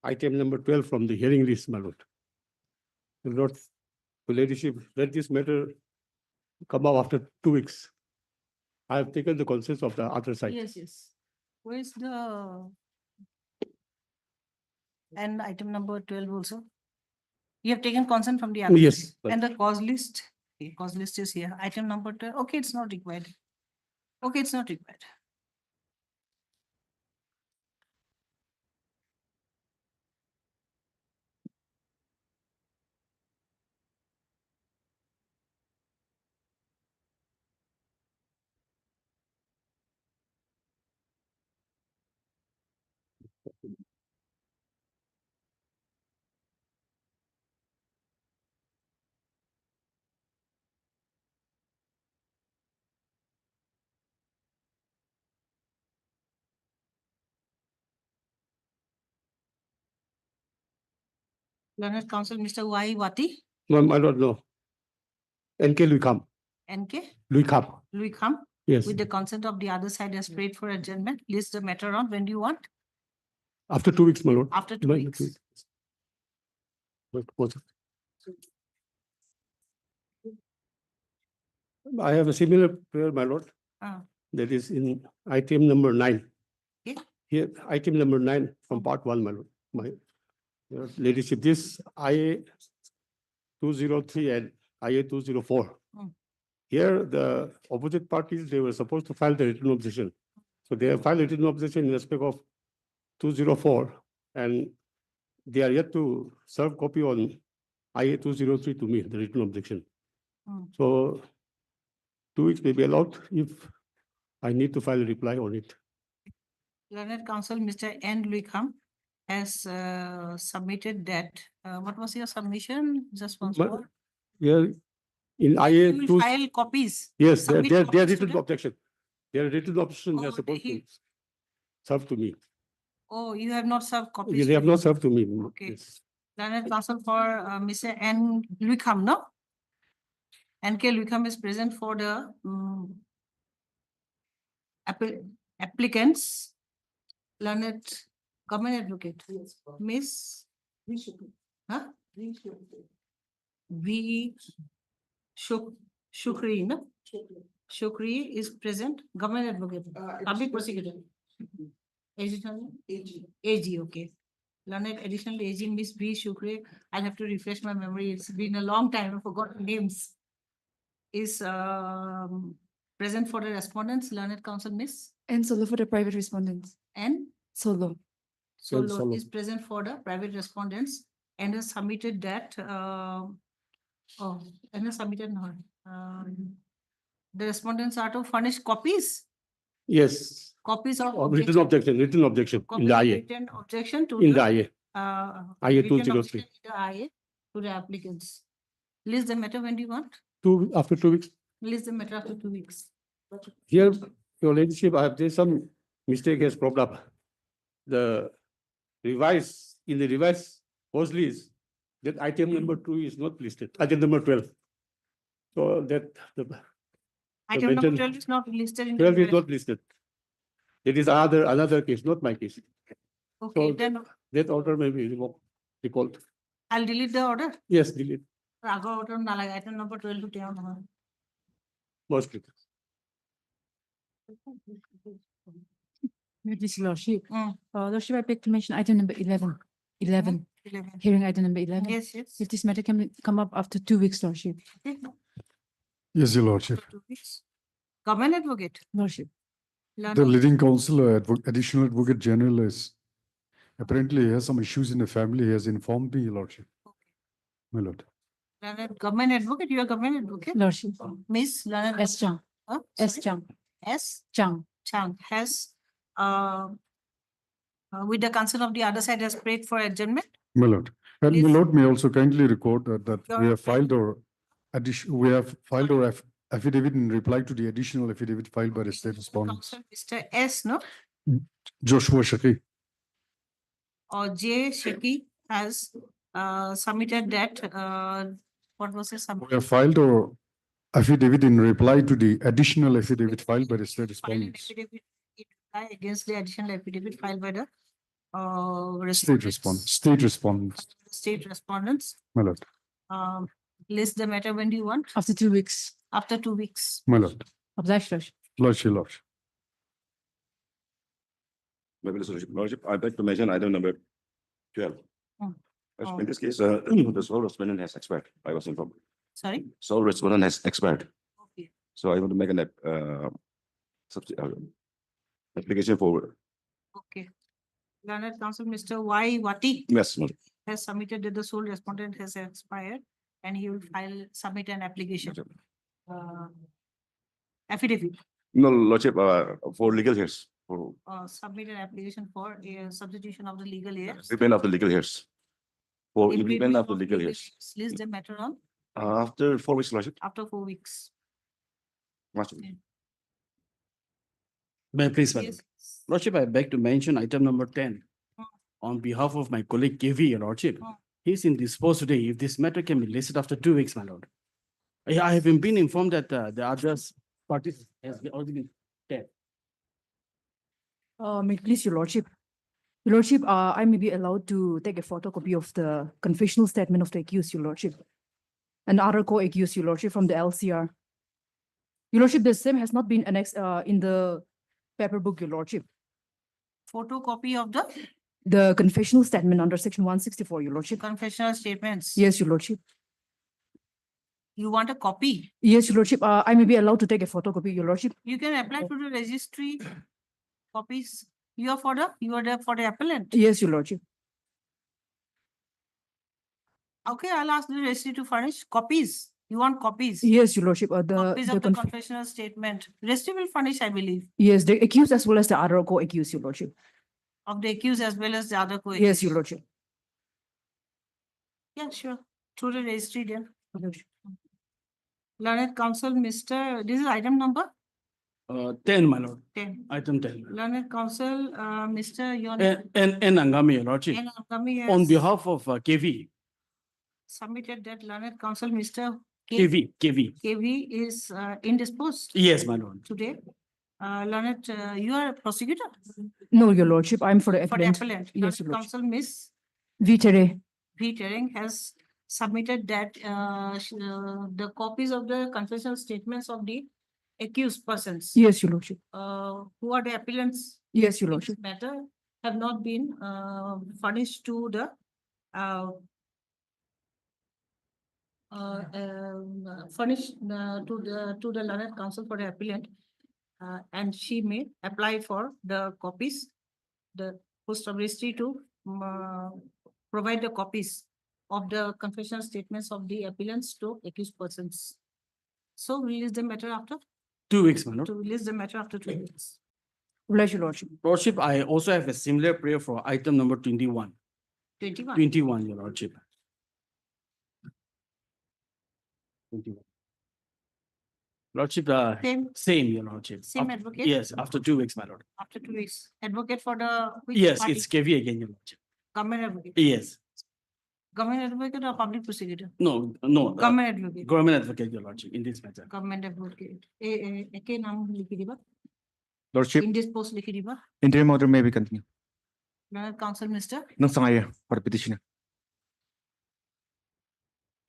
item number 12 from the hearing list, my lord. Your lord, your ladyship, let this matter come up after 2 weeks. I have taken the consent of the other side. Yes, yes. Where's the? And item number 12 also? You have taken consent from the other? Yes, side. but- And the cause list? Okay, cause list is here. Item number 12, okay, it's not required. Okay, it's not required. Learned Counsel, Mr. Y. Wati, No, my lord, no. NK Luikam, NK, Luikam, Louis Kham, yes. with the consent of the other side has prayed for adjournment. List the matter on. When do you want? After 2 weeks, my lord. After 2 My- weeks. What- I have a similar prayer, my lord, Ah, that is in item number 9. Okay. Here, item number 9 from part 1, my lord. My your ladyship, this IA 203 and IA 204. Hmm. Here, the opposite parties, they were supposed to file the written opposition. So they have filed written opposition in respect of 204, and they are yet to serve copy on IA 203 to me, the written objection. Hmm. So 2 weeks may be allowed if I need to file a reply on it. Learned Counsel, Mr. N. Louis Kham has submitted that. What was your submission? Just once But- more. Here, in You IA will 2, file copies. yes, submit they are copies to written them? objection. Their written objection, they Oh, are supposed to he- serve to me. Oh, you have not served copies. They have to not them. served to me. Okay. Yes. Learned Counsel for Mr. N. Louis Kham, no? N.K. Louis Kham is present for the applicants. Learned Government Advocate, Miss. Huh? V. Shukri, no? Shukri is present, Government Advocate, Public Prosecutor. Additional? AG, okay. Learned Additional AG, Miss V. Shukri, I'll have to refresh my memory, it's been a long time, I forgot names. Is present for the respondents, Learned Counsel, Miss, And solo for the private respondents. and Solo. Solo Solo. is present for the private respondents and has submitted that, and has submitted not. The respondents are to furnish copies Yes. of Written objection in copies the of IA, written objection to in the the, IA. IA written 203. objection in the IA to the applicants. List the matter when do you want? After 2 weeks. List the matter after 2 weeks. Here, your ladyship, I have there some mistake has cropped up. The in the revised post list, that item number 2 is not listed, item number 12. So that the Item number mention- 12 is not listed in. 12 is the not listed. It is another case, not my case. Okay, so- then That order may be recalled. I'll delete the order. Yes, delete. আগৰ order নালাগে, item number 12 to তেওঁ নহয়। Most please. This lordship. Mm, Lordship, I beg to mention item number 11. 11, 11. hearing item number 11. Yes, yes. If this matter can come up after 2 weeks, lordship. Okay, Yes, your lordship. for 2 weeks. Government Advocate. Lordship. Learned The leading counsel, additional advocate general is apparently he has some issues in the family. He has informed me, your lordship. My lord. Learned Government Advocate, you are Government Advocate. Lordship. Miss Learned. S. Chang. Huh? S. Sorry? Chang. S. Chang. Chang has, with the consent of the other side, has prayed for adjournment. My lord. And my Please. lord may also kindly record that we Your- have filed our affidavit in reply to the additional affidavit filed by the state respondents. Counsel Mr. S, no? Joshua Shaki. Or J. Sheki has submitted that, what was his submission? We have filed our affidavit in reply to the additional affidavit filed by the state File an respondents. affidavit in reply against the additional affidavit filed by the State respondents, State respondents. my lord, List the matter when do you want? After 2 weeks. After 2 weeks. my lord, Obliged, Lordship. lordship. Lordship, I beg to mention item number 12. Hmm. As Oh. In this case, the sole respondent has expired. I was informed. Sorry? Sole respondent has expired. Okay. So I want to make an application for, Okay. Learned Counsel, Mr. Y. Wati yes, Lord. has submitted that the sole respondent has expired and he will submit an application. Affidavit, No, Lordship, for legal hairs, for submit an application for a substitution of the legal heirs. implement of the legal hairs. For implement of the legal legal hairs. heirs. List the matter on After 4 weeks, Lordship. after 4 weeks. May I please, madam? Yes. Lordship, I beg to mention item number 10. Hmm. On behalf of my colleague KV, Your Lordship, Hmm. he's indisposed today. If this matter can be listed after 2 weeks, my lord. I have been informed that the others parties has already been dead. May it please your lordship. Your lordship, I may be allowed to take a photocopy of the confessional statement of the accused, your lordship. And other co-accused, your lordship, from the LCR. Your lordship, the same has not been annexed in the paper book, your lordship. Photocopy of the The confessional statement under section 164, your lordship. confessional statements. Yes, your lordship. You want a copy? Yes, your lordship, I may be allowed to take a photocopy, your lordship. You can apply to the registry copies. You are for the appellant. Yes, your lordship. Okay, I'll ask the registry to furnish copies. You want copies? Yes, your lordship, Copies of the confessional statement. Registry will furnish, I believe, yes, the accused as well as the other co-accused, your lordship. of the accused as well as the other co. Yes, your lordship. Yeah, sure. Through the registry then. Your lordship. Learned Counsel, Mr. This is item number 10, my lord, 10. item 10. Learned Counsel, Mr. Yon. And Angami, Your Lordship, N. Agami on has behalf of KV, submitted that Learned Counsel, Mr. KV. KV is indisposed Yes, my lord. today. Learned, you are a prosecutor No, your lordship, I'm for the for the appellant. appellant. Yes, Learned your lordship. Counsel, Miss Vitere. V. Tering has submitted that the copies of the confessional statements of the accused persons. Yes, your lordship. Who are the appellants Yes, your in this lordship. matter have not been furnished to the furnished to the learned counsel for the appellant. And she may apply for the copies, the post of registry to provide the copies of the confessional statements of the appellants to accused persons. So release the matter after, 2 weeks, my lord. to release the matter after 2 weeks. Bless your lordship. Lordship, I also have a similar prayer for item number 21. 21. 21, Your Lordship. 21. Lordship, same, Your Lordship. Same Af- advocate? Yes, after 2 weeks, my lord. After 2 weeks. Advocate for the which Yes, party? it's KV again, Your Lordship. Government advocate. Yes, Government advocate or public prosecutor? no, Government advocate. government advocate, Your Lordship, in this matter. Government advocate. एके नाम लिखी दिबा. Lordship, In this post लिखी दिबा. interim order may be continued. Learned Counsel, Mr. Nang sangaya for the petitioner.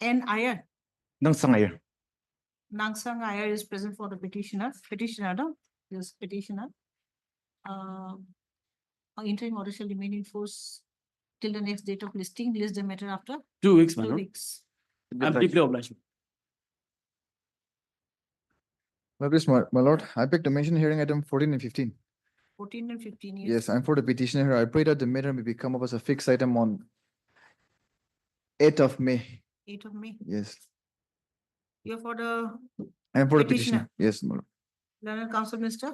N. Iyer. Nang sangaya. Nangsang Iyer is present for the petitioner. Petitioner, no? Yes, petitioner. Interim order shall remain in force till the next date of listing. List the matter after 2 weeks, my 2 lord. weeks. I'm deeply obliged. Please, my lord, I beg to mention hearing item 14 and 15. 14 and 15 years. Yes, I'm for the petitioner here. I pray that the matter may become up as a fixed item on 8th of May. 8 of May. Yes, You're for the I'm for the Petitioner. petitioner. Yes, my lord. Learned Counsel, Mr.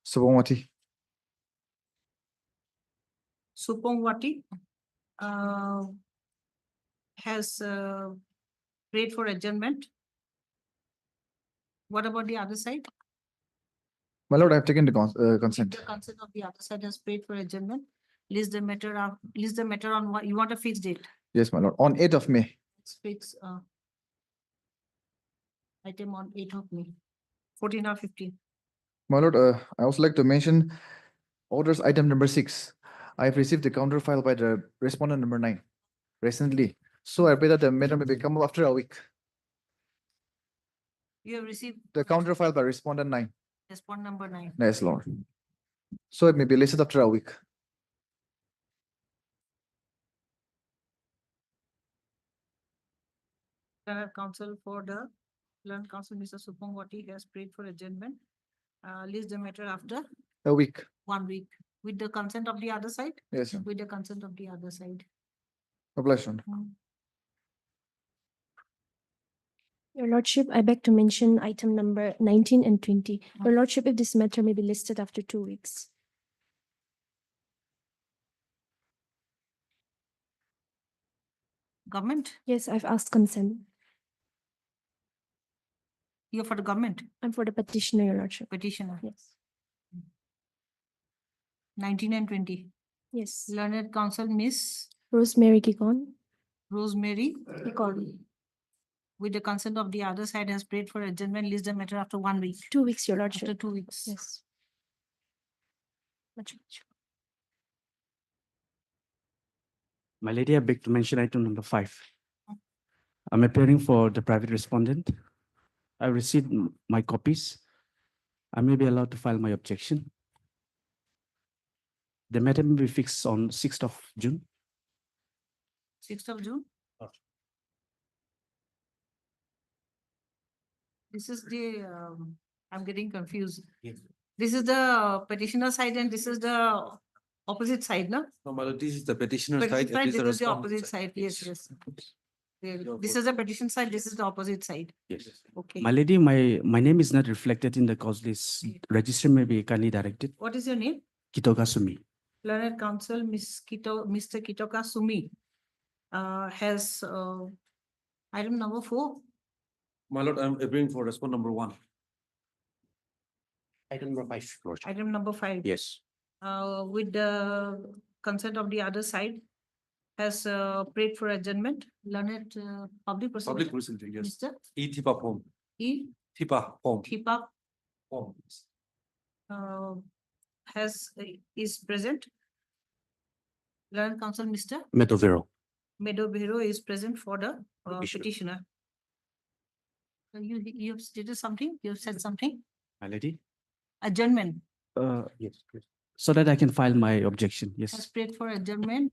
Subhamati. Supongwati has prayed for adjournment. What about the other side? My lord, I've taken the consent. The consent of the other side has prayed for adjournment. List the matter on what you want a fixed date. Yes, my lord, on 8th of May. Let's fix item on 8th of May, 14 or 15. My lord, I also like to mention orders item number 6. I've received the counter file by the respondent number 9 recently. So I pray that the matter may become after a week. You have received The counter file by respondent 9. respond number 9. Yes, Lord. So it may be listed after a week. Learned counsel for the learned counsel, Mr. Supongwati has prayed for adjournment. List the matter after A week. 1 week with the consent of the other side, Yes, sir. with the consent of the other side. Obliged, Lord. Your Lordship, I beg to mention item number 19 and 20. Your Lordship, if this matter may be listed after 2 weeks. Government, Yes, I've asked consent. you're for the government I'm for the petitioner, Your Lordship. petitioner, Yes. 19 and 20. Yes. Learned counsel, Miss Rosemary Kikon. Rosemary, Kikon. with the consent of the other side, has prayed for adjournment. List the matter after 1 week, 2 weeks, Your after Lordship. 2 weeks. Yes. Much. My lady, I beg to mention item number 5. I'm appearing for the private respondent. I received my copies. I may be allowed to file my objection. The matter may be fixed on 6th of June. 6th of June. This is the, I'm getting confused. Yes. This is the petitioner side and this is the opposite side, no? No, Madam, this is the petitioner side. Petition and side, this this is the respondent opposite side. Yes, yes. Your This is the petition side, this is the opposite side. Yes. Okay. My lady, my name is not reflected in the cause list. Register may be kindly directed. What is your name? Kitoga Sumi. Learned counsel, Mr. Kitoka Sumi, has, item number 4. My lord, I'm appearing for respond number 1. Item number 5, Lordship. Item number 5. Yes. With the consent of the other side, has prayed for adjournment. Learned public Public prosecutor, proceeding, yes. Mr. Thipa home. E. Thipa home. Thipak Home. is present. Learned counsel, Mr. Metovero. Medovero is present for the Petitioner. petitioner. You have stated something, you have said something, My lady, adjournment, Yes, please. so that I can file my objection. has Yes. prayed for adjournment,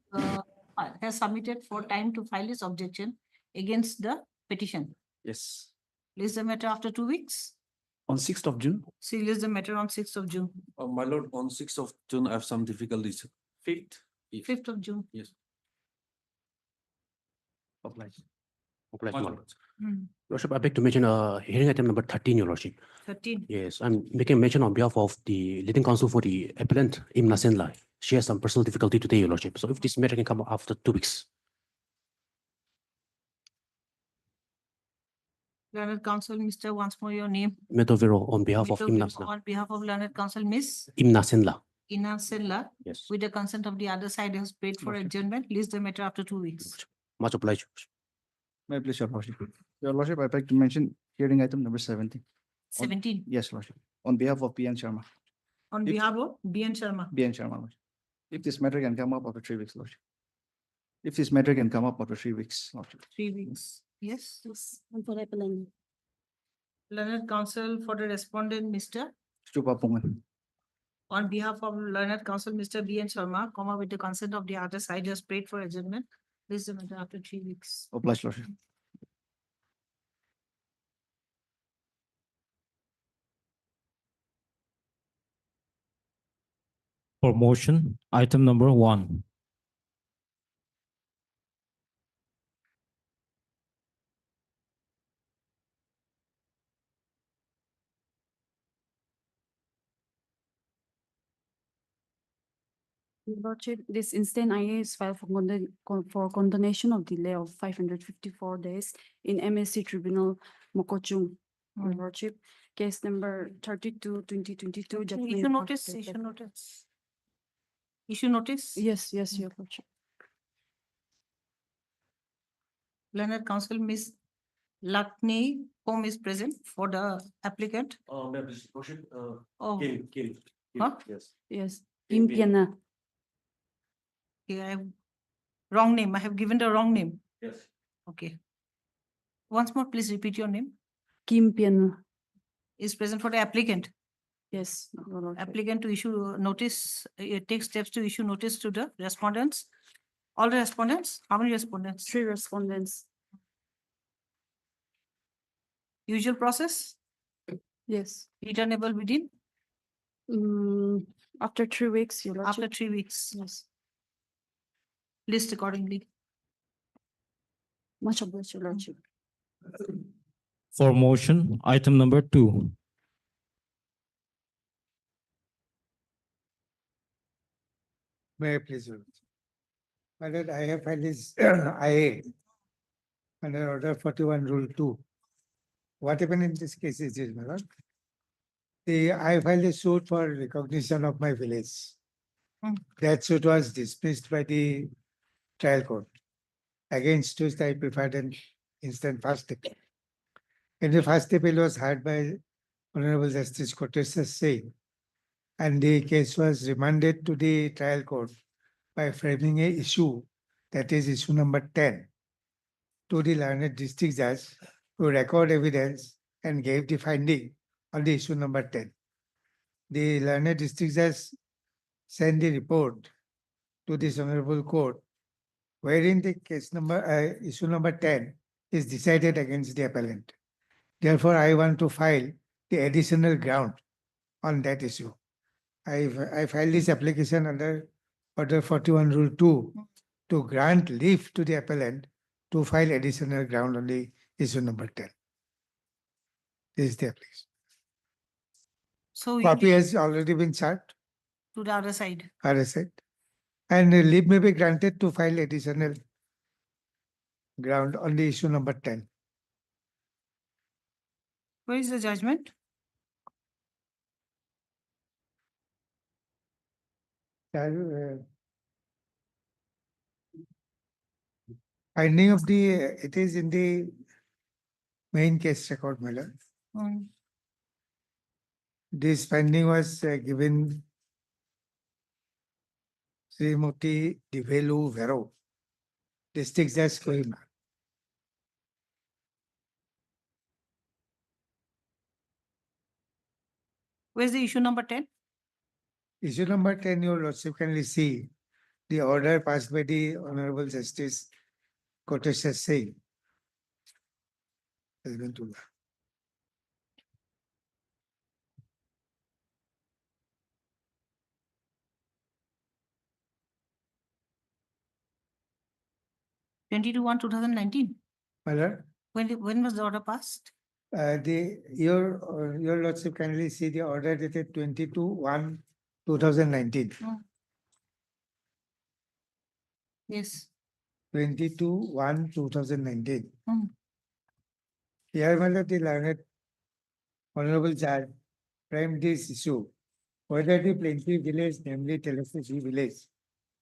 has submitted for time to file his objection against the petition. Yes. List the matter after 2 weeks. On 6th of June. See, list the matter on 6th of June, My lord, on 6th of June, I have some difficulties. 5th. 5th of June. Yes. Obliged. Obliged, My Lord. lord. Lordship, I beg to mention hearing item number 13, Your Lordship. 13. Yes, I'm making mention on behalf of the leading counsel for the appellant, Imna Senla. She has some personal difficulty today, Your Lordship. So if this matter can come after 2 weeks. Learned counsel, Mr. Once more your name. Metovero on behalf of Imna Medovero Senla. on behalf of learned counsel, Miss Imna Senla. Ina Senla, Yes. with the consent of the other side, has prayed for adjournment. List the matter after 2 weeks. Much obliged. May I please, Your Lordship? Your Lordship, I beg to mention hearing item number 17. 17, Yes, Lordship. On behalf of BN Sharma. on If- behalf of BN Sharma. BN Sharma, Lordship. If this matter can come up after 3 weeks, Lordship. If this matter can come up after 3 weeks, Lordship. 3 weeks. Yes. Yes. I'm for the appellant. Learned counsel for the respondent, Mr. Chupa Pungan. On behalf of learned counsel, Mr. BN Sharma, comma, with the consent of the other side, has prayed for adjournment. List the matter after 3 weeks. Obliged, Lordship. For motion, item number 1. Your Lordship, this instant IA is filed for condonation of delay of 554 days in MSC Tribunal Mokochung. Your Lordship, case number 32/2022. Issue notice, issue notice. Issue notice. Yes, yes, Your Lordship. Learned counsel, Miss Lakshmi, whom is present for the applicant. May I please, Lordship, Oh, Kim. Huh? Yes. Yes, Kim Impiana. Okay, I have wrong name. I have given the wrong name. Yes. Okay. Once more, please repeat your name. Kim Pian, Is present for the applicant. yes. Your Lordship. Applicant to issue notice, take steps to issue notice to the respondents. All the respondents, how many respondents? 3 respondents, Usual process, yes. returnable within, After 3 weeks, Your after Lordship. 3 weeks, Yes, list accordingly. much obliged, Your Lordship. For motion, item number 2. May I please? Your Lordship? My lord, I have filed this IA under order 41 rule 2. What happened in this case is this, my lord. I filed a suit for recognition of my village. Hmm. That suit was dismissed by the trial court, against which I preferred an instant fast appeal. In the first appeal was heard by Honorable Justice Kotesha Singh, and the case was remanded to the trial court by framing a issue, that is issue number 10, to the learned district judge to record evidence and gave the finding on the issue number 10. The learned district judge sent the report to this honorable court, wherein the case number, issue number 10 is decided against the appellant. Therefore, I want to file the additional ground on that issue. I filed this application under order 41 rule 2 to grant leave to the appellant to file additional ground on the issue number 10. This is the application. So you Copy has already been served, to the other side. RSA, and leave may be granted to file additional ground on the issue number 10. Where is the judgment? Finding of the, it is in the main case record, my lord. Hmm. This finding was given Srimati Divelu Vero, District Judge Kohima. Where's the issue number 10? Issue number 10, your lordship can see the order passed by the Honorable Justice Kotesha Singh. Has been to 22/1/2019. my lord. When was the order passed? Your lordship kindly see the order dated 22/1/2019. Yes. 22/1/2019. Hmm. Here, my lord, the learned Honorable Judge framed this issue, whether the plaintiff village, namely Telefiji village,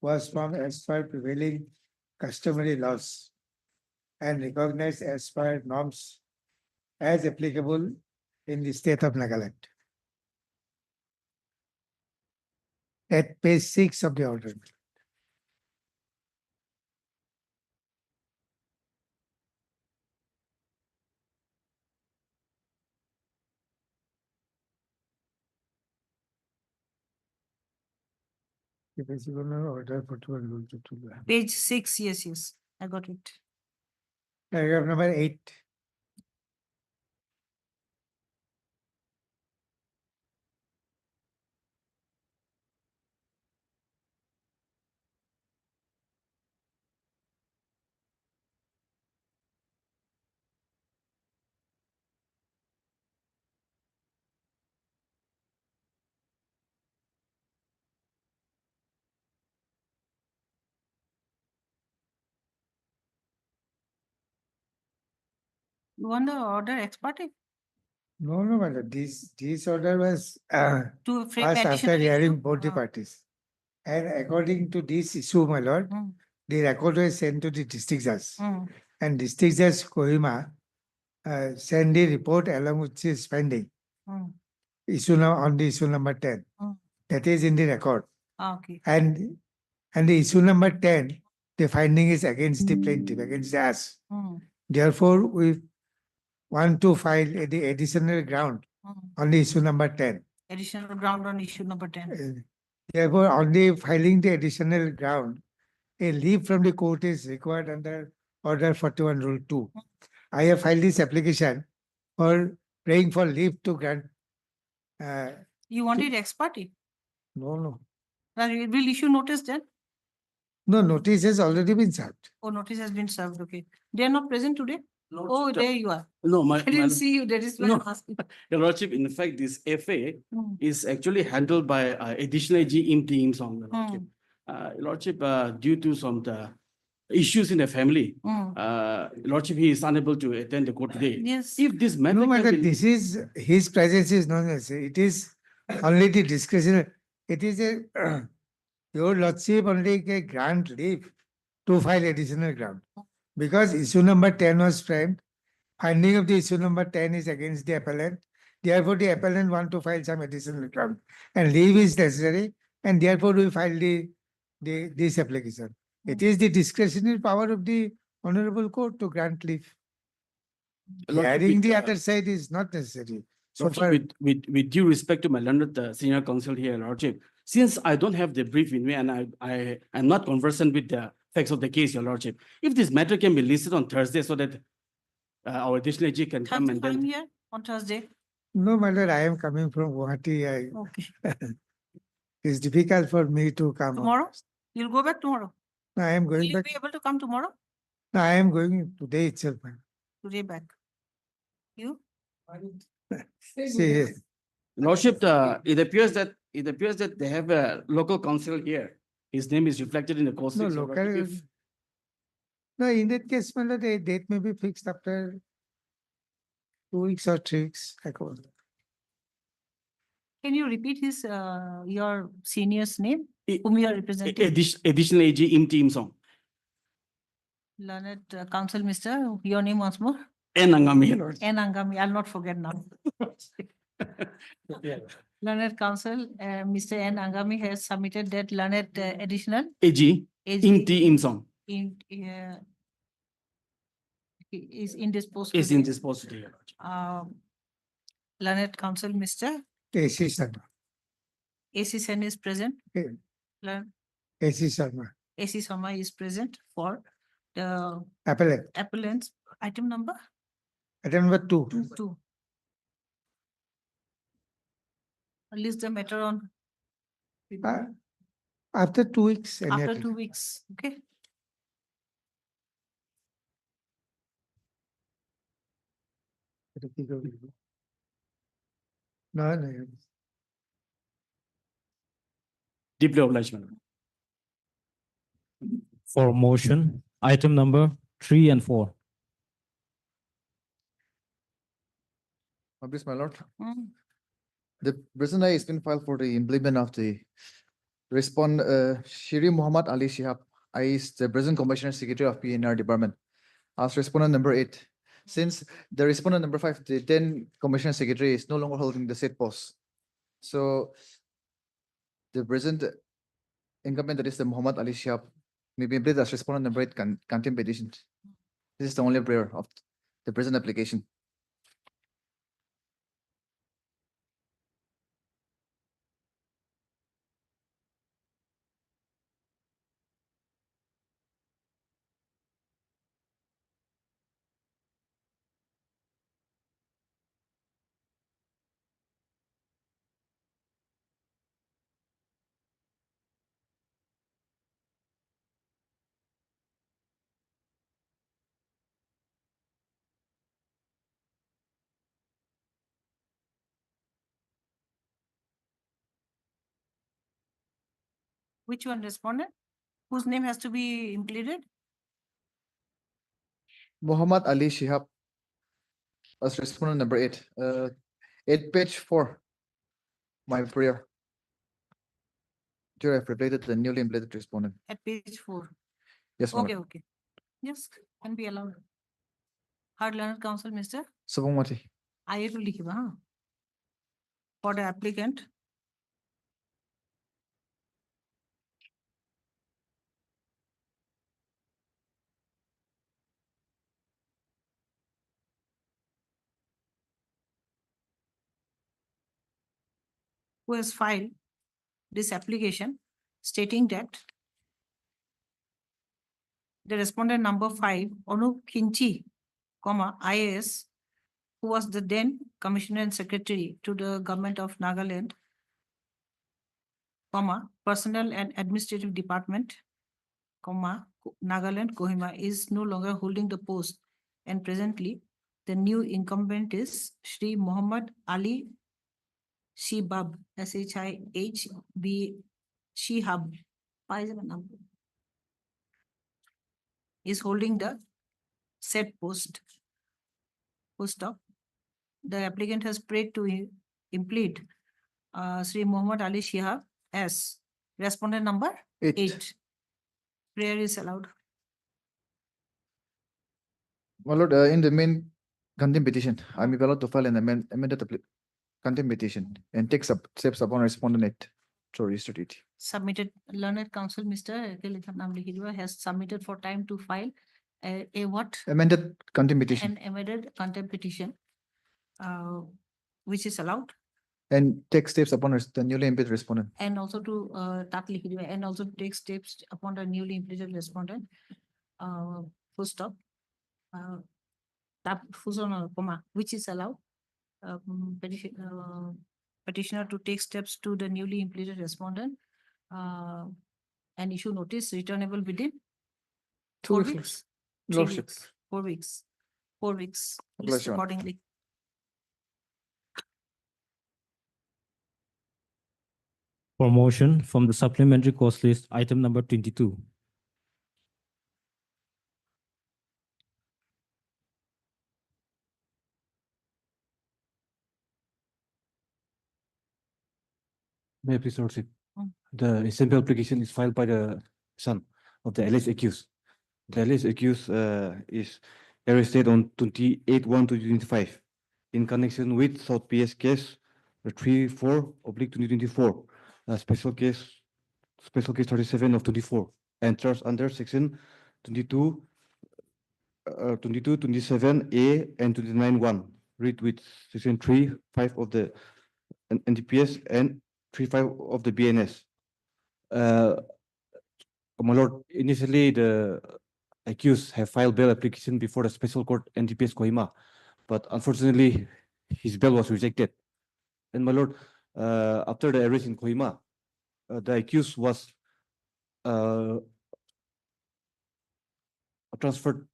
was from as per prevailing customary laws and recognized as per norms as applicable in the state of Nagaland. At page 6 of the order. Order for Page 6, yes, I got it. paragraph number 8. You want the order ex parte? No, madam. This order was To frame passed petition after hearing issue? both the parties. And according to this issue, my lord, Hmm. the record was sent to the district judge. Hmm. And district judge Kohima sent the report along with his finding. Hmm. Issue now on the issue number 10. Hmm. That is in the record. Ah, okay. And And the issue number 10, the finding is against the plaintiff, against us. Hmm, Therefore, we want to file the additional ground hmm. on the issue number 10. Additional ground on issue number 10. Therefore, on the filing the additional ground, a leave from the court is required under Order 41 Rule 2. I have filed this application for praying for leave to grant. You want it ex parte? No. Well, we will issue notice then? No, notice has already been served. Oh, notice has been served, okay. They are not present today? Oh, there you are. No, I didn't see you, that is why I'm No. asking. Your Lordship, in fact, this FA Hmm, is actually handled by additional AG in teams on the Lordship. hmm, Your Lordship, due to some issues in the family, hmm. Lordship, he is unable to attend the court today. Yes. If this matter No can matter, be- this is, his presence is not necessary. It is only the discretion. It is a, your lordship only can grant leave to file additional ground. Because issue number 10 was framed, finding of the issue number 10 is against the appellant. Therefore, the appellant want to file some additional ground and leave is necessary, and therefore we file this application. It is the discretionary power of the honorable court to grant leave. Lordship, Hearing with, the other side is not necessary. So Lordship, far, with due respect to my learned senior counsel here, Lordship, since I don't have the brief in me and I am not conversant with the facts of the case, Your Lordship, if this matter can be listed on Thursday so that our additional AG can come Thursday and time then. here on Thursday? no matter, I am coming from Gauhati. Okay. It's difficult for me to come. Tomorrow? You'll go back tomorrow? No, I am Will going you back. be able to come tomorrow? No, I am going today itself. Today back? You? See, Lordship, it appears that they have a local counsel here. His name is reflected in the court. no local. No, in that case, the date may be fixed after 2 weeks or 3 weeks. Can you repeat his, your senior's name, whom you are representing? Additional AG in team song. Learned Counsel, Mr., your name once more? And Angami, Lord. N. Angami, I'll not forget now. Learned Counsel, Mr. N. Angami has submitted that learned additional AG in team song in, is indisposed. is today. indisposed today. Your Lordship. Learned Counsel, Mr. AC Sharma. AC Sen is present. Okay. Learned AC Sharma. AC Sharma is present for the Appellate. appellant's item number Item number 2. 2. List the matter on After 2 weeks. any after other- 2 weeks, okay? No. Deeply obliged, madam. For motion, item number 3 and 4. Obvious, my lord. Mm. The present has been filed for the implement of the Shiri Muhammad Ali Shihab. I is the present Commissioner Secretary of PNR Department. As respondent number 8. Since the respondent number 5, the then Commissioner Secretary is no longer holding the said post. So the present incumbent, that is the Muhammad Ali Shihab, may be implemented as respondent number 8 contempt petition. This is the only prayer of the present application. Which one respondent? Whose name has to be included? Muhammad Ali Shihab as respondent number 8. 8 page 4. My prayer. Here I've related the newly implemented respondent. At page 4. Yes, ma'am. Okay. Yes, can be allowed. Hard Learned Counsel, Mr. Subhamati. I have to लिखिबा, हाँ? For the applicant. who has filed this application stating that the respondent number 5, Anup Kinchi, IAS, who was the then Commissioner and Secretary to the Government of Nagaland, Personnel and Administrative Department, Nagaland, Kohima, is no longer holding the post, and presently the new incumbent is Shri Muhammad Ali Shihab, SHIHB Shihab, is holding the said post. Full stop. The applicant has prayed to implead Sri Muhammad Ali Shihab as respondent number 8. Prayer is allowed. My lord, in the main contempt petition, I am allowed to file an amended contempt petition and take steps upon respondent 8 to register it. Submitted, learned counsel, Mr. has submitted for time to file a what? Amended contempt petition An amended contempt petition, which is allowed, and take steps upon the newly impeached respondent. and also to and also to take steps upon the newly impeached respondent. Full stop. Comma, which is allowed. Petitioner to take steps to the newly impeached respondent and issue notice returnable within 4 weeks. 3 Lordship. weeks, 4 weeks, 4 weeks, Bless list you. accordingly. For motion from the supplementary cost list, item number 22. May I please lordship? Mm. The sample application is filed by the son of the alleged accused. The alleged accused is arrested on 28/1/2025 in connection with South PS case 34/2024, special case 37 of 24, and charged under section 22, 27A and 29(1), read with section 3(5) of the NDPS and 3(5) of the BNS. My lord, initially the accused have filed bail application before the special court NDPS Kohima, but unfortunately his bail was rejected. And my lord, after the arrest in Kohima, the accused was transferred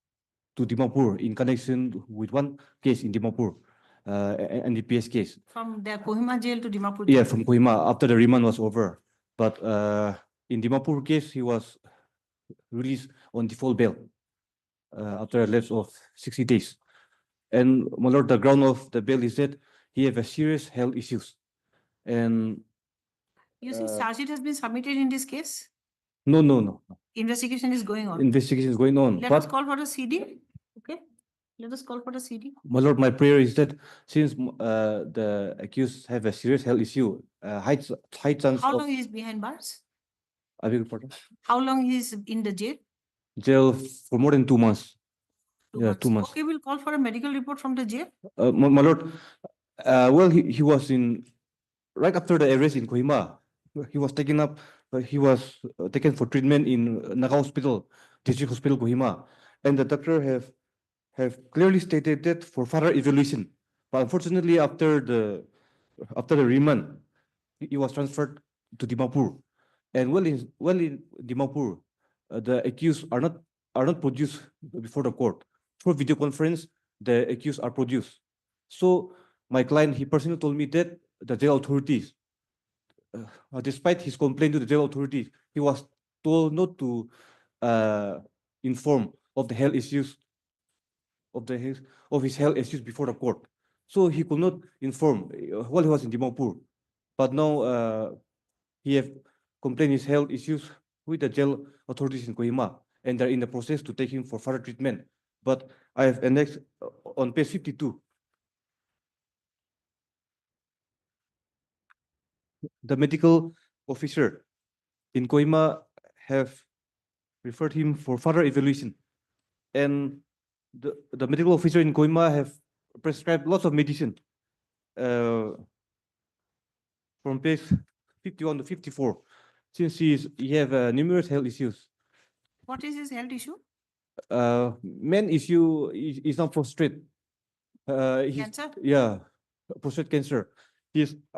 to Dimapur in connection with one case in Dimapur, NDPS case. From the Kohima jail to Dimapur. Yeah, jail. from Kohima after the remand was over. But in Dimapur case, he was released on default bail after a lapse of 60 days. And my lord, the ground of the bail is that he have a serious health issues. And You see, charge sheet has been submitted in this case. no. Investigation is going on. Investigation is going on. Let us But call for a CD. Okay. Let us call for a CD. my lord, my prayer is that since the accused have a serious health issue, high chance How of long he is behind bars? I beg your pardon? How long he is in the jail? Jail for more than 2 months. 2 Yeah, months. 2 months. Okay, we'll call for a medical report from the jail. My lord, well, he was in right after the arrest in Kohima. He was taken up. He was taken for treatment in Naga Hospital, District Hospital Kohima, and the doctor have clearly stated that for further evaluation. But unfortunately, after the remand, he was transferred to Dimapur, and while in Dimapur, the accused are not produced before the court. Through video conference, the accused are produced. So my client, he personally told me that the jail authorities, despite his complaint to the jail authorities, he was told not to inform of the health issues of his health issues before the court. So he could not inform while he was in Dimapur. But now he have complained his health issues with the jail authorities in Kohima, and they're in the process to take him for further treatment. But I have annexed on page 52. The medical officer in Kohima have referred him for further evaluation. And the medical officer in Kohima have prescribed lots of medicine. from page 51 to 54, since he have numerous health issues. What is his health issue? Main issue is not prostate. Cancer? Yeah, prostate cancer.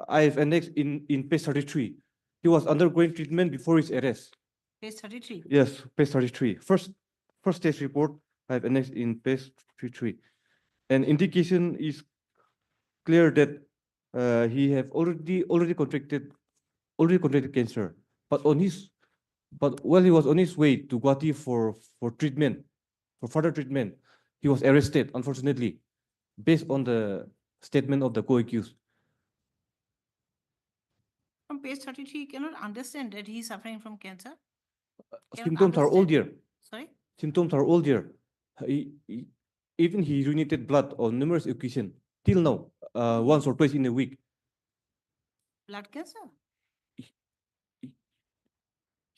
I've annexed in page 33. He was undergoing treatment before his arrest. Page 33. Yes, page 33. First test report I've annexed in page 33. And indication is clear that he have already contracted cancer. But while he was on his way to Gauhati for further treatment, he was arrested, unfortunately, based on the statement of the co-accused. From page 33, you cannot understand that he is suffering from cancer. Cannot Symptoms are all understand. there. Sorry? Symptoms are all there. Even he urinated blood on numerous occasions till now, once or twice in a week. Blood cancer?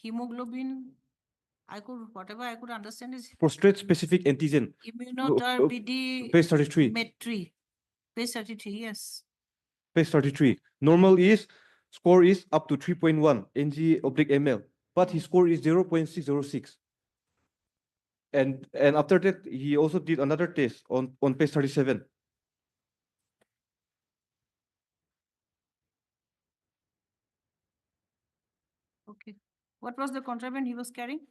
Hemoglobin, whatever I could understand is Prostate specific antigen. Page 33. Metry. Page 33, yes. Page 33. Normal score is up to 3.1 ng/ml, but his score is 0.606. And after that, he also did another test on page 37. Okay. What was the contraband he was carrying?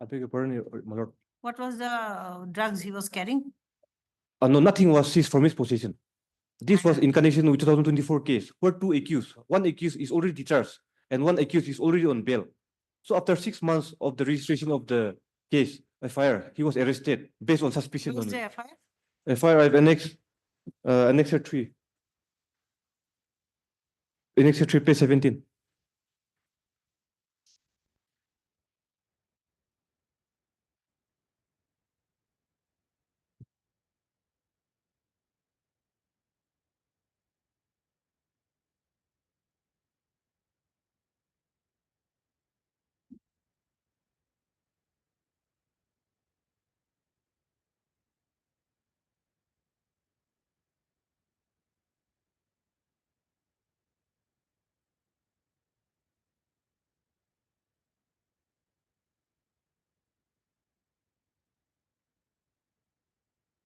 I beg your pardon, my lord. What was the drugs he was carrying? No, nothing was seized from his possession. This was in connection with 2024 case, where two accused, one accused is already discharged and one accused is already on bail. So after 6 months of the registration of the case, FIR, he was arrested based on suspicion Who was only. the FIR? FIR, I've annexed, annexure 3. Annexure 3, page 17.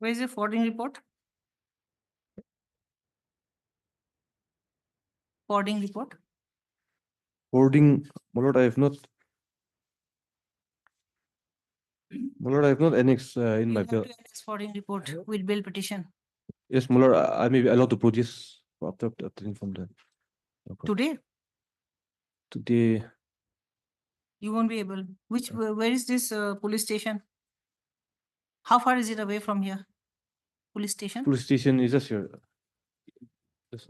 Where is the forwarding report? Forwarding report? Boarding, my lord, I have not. My lord, I have not annexed in You my have bill. to annex forwarding report with bail petition. Yes, my lord, I may be allowed to produce after obtaining from the. Today, Today, you won't be able. Where is this police station? How far is it away from here? Police station? police station is just here. Yes.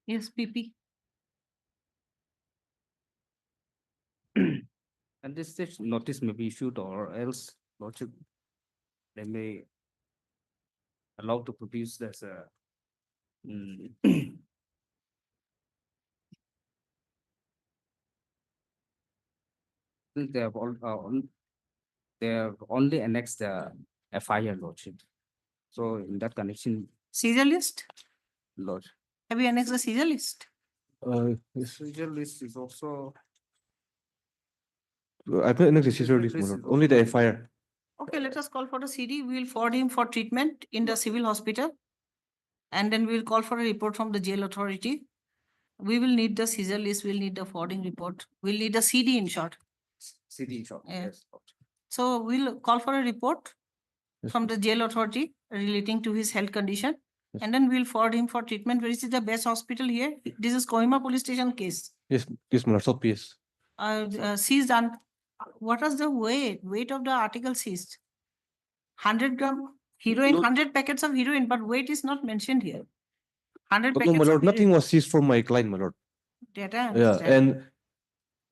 Yes, PP. And this stage notice may be issued or else lordship, they may allow to produce this they have they have only annexed the FIR lordship. So in that connection, Seizure list? lord, Have you annexed the seizure list? Yes. procedure list is also. I've not annexed the seizure list, my This lord. is Only also the not- FIR. Okay, let us call for a CD. We will forward him for treatment in the civil hospital. And then we will call for a report from the jail authority. We will need the seizure list, we'll need the forwarding report, we'll need a CD in short. CD shop. Yeah. Yes. So we'll call for a report Yes, from the jail authority relating to his health condition. Yes. And then we'll forward him for treatment. Where is the best hospital here? This is Kohima police station case. Yes, my lord, South PS. Seized What is the weight of the article seized? 100 gram heroin, No. 100 packets of heroin, but weight is not mentioned here. 100 No, packets my of lord, nothing heroin. was seized from my client, my lord. That I Yeah, understand. and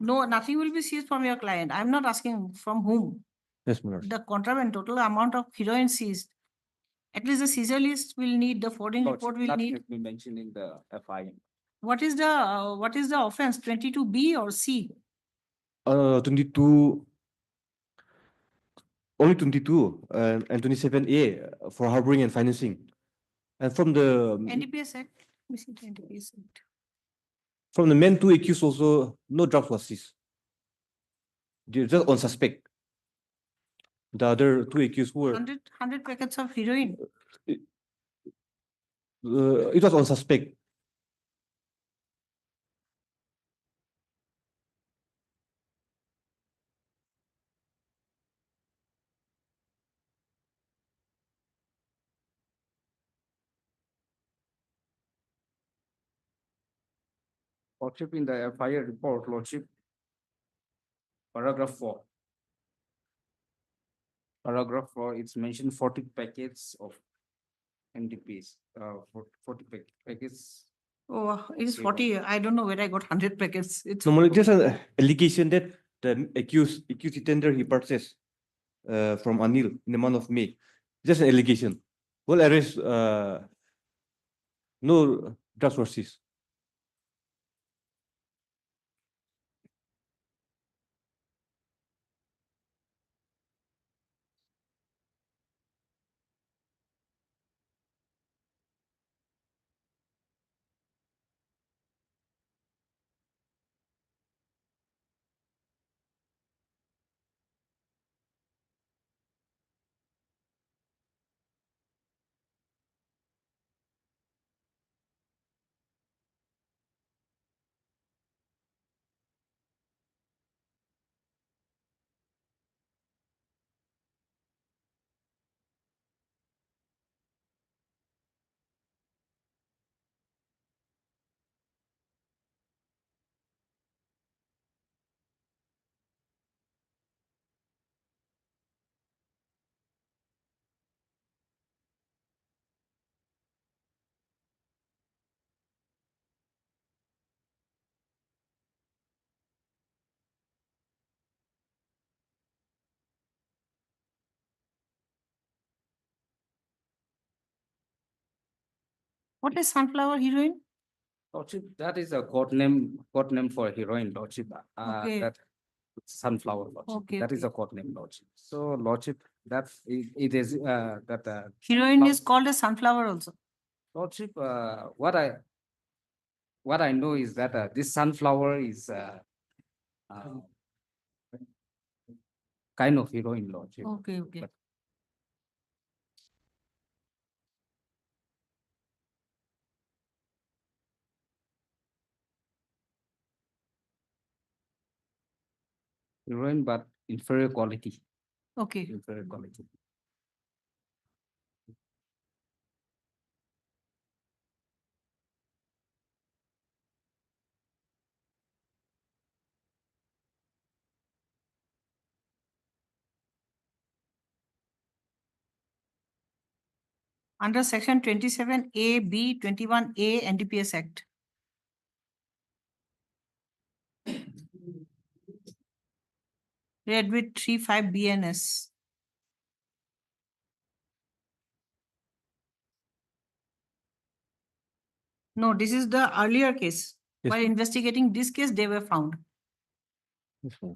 No, nothing will be seized from your client. I'm not asking from whom. yes, my lord. The contraband total amount of heroin seized. At least the seizure list will need, the forwarding report will need. Be mentioned in the FIR. What is the offense? 22B or C? 22, only 22, and 27A for harboring and financing. And from the NDPS Act. Let me see the NDPS Act. from the main two accused also, no drugs was seized. They're just on suspect. The other two accused were 100 packets of heroin. it was on suspect. Lordship, in the FIR report, Lordship, paragraph 4. Paragraph 4, it's mentioned 40 packets of NDPs, 40 packets. Oh, it is Okay, 40. I don't know where I got 100 packets. It's Normally, just an allegation that the accused tender he purchased from Anil in the month of May. Just an allegation. Well, arrest, no drugs were seized. what is sunflower heroin? Lordship, that is a code name for heroin, Lordship. Okay. That sunflower, Lordship. Okay, That is okay. a code name, Lordship. So, Lordship, it is that Heroin is called as sunflower also. Lordship, what I know is that this sunflower is kind of heroin, Lordship. Okay, okay. But heroin, but inferior quality. Okay. Inferior quality. Under section 27A, B, 21A NDPS Act. Read with 35 BNS. No, this is the earlier case. Yes, While ma'am. investigating this case, they were found. Yes, ma'am.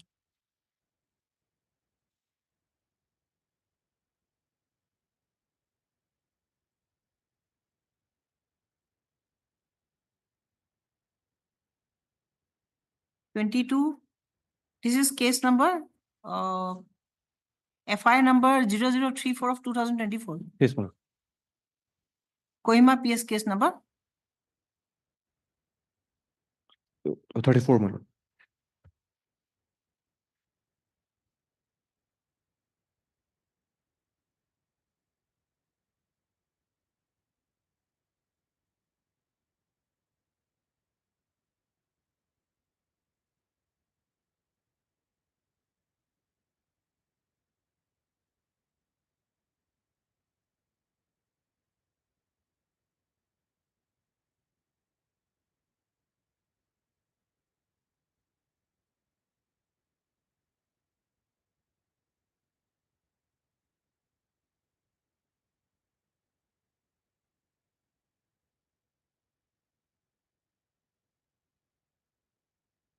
This is case number FI number 0034 of 2024. Yes, ma'am. Kohima PS case number 34, ma'am.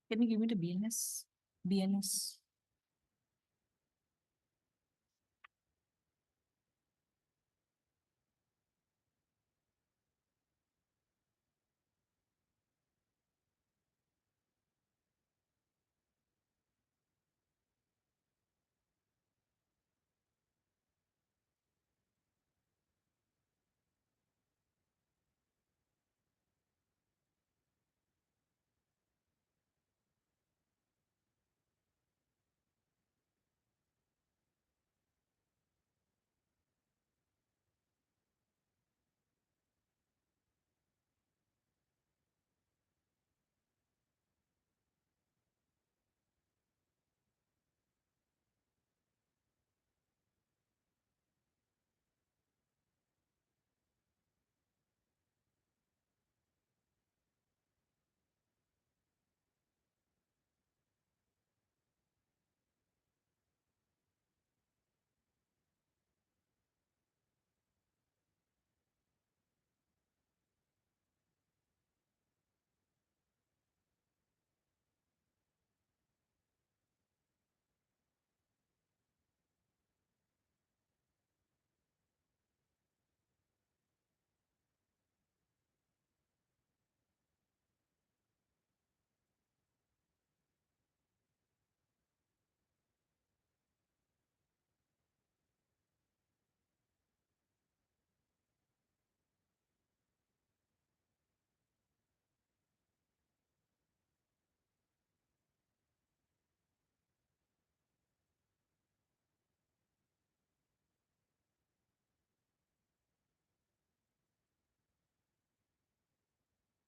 Can you give me the BNS? BNS.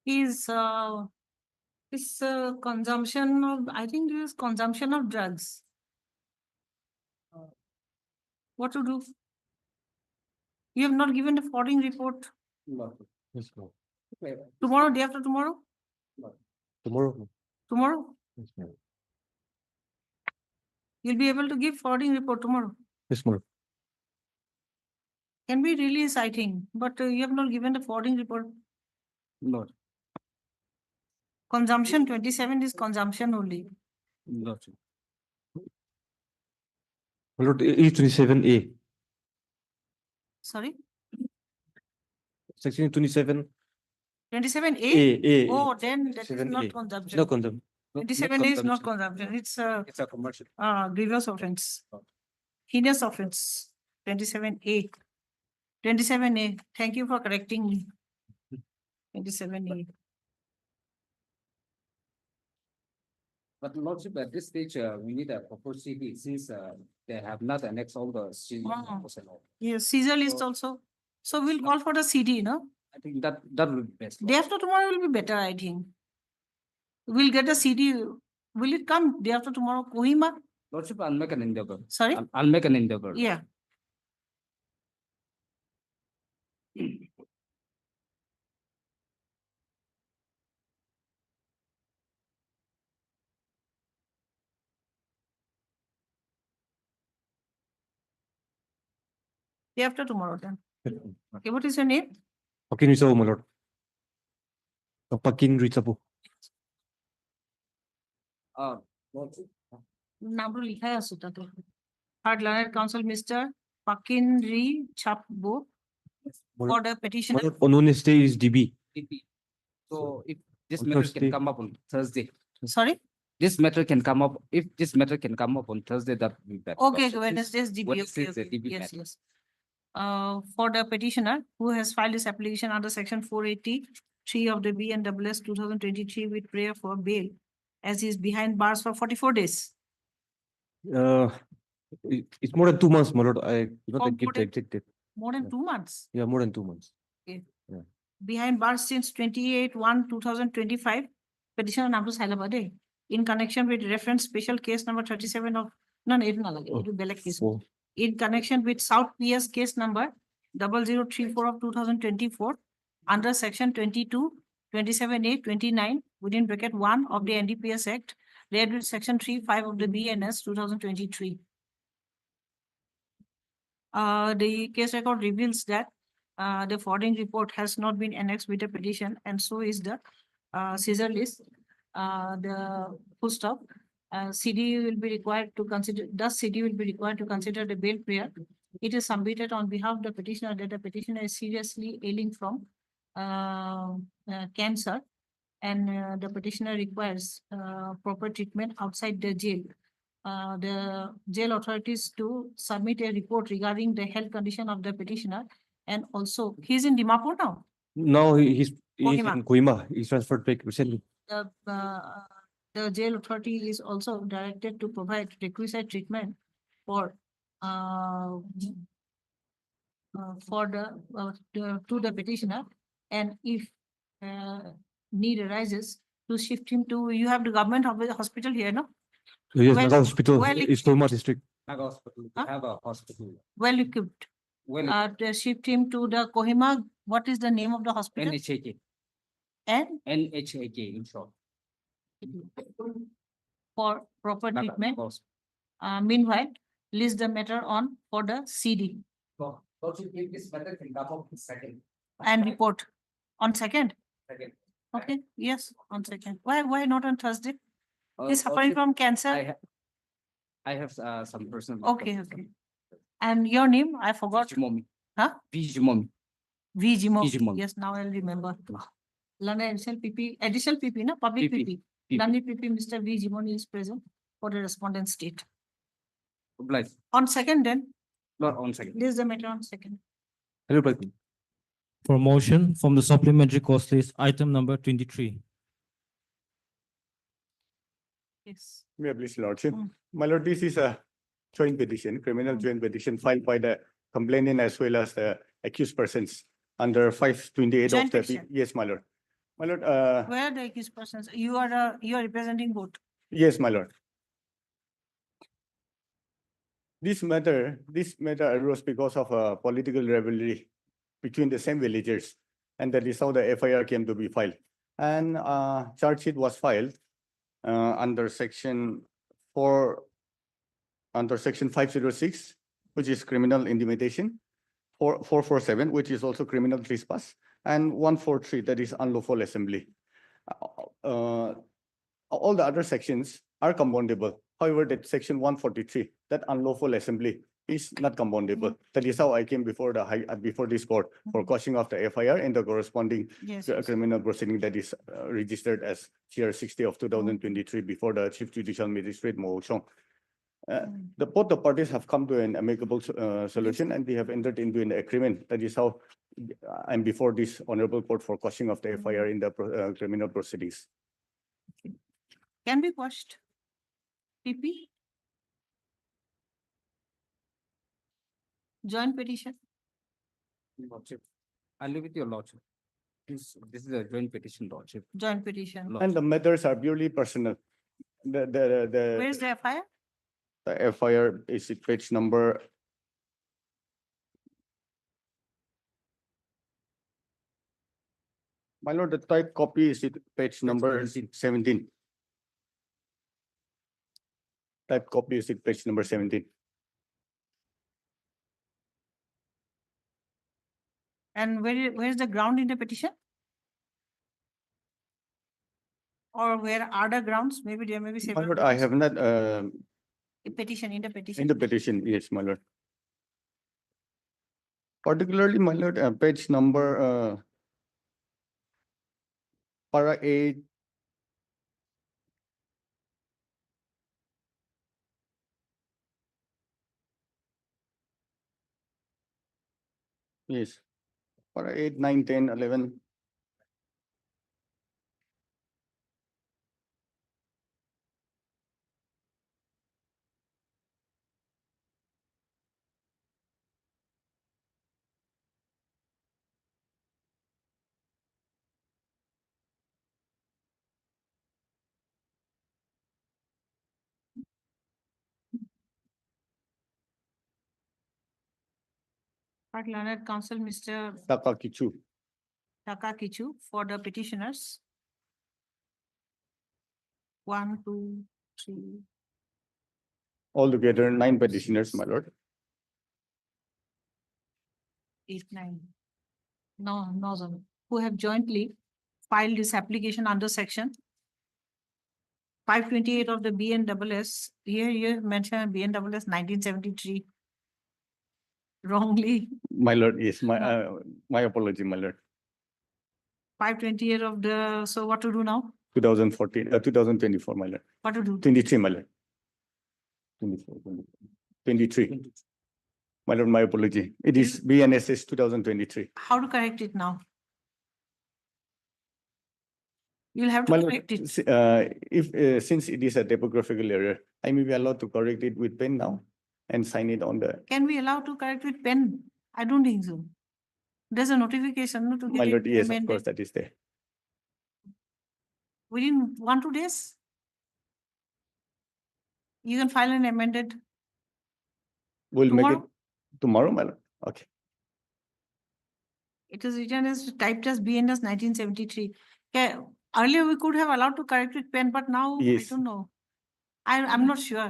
Is consumption of, I think there is consumption of drugs. What to do? You have not given the forwarding report. Yes, ma'am. Tomorrow, day after tomorrow? Tomorrow. Tomorrow? Yes, ma'am. You'll be able to give forwarding report tomorrow. Yes, ma'am. Can be released, I think, but you have not given the forwarding report. No, Consumption 27 is consumption only. no. My lord, E27A, Sorry, section 27, 27A? A. Oh, then that is 7A. not consumption. No consumption. 27A is not consumption. It's a It's a commercial. grievous offense. Heinous offense. 27A. 27A. Thank you for correcting me. 27A. But Lordship, at this stage, we need a proper CD since they have not annexed all the CD. Ah. and all. Yes, Caesar list So- also. So we'll call for the CD, no? I think that will be best. Day after tomorrow will be better, I think. We'll get the CD. Will it come day after tomorrow? Kohima? Lordship, I'll make an endeavor. Sorry? I'll make an endeavor. Yeah. Day after tomorrow then. Okay, what is your name? Pakin Rizabo, my lord. Pakin Rizabo. Lordship, নামটা লিখাই আছে তাতে Third Learned Counsel Mr. Pakinri Chapbo for the petition. My lord, on Wednesday is DB. DP. So if this On matter Thursday. can come up on Thursday, Sorry? this matter can come up, if this matter can come up on Thursday, that will be better. Okay, Lordship. Wednesday's DB. Wednesday Okay, is the okay. DB Yes, matter. yes. For the petitioner who has filed his application under section 483 of the BNWS 2023 with prayer for bail as he is behind bars for 44 days. It's more than 2 months, my lord. I do For not give more the than- exact date. More than Yeah. 2 months. Yeah, more than 2 months. Behind bars since 28/1/2025. Petitioner Namru Salabade in connection with reference special case number 37 of no, it is not Belek case. Oh. In connection with South PS case number 0034 of 2024 under section 22, 27A, 29 within bracket 1 of the NDPS Act, read with section 35 of the BNS 2023. The case record reveals that the forwarding report has not been annexed with the petition, and so is the Caesar list. the full stop. CD will be required to consider, thus CD will be required to consider the bail prayer. It is submitted on behalf of the petitioner that the petitioner is seriously ailing from cancer, and the petitioner requires proper treatment outside the jail. The jail authorities to submit a report regarding the health condition of the petitioner, and also he's in Dimapur now. Now he's Kohima. in Kohima. He's transferred back recently. The jail authority is also directed to provide requisite treatment for to the petitioner, and if need arises, to shift him to, you have the government hospital here, no? Yes, Well- Naga Hospital, well is Kohima district. Naga hospital, we Huh? have a hospital. Well equipped. Well, To shift him to the Kohima, what is the name of the hospital? NHAK, And NHAK in short. for proper Naga treatment. Hospital. Meanwhile, list the matter on for the CD So, if this matter can come up in second. and report on second. Second. Okay, yes, on second. Why not on Thursday? He's Also, suffering from I cancer. have, I have some personal. Okay, okay. And your name, I forgot. Vijimomi. Huh? Vijimomi. Vijimo. Vijimo. Yes, now I'll remember. Lana additional PP, na public PP. PP. Lani PP, Mr. Vijimoni is present for the respondent state. Obliged. On second then, Not on second. this is the matter on second. Hello, Pratik. For motion from the supplementary cost list, item number 23. Yes. May I please, Lordship? Mm. My lord, this is a joint petition, criminal joint petition filed by the complainant as well as the accused persons under 528 of Joint the. petition. Yes, my lord. My lord, Where are the accused persons? You are representing both. yes, my lord. This matter arose because of a political rivalry between the same villagers, and that is how the FIR came to be filed. And charge sheet was filed under section 506, which is criminal intimidation, 447, which is also criminal trespass, and 143, that is unlawful assembly. All the other sections are compoundable. However, that section 143, that unlawful assembly, is not compoundable. That is how I came before before this court for quashing of the FIR and the corresponding Yes. criminal proceeding that is registered as CR 60 of 2023 before the Chief Judicial Magistrate Mo Chong. Both the parties have come to an amicable solution, and they have entered into an agreement. That is how I'm before this honorable court for quashing of the FIR in the criminal proceedings. Can be quashed. PP. Joint petition. Lordship. I'll leave with your lordship. This is a joint petition, lordship. Joint petition. And the matters are purely personal. Where's the FIR? The FIR is at page number. My lord, the type copy is at page number 17. Type copy is at page number 17. And where's the ground in the petition? Or where are the grounds? Maybe there may be My several. lord, I grounds. have not, Petition, in the petition. in the petition, yes, my lord. Particularly, my lord, page number, para 8. Yes, para 8, 9, 10, 11. Part Learned Counsel, Mr. Takakichu. Takakichu for the petitioners. 1, 2, 3. Altogether, 9 petitioners, my lord. 8, 9. No, no, who have jointly filed this application under section 528 of the BNSS, here you mentioned BNSS 1973 wrongly. My lord, yes, No. my apology, my lord. 528 of the, so what to do now? 2014, 2024, my lord. What to do? 23, my lord. 24, 23. My lord, my apology. It is BNSS 2023. How to correct it now? You'll have to My lord, correct it. if since it is a typographical error, I may be allowed to correct it with pen now and sign it on the. Can we allow to correct with pen? I don't think so. There's a notification no, to My get lord, it yes, of amended course, that is there. within 1-2 days. You can file an amended We'll make it tomorrow. tomorrow, my lord. Okay. It is written as typed as BNS 1973. Earlier we could have allowed to correct with pen, but now I Yes. don't know. I'm not sure.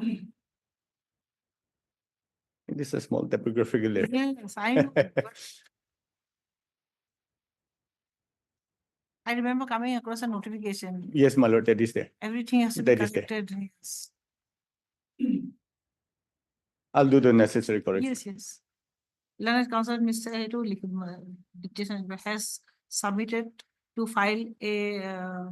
It is a small typographical error. Yes, I know. but I remember coming across a notification. Yes, my lord, that is there. Everything has to be That is there. corrected. Yes. I'll do the necessary correction. Yes, yes. Learned Counsel Mr. Edu dictation has submitted to file a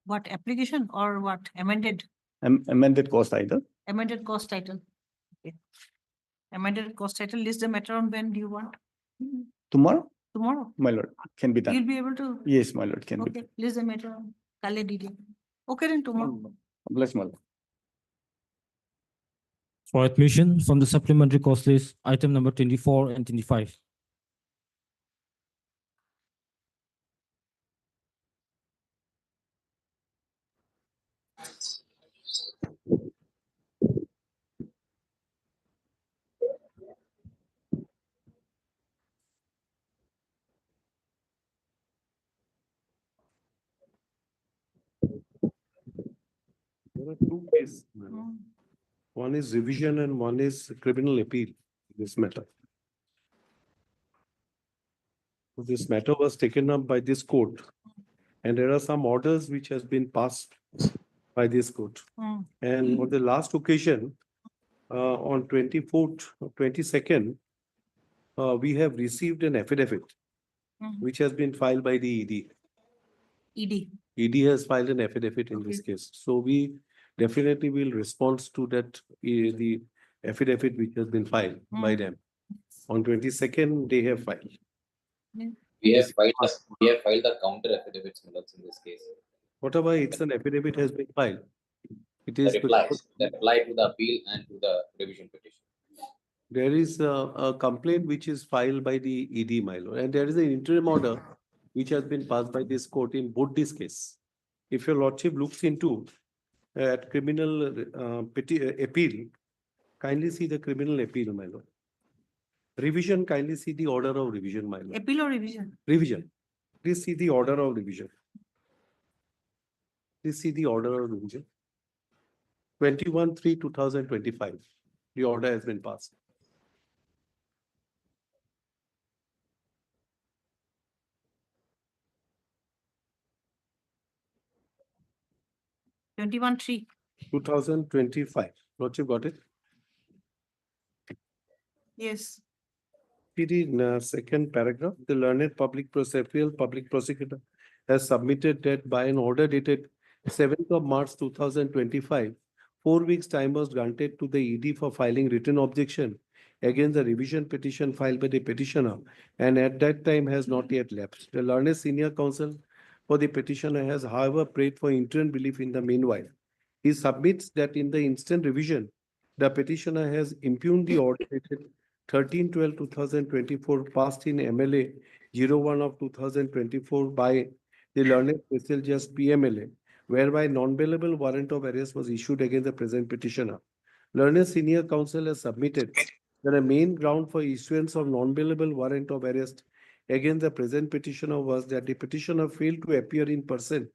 what application or what amended Amended cost either. amended cost title. Okay. Amended cost title. List the matter on when do you want? Tomorrow, Tomorrow. my lord, can be You'll done. be able to. Yes, my lord, can be Okay. done. List the matter on Kale detail. Okay, then tomorrow. Bless, my lord. For admission from the supplementary cost list, item number 24 and 25. There are two cases. One is revision and one is criminal appeal in this matter. So this matter was taken up by this court and there are some orders which has been passed by this court. And on the last occasion, on 24th, 22nd, we have received an affidavit which has been filed by the ED. ED. ED has filed an affidavit in this case. So we definitely will respond to that, the affidavit which has been filed by them. On 22nd, they have filed. We have filed the counter affidavits in this case. Whatever, it's an affidavit has been filed. It The is. replies that apply to the appeal and to the revision petition. There is a complaint which is filed by the ED, my lord, and there is an interim order which has been passed by this court in both this case. If your lordship looks into criminal appeal, kindly see the criminal appeal, my lord. Revision, kindly see the order of revision, my lord. Appeal or revision? Revision. Please see the order of revision. Please see the order of revision. 21/3/2025. The order has been passed. Twenty-one 3. 2025. Lordship got it? Yes. PD in second paragraph, the learned public prosecutor has submitted that by an order dated 7th of March 2025, 4 weeks time was granted to the ED for filing written objection against the revision petition filed by the petitioner, and at that time has not yet lapsed. The learned senior counsel for the petitioner has, however, prayed for interim relief in the meanwhile. He submits that in the instant revision, the petitioner has impugned the order dated 13/12/2024 passed in MLA 01 of 2024 by the learned special judge PMLA, whereby non-bailable warrant of arrest was issued against the present petitioner. Learned senior counsel has submitted that a main ground for issuance of non-bailable warrant of arrest against the present petitioner was that the petitioner failed to appear in person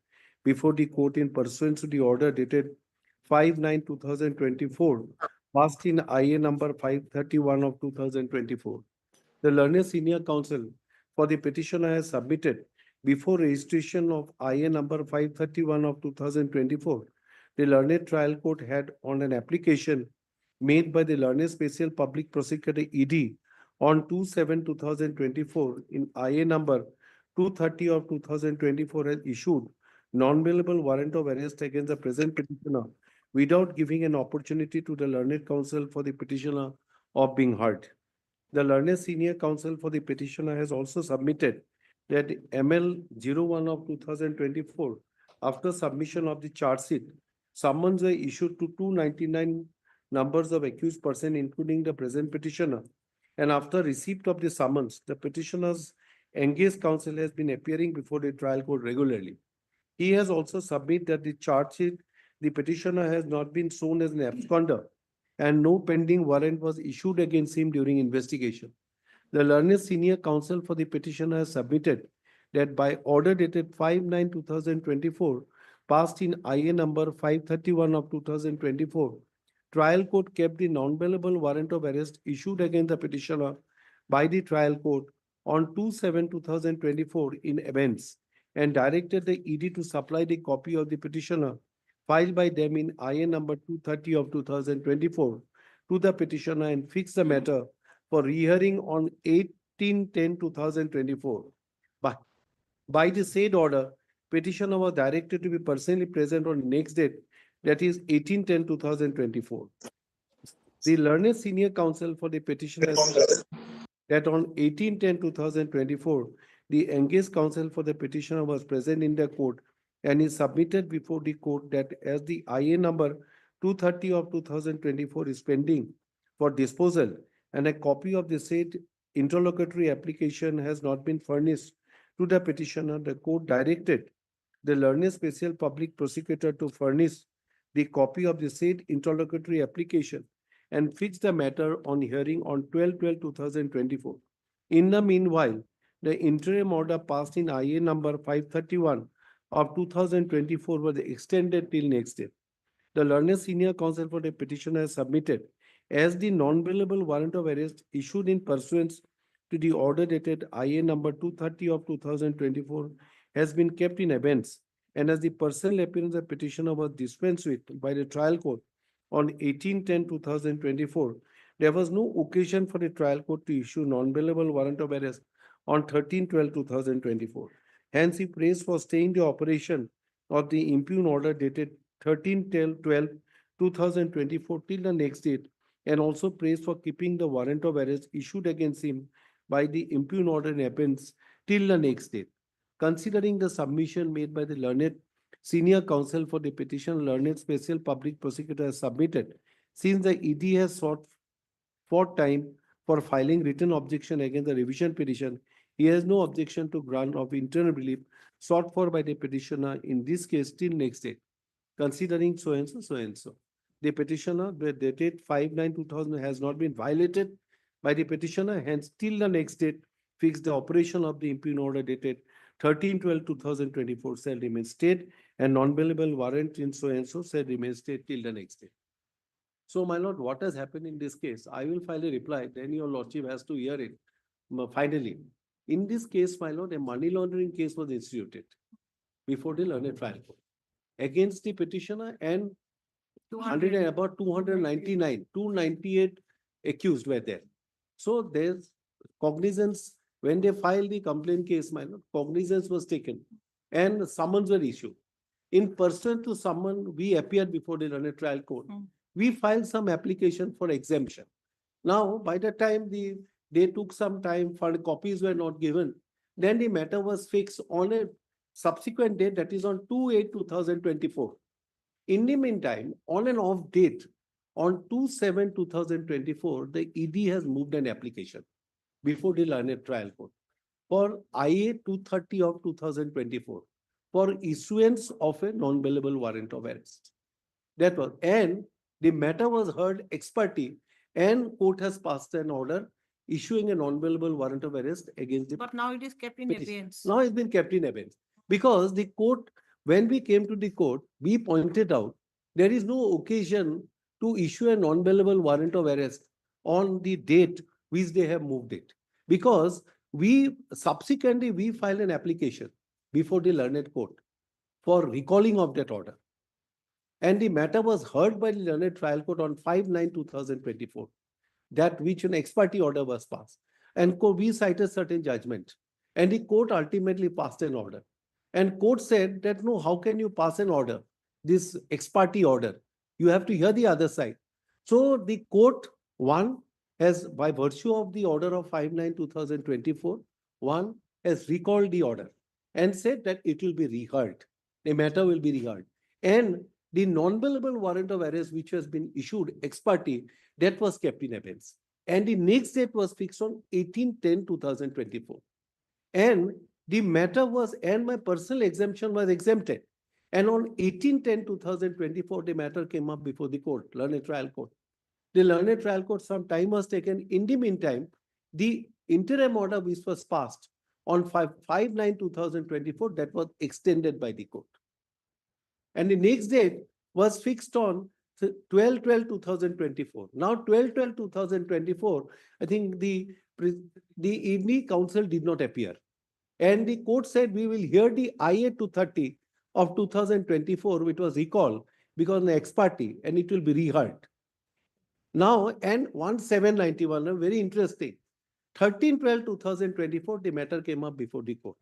before the court in pursuance to the order dated 5/9/2024 passed in IA number 531 of 2024. The learned senior counsel for the petitioner has submitted before registration of IA number 531 of 2024, the Learned Trial Court had on an application made by the Learned Special Public Prosecutor ED on 2/7/2024 in IA number 230 of 2024 has issued non-bailable warrant of arrest against the present petitioner without giving an opportunity to the learned counsel for the petitioner of being heard. The learned senior counsel for the petitioner has also submitted that ML 01 of 2024, after submission of the charge sheet, summons were issued to 299 numbers of accused person, including the present petitioner. And after receipt of the summons, the petitioner's engaged counsel has been appearing before the trial court regularly. He has also submitted that the charge sheet, the petitioner has not been shown as an absconder and no pending warrant was issued against him during investigation. The learned senior counsel for the petitioner has submitted that by order dated 5/9/2024, passed in IA number 531 of 2024, trial court kept the non-bailable warrant of arrest issued against the petitioner by the trial court on 2/7/2024 in abeyance and directed the ED to supply the copy of the petitioner filed by them in IA number 230 of 2024 to the petitioner and fix the matter for rehearing on 18/10/2024. But by the said order, petitioner was directed to be personally present on next date, that is 18/10/2024. The learned senior counsel for the petitioner said that on 18/10/2024, the engaged counsel for the petitioner was present in the court and he submitted before the court that as the IA number 230 of 2024 is pending for disposal and a copy of the said interlocutory application has not been furnished to the petitioner, the court directed the learned special public prosecutor to furnish the copy of the said interlocutory application and fix the matter on hearing on 12/12/2024. In the meanwhile, the interim order passed in IA number 531 of 2024 was extended till next day. The learned senior counsel for the petitioner has submitted as the non-bailable warrant of arrest issued in pursuance to the order dated IA number 230 of 2024 has been kept in abeyance, and as the personal appearance of petitioner was dispensed with by the trial court on 18/10/2024, there was no occasion for the trial court to issue non-bailable warrant of arrest on 13/12/2024. Hence, he prays for staying the operation of the impugn order dated 13/12/2024 till the next date, and also prays for keeping the warrant of arrest issued against him by the impugn order in abeyance till the next date. Considering the submission made by the learned senior counsel for the petition, learned special public prosecutor has submitted, since the ED has sought for time for filing written objection against the revision petition, he has no objection to grant of interim relief sought for by the petitioner in this case till next date. Considering so and so, so and so. The petitioner, the dated 5/9/2000 has not been violated by the petitioner, hence till the next date, fix the operation of the impugn order dated 13/12/2024 shall remain state, and non-bailable warrant in so and so shall remain state till the next date. So, my lord, what has happened in this case? I will file a reply, then your lordship has to hear it. Finally, in this case, my lord, a money laundering case was instituted before the learned trial court against the petitioner and 298 accused were there. So there's cognizance, when they filed the complaint case, my lord, cognizance was taken and summons were issued. In pursuant to summon, we appeared before the learned trial court. We filed some application for exemption. Now, by the time they took some time for the copies were not given, then the matter was fixed on a subsequent date, that is on 2/8/2024. In the meantime, on and off date, on 2/7/2024, the ED has moved an application before the learned trial court for IA 230 of 2024 for issuance of a non-bailable warrant of arrest. That was, and the matter was heard ex parte, and court has passed an order issuing a non-bailable warrant of arrest against the. But now it is kept in abeyance. Now it's been kept in abeyance because the court, when we came to the court, we pointed out there is no occasion to issue a non-bailable warrant of arrest on the date which they have moved it, because we subsequently we filed an application before the learned court for recalling of that order. And the matter was heard by the learned trial court on 5/9/2024. That which an ex parte order was passed. And we cited certain judgment. And the court ultimately passed an order. And court said that no, how can you pass an order? This ex parte order. You have to hear the other side. So the court, one, has by virtue of the order of 5/9/2024, one has recalled the order and said that it will be reheard. The matter will be reheard. And the non-bailable warrant of arrest which has been issued ex parte, that was kept in abeyance. And the next date was fixed on 18/10/2024. And the matter was, and my personal exemption was exempted. And on 18/10/2024, the matter came up before the court, learned trial court. The learned trial court, some time was taken. In the meantime, the interim order which was passed on 5/9/2024, that was extended by the court. And the next date was fixed on 12/12/2024. Now 12/12/2024, I think the ED counsel did not appear. And the court said we will hear the IA 230 of 2024, which was recalled because the ex parte, and it will be reheard. Now, and 1791, very interesting. 13/12/2024, the matter came up before the court,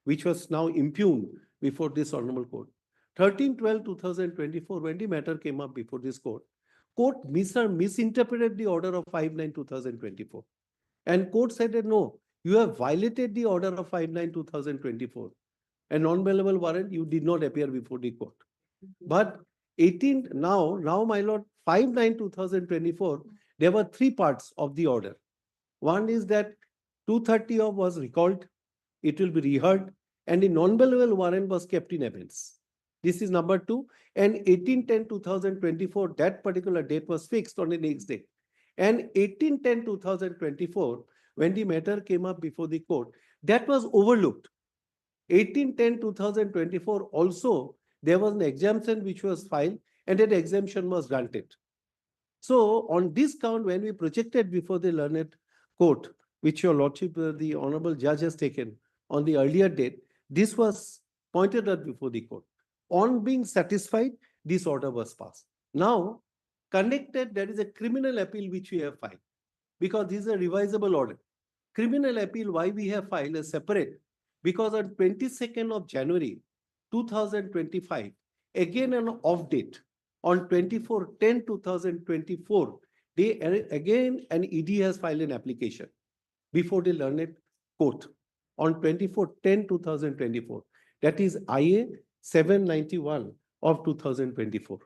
which was now impugned before this honorable court. 13/12/2024, when the matter came up before this court, court misinterpreted the order of 5/9/2024. And court said that no, you have violated the order of 5/9/2024. A non-bailable warrant, you did not appear before the court. But now, my lord, 5/9/2024, there were three parts of the order. One is that 230 of was recalled, it will be reheard, and the non-bailable warrant was kept in abeyance. This is number two. And 18/10/2024, that particular date was fixed on the next day. And 18/10/2024, when the matter came up before the court, that was overlooked. 18/10/2024 also, there was an exemption which was filed, and that exemption was granted. So on this count, when we projected before the learned court, which your lordship, the honorable judge has taken on the earlier date, this was pointed out before the court. On being satisfied, this order was passed. Now, connected, there is a criminal appeal which we have filed, because this is a revisable order. Criminal appeal, why we have filed a separate? Because on 22nd of January 2025, again an off date, on 24/10/2024, again an ED has filed an application before the learned court on 24/10/2024. That is IA 791 of 2024.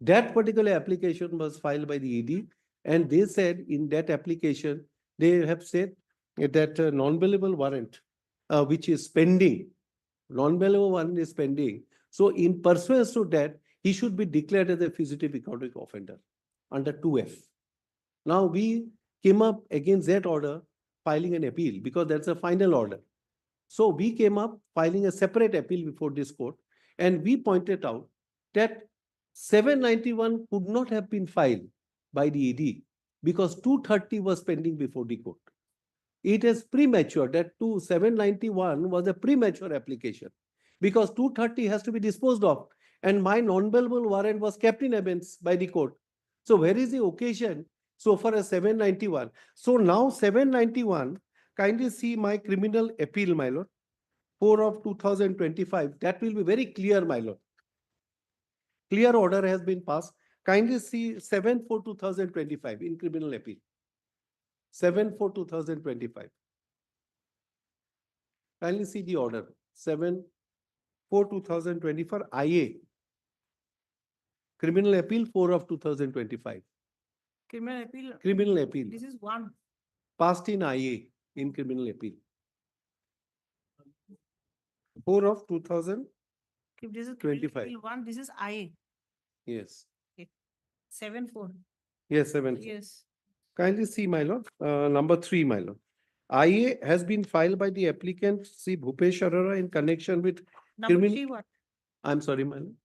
That particular application was filed by the ED, and they said in that application, they have said that non-bailable warrant, which is pending, non-bailable warrant is pending. So in pursuance to that, he should be declared as a fugitive economic offender under 2F. Now we came up against that order, filing an appeal, because that's a final order. So we came up filing a separate appeal before this court, and we pointed out that 791 could not have been filed by the ED because 230 was pending before the court. It is premature. That 791 was a premature application because 230 has to be disposed of, and my non-bailable warrant was kept in abeyance by the court. So where is the occasion so far as 791? So now 791, kindly see my criminal appeal, my lord, 4 of 2025. That will be very clear, my lord. Clear order has been passed. Kindly see 7/4/2025 in criminal appeal. 7/4/2025. Kindly see the order. 7/4/2024 IA. Criminal appeal 4 of 2025. Criminal appeal. Criminal appeal. This is one. Passed in IA in criminal appeal. 4 of 2025. If this is criminal appeal one, this is IA. Yes. 7/4. Yes, 7. Yes. Kindly see, my lord. Number 3, my lord. IA has been filed by the applicant, C. Bhupesh Arora, in connection with Number 3 what? I'm sorry, my lord.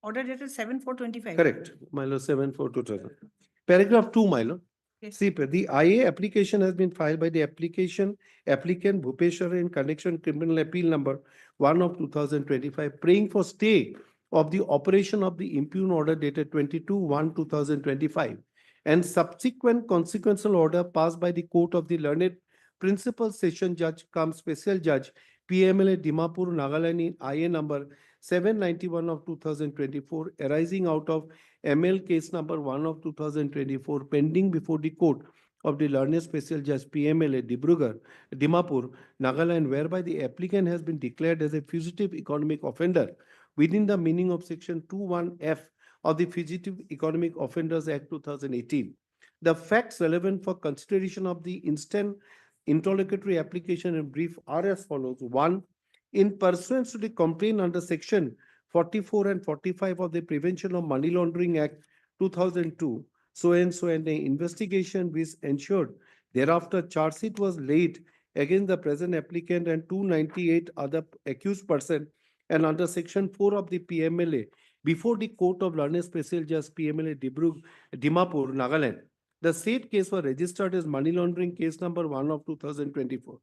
Order dated 7/4/25. Correct, my lord, 7/4/2000. Paragraph 2, my lord. See, the IA application has been filed by the applicant Bhupeshwar in connection criminal appeal number 1 of 2025, praying for stay of the operation of the impugn order dated 22/1/2025 and subsequent consequential order passed by the court of the learned principal session judge cum special judge PMLA Dimapur, Nagaland in IA number 791 of 2024 arising out of ML case number 1 of 2024 pending before the court of the learned special judge PMLA Dimapur, Nagaland, whereby the applicant has been declared as a fugitive economic offender within the meaning of section 21F of the Fugitive Economic Offenders Act 2018. The facts relevant for consideration of the instant interlocutory application in brief are as follows. 1. In pursuance to the complaint under section 44 and 45 of the Prevention of Money Laundering Act 2002, so and an investigation which ensured thereafter charge sheet was laid against the present applicant and 298 other accused persons and under section 4 of the PMLA before the court of learned special judge PMLA Dimapur, Nagaland. The said case was registered as money laundering case number 1 of 2024.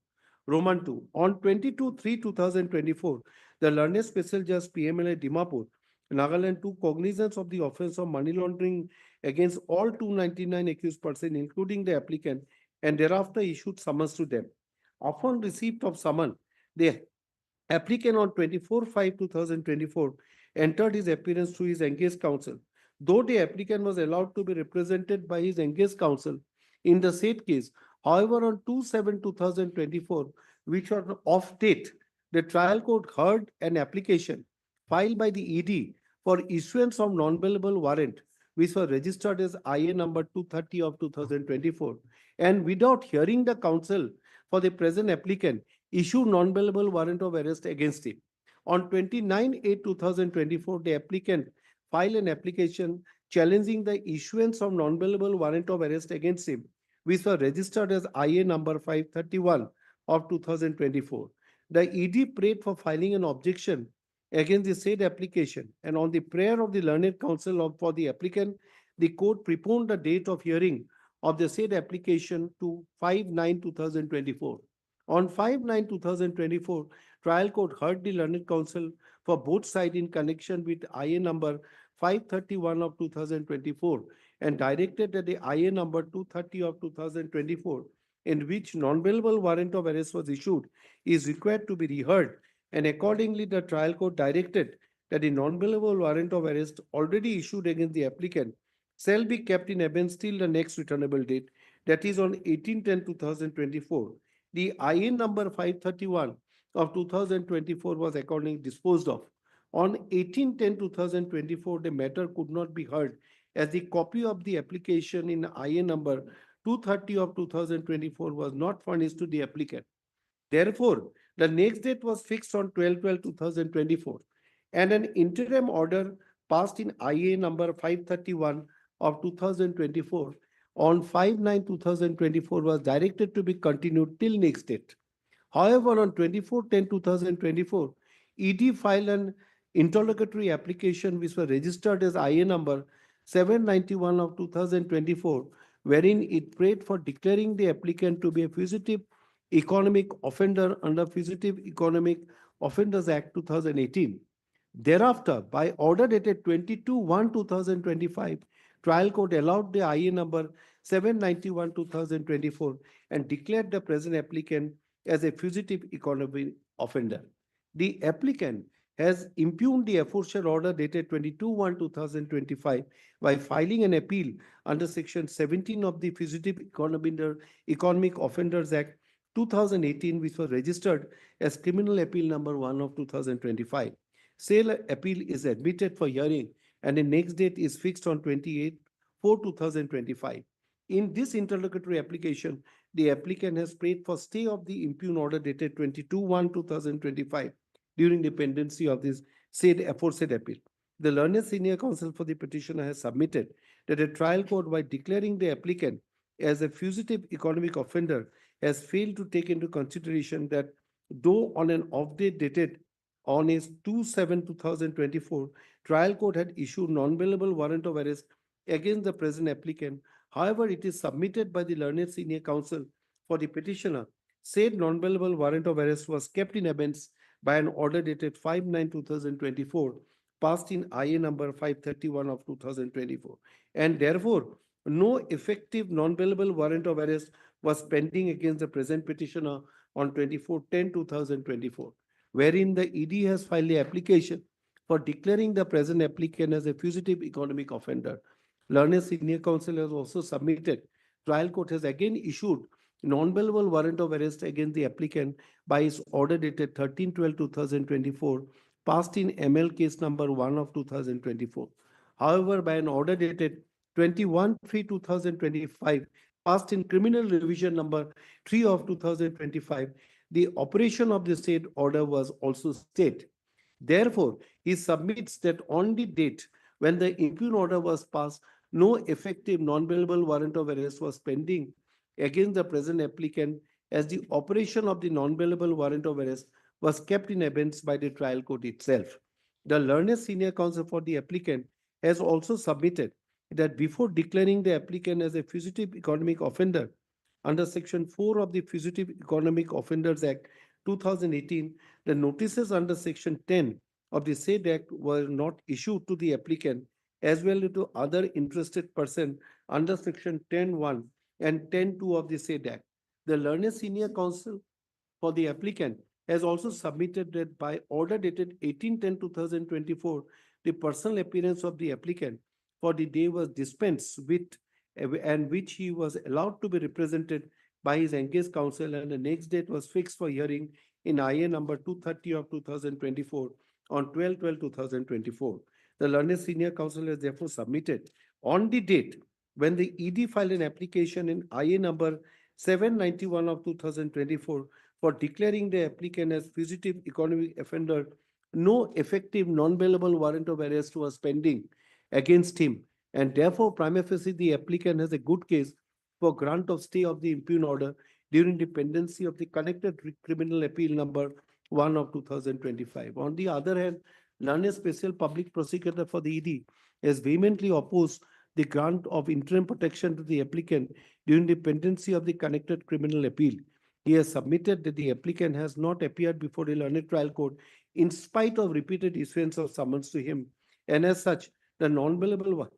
Roman 2. On 22/3/2024, the learned special judge PMLA Dimapur, Nagaland took cognizance of the offense of money laundering against all 299 accused persons, including the applicant, and thereafter issued summons to them. Upon receipt of summons, the applicant on 24/5/2024 entered his appearance through his engaged counsel. Though the applicant was allowed to be represented by his engaged counsel in the said case, however, on 2/7/2024, which was off date, the trial court heard an application filed by the ED for issuance of non-bailable warrant, which was registered as IA number 230 of 2024, and without hearing the counsel for the present applicant, issued non-bailable warrant of arrest against him. On 29/8/2024, the applicant filed an application challenging the issuance of non-bailable warrant of arrest against him, which was registered as IA number 531 of 2024. The ED prayed for filing an objection against the said application, and on the prayer of the learned counsel for the applicant, the court preponed the date of hearing of the said application to 5/9/2024. On 5/9/2024, trial court heard the learned counsel for both sides in connection with IA number 531 of 2024 and directed that the IA number 230 of 2024, in which non-bailable warrant of arrest was issued, is required to be reheard, and accordingly the trial court directed that the non-bailable warrant of arrest already issued against the applicant shall be kept in abeyance till the next returnable date, that is on 18/10/2024. The IA number 531 of 2024 was accordingly disposed of. On 18/10/2024, the matter could not be heard as the copy of the application in IA number 230 of 2024 was not furnished to the applicant. Therefore, the next date was fixed on 12/12/2024, and an interim order passed in IA number 531 of 2024 on 5/9/2024 was directed to be continued till next date. However, on 24/10/2024, ED filed an interlocutory application which was registered as IA number 791 of 2024, wherein it prayed for declaring the applicant to be a fugitive economic offender under Fugitive Economic Offenders Act 2018. Thereafter, by order dated 22/1/2025, trial court allowed the IA number 791/2024 and declared the present applicant as a fugitive economic offender. The applicant has impugned the aforesaid order dated 22/1/2025 by filing an appeal under section 17 of the Fugitive Economic Offenders Act 2018, which was registered as criminal appeal number 1 of 2025. Sale appeal is admitted for hearing, and the next date is fixed on 28/4/2025. In this interlocutory application, the applicant has prayed for stay of the impugn order dated 22/1/2025 during the pendency of this said aforesaid appeal. The learned senior counsel for the petitioner has submitted that the trial court, by declaring the applicant as a fugitive economic offender, has failed to take into consideration that though on an off date dated on his 2/7/2024, trial court had issued non-bailable warrant of arrest against the present applicant However, it is submitted by the learned senior counsel for the petitioner. Said non-bailable warrant of arrest was kept in abeyance by an order dated 5/9/2024, passed in IA number 531 of 2024, and therefore no effective non-bailable warrant of arrest was pending against the present petitioner on 24/10/2024, wherein the ED has filed the application for declaring the present applicant as a fugitive economic offender. Learned senior counsel has also submitted. Trial court has again issued non-bailable warrant of arrest against the applicant by its order dated 13/12/2024, passed in ML case number 1 of 2024. However, by an order dated 21/3/2025, passed in criminal revision number 3 of 2025, the operation of the said order was also stayed. Therefore, he submits that on the date when the impugn order was passed, no effective non-bailable warrant of arrest was pending against the present applicant, as the operation of the non-bailable warrant of arrest was kept in abeyance by the trial court itself. The learned senior counsel for the applicant has also submitted that before declaring the applicant as a fugitive economic offender under Section 4 of the Fugitive Economic Offenders Act 2018, the notices under Section 10 of the said act were not issued to the applicant as well as to other interested person under Section 10(1) and 10(2) of the said act. The learned senior counsel for the applicant has also submitted that by order dated 18/10/2024, the personal appearance of the applicant for the day was dispensed with, and which he was allowed to be represented by his engaged counsel, and the next date was fixed for hearing in IA number 230 of 2024 on 12/12/2024. The learned senior counsel has therefore submitted on the date when the ED filed an application in IA number 791 of 2024 for declaring the applicant as fugitive economic offender, no effective non-bailable warrant of arrest was pending against him, and therefore prima facie the applicant has a good case for grant of stay of the impugn order during the pendency of the connected criminal appeal number 1 of 2025. On the other hand, learned special public prosecutor for the ED has vehemently opposed the grant of interim protection to the applicant during the pendency of the connected criminal appeal. He has submitted that the applicant has not appeared before the learned trial court in spite of repeated issuance of summons to him, and as such, the non-bailable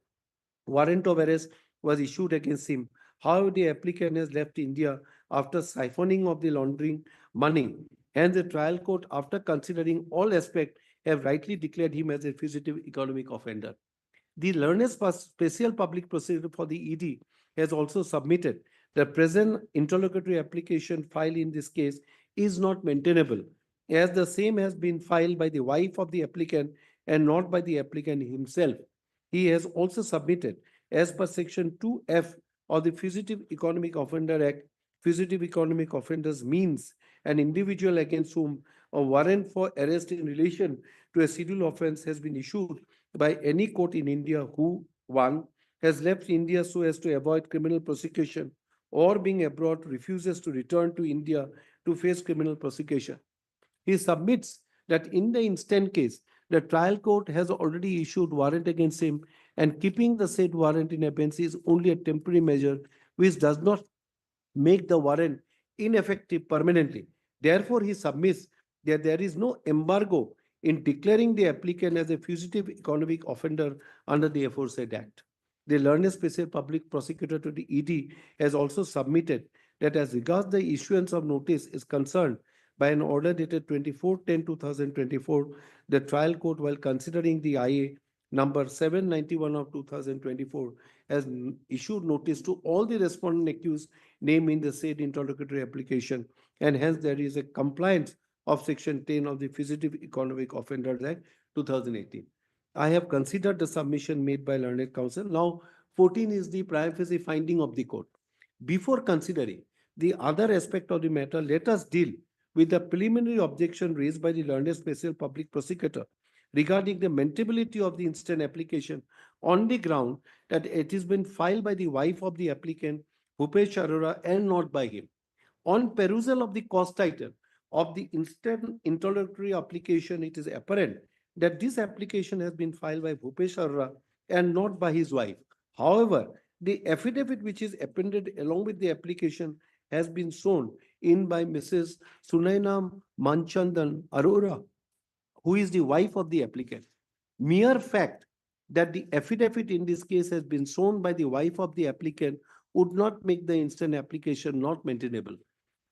warrant of arrest was issued against him. However, the applicant has left India after siphoning of the laundering money, and the trial court, after considering all aspects, have rightly declared him as a fugitive economic offender. The learned special public prosecutor for the ED has also submitted the present interlocutory application filed in this case is not maintainable, as the same has been filed by the wife of the applicant and not by the applicant himself. He has also submitted, as per Section 2F of the Fugitive Economic Offender Act, fugitive economic offenders means an individual against whom a warrant for arrest in relation to a civil offense has been issued by any court in India who, 1, has left India so as to avoid criminal prosecution, or being abroad refuses to return to India to face criminal prosecution. He submits that in the instant case, the trial court has already issued warrant against him, and keeping the said warrant in abeyance is only a temporary measure which does not make the warrant ineffective permanently. Therefore, he submits that there is no embargo in declaring the applicant as a fugitive economic offender under the aforesaid act. The learned special public prosecutor to the ED has also submitted that as regards the issuance of notice is concerned by an order dated 24/10/2024, the trial court, while considering the IA number 791 of 2024, has issued notice to all the respondent accused named in the said interlocutory application, and hence there is a compliance of Section 10 of the Fugitive Economic Offenders Act 2018. I have considered the submission made by learned counsel. Now, 14 is the prima facie finding of the court. Before considering the other aspect of the matter, let us deal with the preliminary objection raised by the learned special public prosecutor regarding the maintainability of the instant application on the ground that it has been filed by the wife of the applicant, Bhupesh Arora, and not by him. On perusal of the cost item of the instant interlocutory application, it is apparent that this application has been filed by Bhupesh Arora and not by his wife. However, The affidavit which is appended along with the application has been sworn in by Mrs. Sunaina Manchandan Arora, who is the wife of the applicant. Mere fact that the affidavit in this case has been sworn by the wife of the applicant would not make the instant application not maintainable.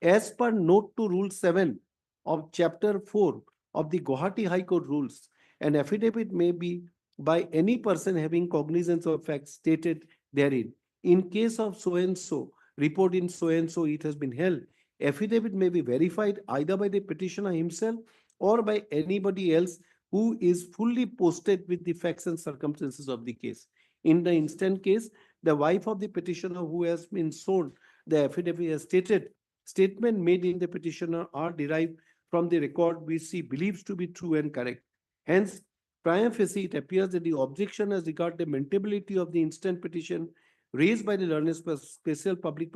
As per note to Rule 7 of Chapter 4 of the Gauhati High Court rules, an affidavit may be by any person having cognizance of facts stated therein. In case of so and so, report in so and so, it has been held. Affidavit may be verified either by the petitioner himself or by anybody else who is fully posted with the facts and circumstances of the case. In the instant case, the wife of the petitioner who has been sworn the affidavit has stated, statement made in the petitioner are derived from the record which she believes to be true and correct. Hence, prima facie, it appears that the objection as regard the maintainability of the instant petition raised by the learned special public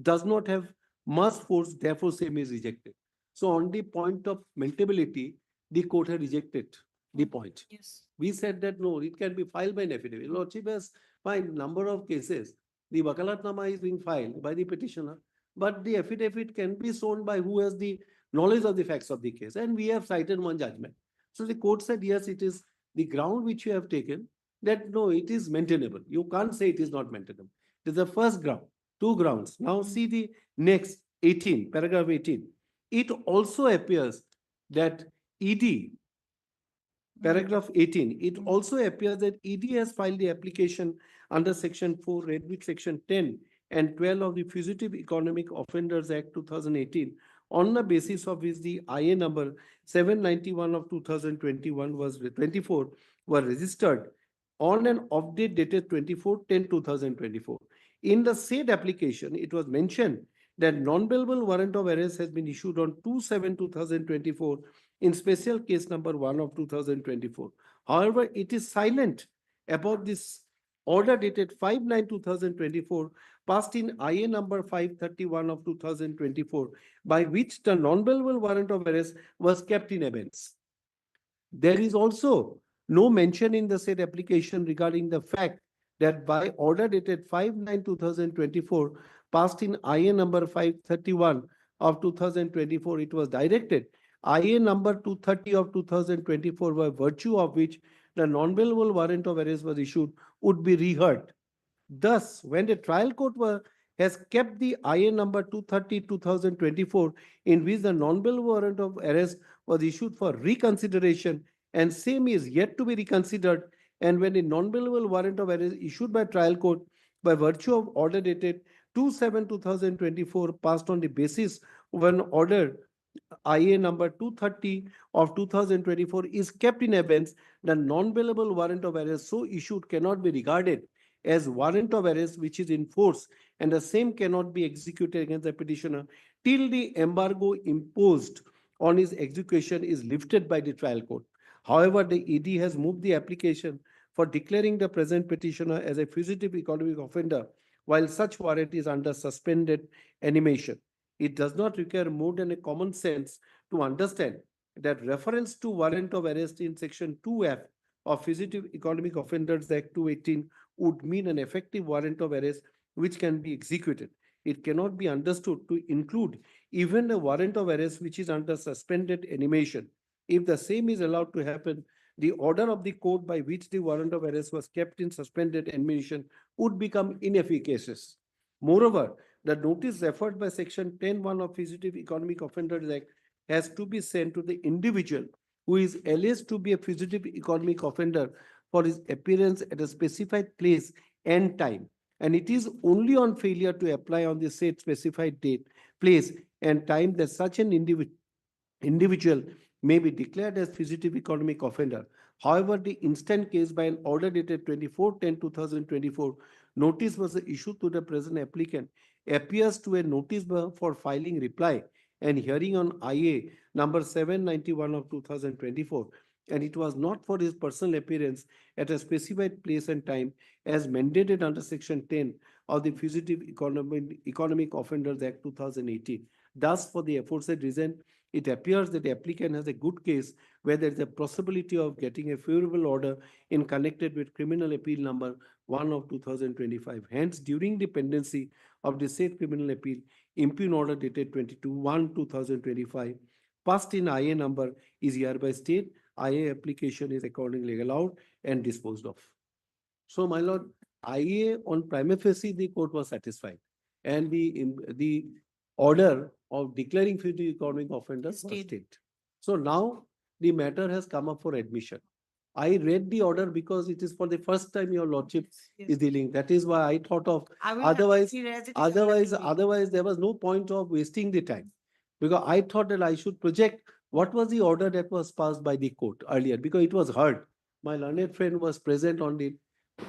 does not have much force, therefore same is rejected. So on the point of maintainability, the court had rejected the point. Yes. We said that no, it can be filed by an affidavit. Lordship has filed number of cases. The wakalatnama is being filed by the petitioner, but the affidavit can be shown by who has the knowledge of the facts of the case. And we have cited one judgment. So the court said, yes, it is the ground which you have taken that no, it is maintainable. You can't say it is not maintainable. It is the first ground, two grounds. Now see the next 18, paragraph 18. It also appears that ED, paragraph 18, it also appears that ED has filed the application under section 4, read with section 10 and 12 of the Fugitive Economic Offenders Act 2018, on the basis of which the IA number 791 of 2021 was 24 were registered on an off date dated 24/10/2024. In the said application, it was mentioned that non-bailable warrant of arrest has been issued on 2/7/2024 in special case number 1 of 2024. However, it is silent about this order dated 5/9/2024 passed in IA number 531 of 2024, by which the non-bailable warrant of arrest was kept in abeyance. There is also no mention in the said application regarding the fact that by order dated 5/9/2024 passed in IA number 531 of 2024, it was directed IA number 230 of 2024, by virtue of which the non-bailable warrant of arrest was issued, would be reheard. Thus, when the trial court has kept the IA number 230/2024, in which the non-bailable warrant of arrest was issued for reconsideration, and same is yet to be reconsidered, and when a non-bailable warrant of arrest issued by trial court by virtue of order dated 2/7/2024 passed on the basis of an order IA number 230 of 2024 is kept in abeyance, the non-bailable warrant of arrest so issued cannot be regarded as warrant of arrest which is in force, and the same cannot be executed against the petitioner till the embargo imposed on his execution is lifted by the trial court. However, the ED has moved the application for declaring the present petitioner as a fugitive economic offender while such warrant is under suspended animation. It does not require more than a common sense to understand that reference to warrant of arrest in section 2F of Fugitive Economic Offenders Act 2018 would mean an effective warrant of arrest which can be executed. It cannot be understood to include even a warrant of arrest which is under suspended animation. If the same is allowed to happen, the order of the court by which the warrant of arrest was kept in suspended animation would become inefficacious. Moreover, the notice referred by section 10(1) of Fugitive Economic Offenders Act has to be sent to the individual who is alleged to be a fugitive economic offender for his appearance at a specified place and time. And it is only on failure to apply on the said specified date, place, and time that such an individual may be declared as fugitive economic offender. However, the instant case by an order dated 24/10/2024, notice was issued to the present applicant appears to a notice for filing reply and hearing on IA number 791 of 2024, and it was not for his personal appearance at a specified place and time as mandated under section 10 of the Fugitive Economic Offenders Act 2018. Thus, for the aforesaid reason, it appears that the applicant has a good case where there is a possibility of getting a favorable order in connected with criminal appeal number 1 of 2025. Hence, during the pendency of the said criminal appeal, impugn order dated 22/1/2025, passed in IA number is hereby stayed. IA application is accordingly allowed and disposed of. So, my lord, IA on prima facie, the court was satisfied, and the order of declaring fugitive economic offenders was stayed. So now the matter has come up for admission. I read the order because it is for the first time your lordship is dealing. That is why I thought of, I will have to otherwise, see as it is otherwise there was no point of wasting the time. Because I thought that I should project what was the order that was passed by the court earlier, because it was heard. My learned friend was present on the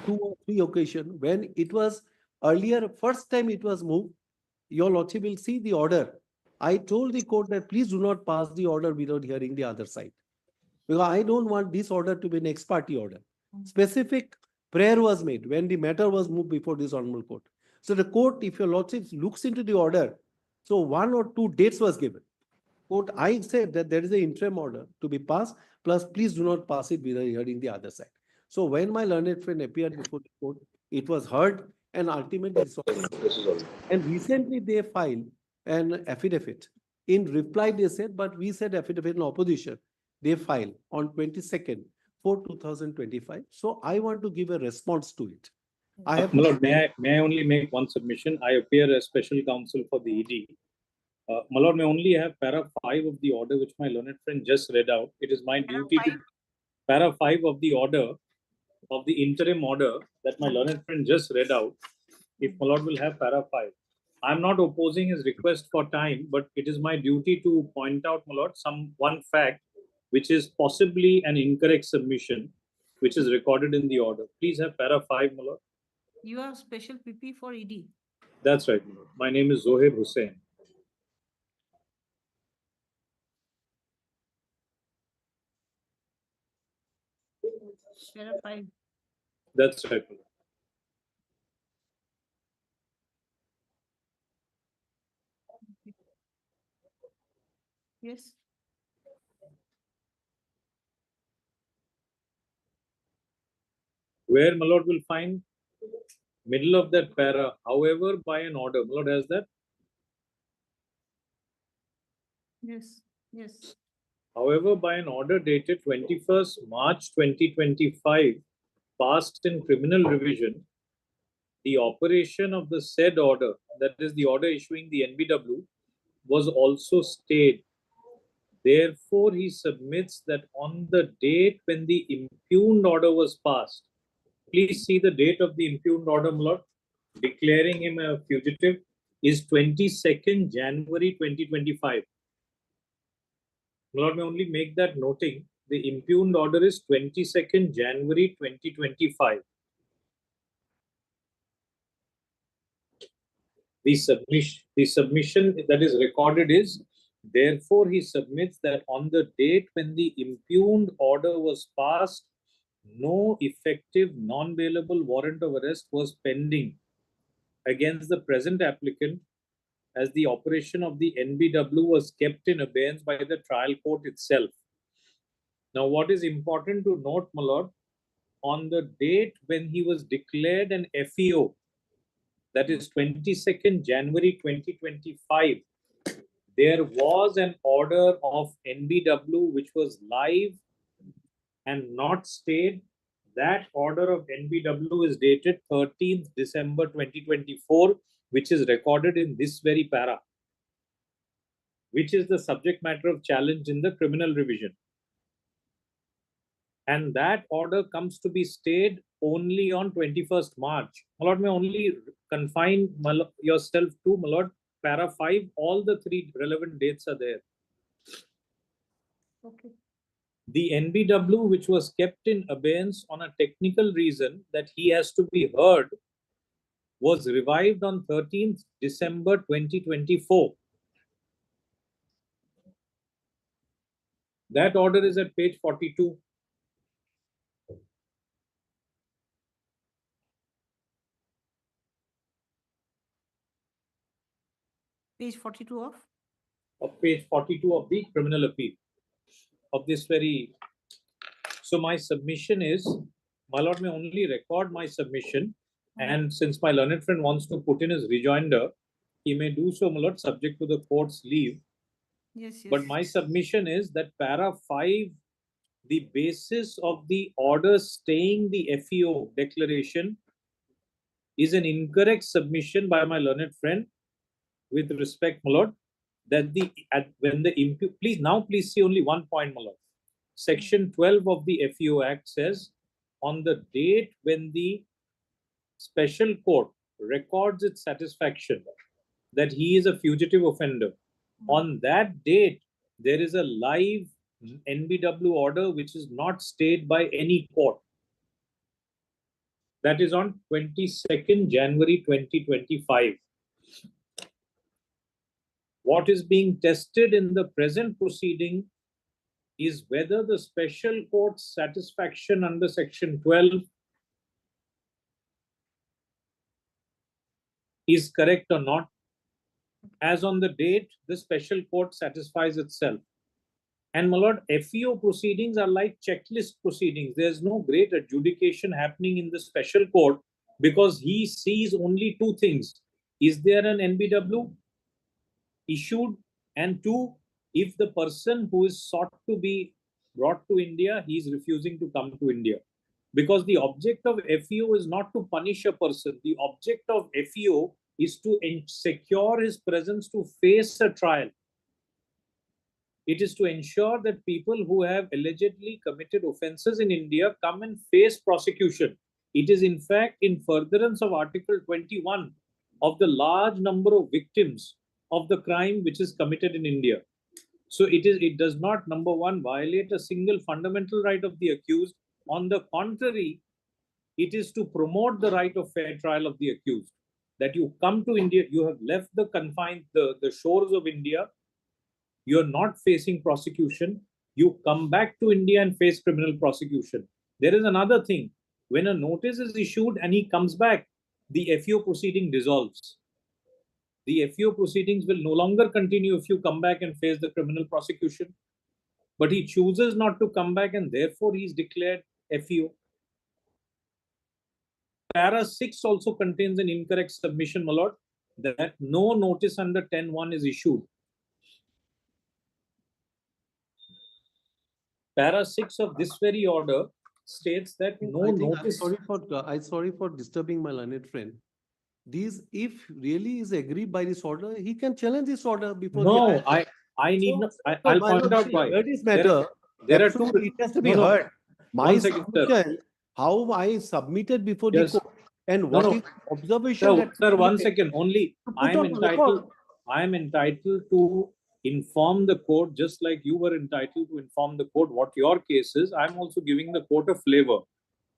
2 or 3 occasions when it was earlier, first time it was moved. Your lordship will see the order. I told the court that please do not pass the order without hearing the other side. Because I don't want this order to be an ex parte order. Specific prayer was made when the matter was moved before this honorable court. So the court, if your lordship looks into the order, so 1 or 2 dates was given. Court, I said that there is an interim order to be passed, plus please do not pass it without hearing the other side. So when my learned friend appeared before the court, it was heard and ultimately resolved. And recently they filed an affidavit. In reply, they said, but we said affidavit in opposition. They filed on 22nd for 2025. So I want to give a response to it. I have My lord, may I only make one submission? I appear as special counsel for the ED. My lord, may only have para 5 of the order which my learned friend just read out. It is my duty to para 5 of the order of the interim order that my learned friend just read out. If my lord will have para 5. I'm not opposing his request for time, but it is my duty to point out, my lord, one fact which is possibly an incorrect submission, which is recorded in the order. Please have para 5, my lord. You are special PP for ED. That's right, my lord. My name is Zohaib Hussain. Para 5. That's right, my lord. Yes. Where my lord will find middle of that para, however, by an order. My lord has that. Yes. Yes. However, by an order dated 21st March 2025, passed in criminal revision, the operation of the said order, that is the order issuing the NBW, was also stayed. Therefore, he submits that on the date when the impugned order was passed, please see the date of the impugned order, my lord, declaring him a fugitive, is 22nd January 2025. My lord, may only make that noting. The impugned order is 22nd January 2025. The submission that is recorded is, therefore he submits that on the date when the impugned order was passed, no effective non-bailable warrant of arrest was pending against the present applicant, as the operation of the NBW was kept in abeyance by the trial court itself. Now, what is important to note, my lord, on the date when he was declared an FEO, that is 22nd January 2025, there was an order of NBW which was live and not stayed. That order of NBW is dated 13th December 2024, which is recorded in this very para, which is the subject matter of challenge in the criminal revision. And that order comes to be stayed only on 21st March. My lord, may only confine yourself to, my lord, para 5, all the 3 relevant dates are there. Okay. The NBW, which was kept in abeyance on a technical reason that he has to be heard, was revived on 13th December 2024. That order is at page 42. Page 42 of? of page 42 of the criminal appeal of this very. So my submission is, my lord may only record my submission, and since my learned friend wants to put in his rejoinder, he may do so, my lord, subject to the court's leave. Yes, But my submission is that para 5, the basis of the order staying the FEO declaration is an incorrect submission by my learned friend, with respect, my lord, that when the please see only one point, my lord. Section 12 of the FEO Act says, on the date when the special court records its satisfaction that he is a fugitive offender, on that date, there is a live NBW order which is not stayed by any court. That is on 22nd January 2025. What is being tested in the present proceeding is whether the special court's satisfaction under section 12 is correct or not. As on the date, the special court satisfies itself. And my lord, FEO proceedings are like checklist proceedings. There's no great adjudication happening in the special court because he sees only two things. Is there an NBW issued? And two, if the person who is sought to be brought to India, he is refusing to come to India. Because the object of FEO is not to punish a person. The object of FEO is to secure his presence to face a trial. It is to ensure that people who have allegedly committed offences in India come and face prosecution. It is in fact in furtherance of Article 21 of the large number of victims of the crime which is committed in India. So it does not, number one, violate a single fundamental right of the accused. On the contrary, it is to promote the right of fair trial of the accused. That you come to India, you have left the confines, the shores of India, you are not facing prosecution, you come back to India and face criminal prosecution. There is another thing. When a notice is issued and he comes back, the FEO proceeding dissolves. The FEO proceedings will no longer continue if you come back and face the criminal prosecution. But he chooses not to come back and therefore he is declared FEO. Para 6 also contains an incorrect submission, my lord, that no notice under 10(1) is issued. Para 6 of this very order states that no notice. I'm sorry for disturbing my learned friend. These, if really is agreed by this order, he can challenge this order before. No, I need not. I'll point out why. This matter. There are two. It has to be No, no. heard. My One second, sir. submission, how I submitted before the Yes. court, and No, what no. is observation. Sir, that one made second. Only to put I am on record. entitled. I am entitled to inform the court, just like you were entitled to inform the court what your case is. I'm also giving the court a flavor.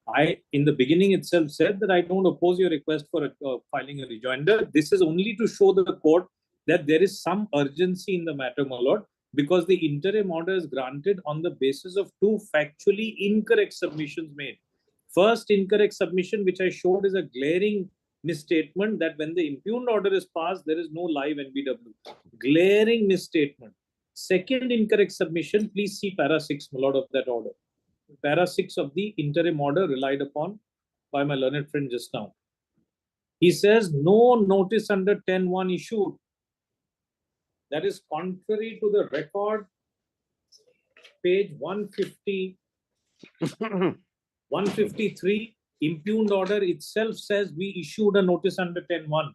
I, in the beginning itself, said that I don't oppose your request for filing a rejoinder. This is only to show the court that there is some urgency in the matter, my lord, because the interim order is granted on the basis of two factually incorrect submissions made. First incorrect submission, which I showed, is a glaring misstatement that when the impugned order is passed, there is no live NBW. Glaring misstatement. Second incorrect submission, please see para 6, my lord, of that order. Para 6 of the interim order relied upon by my learned friend just now. He says no notice under 10(1) issued. That is contrary to the record, page 150, 153, impugned order itself says we issued a notice under 10(1).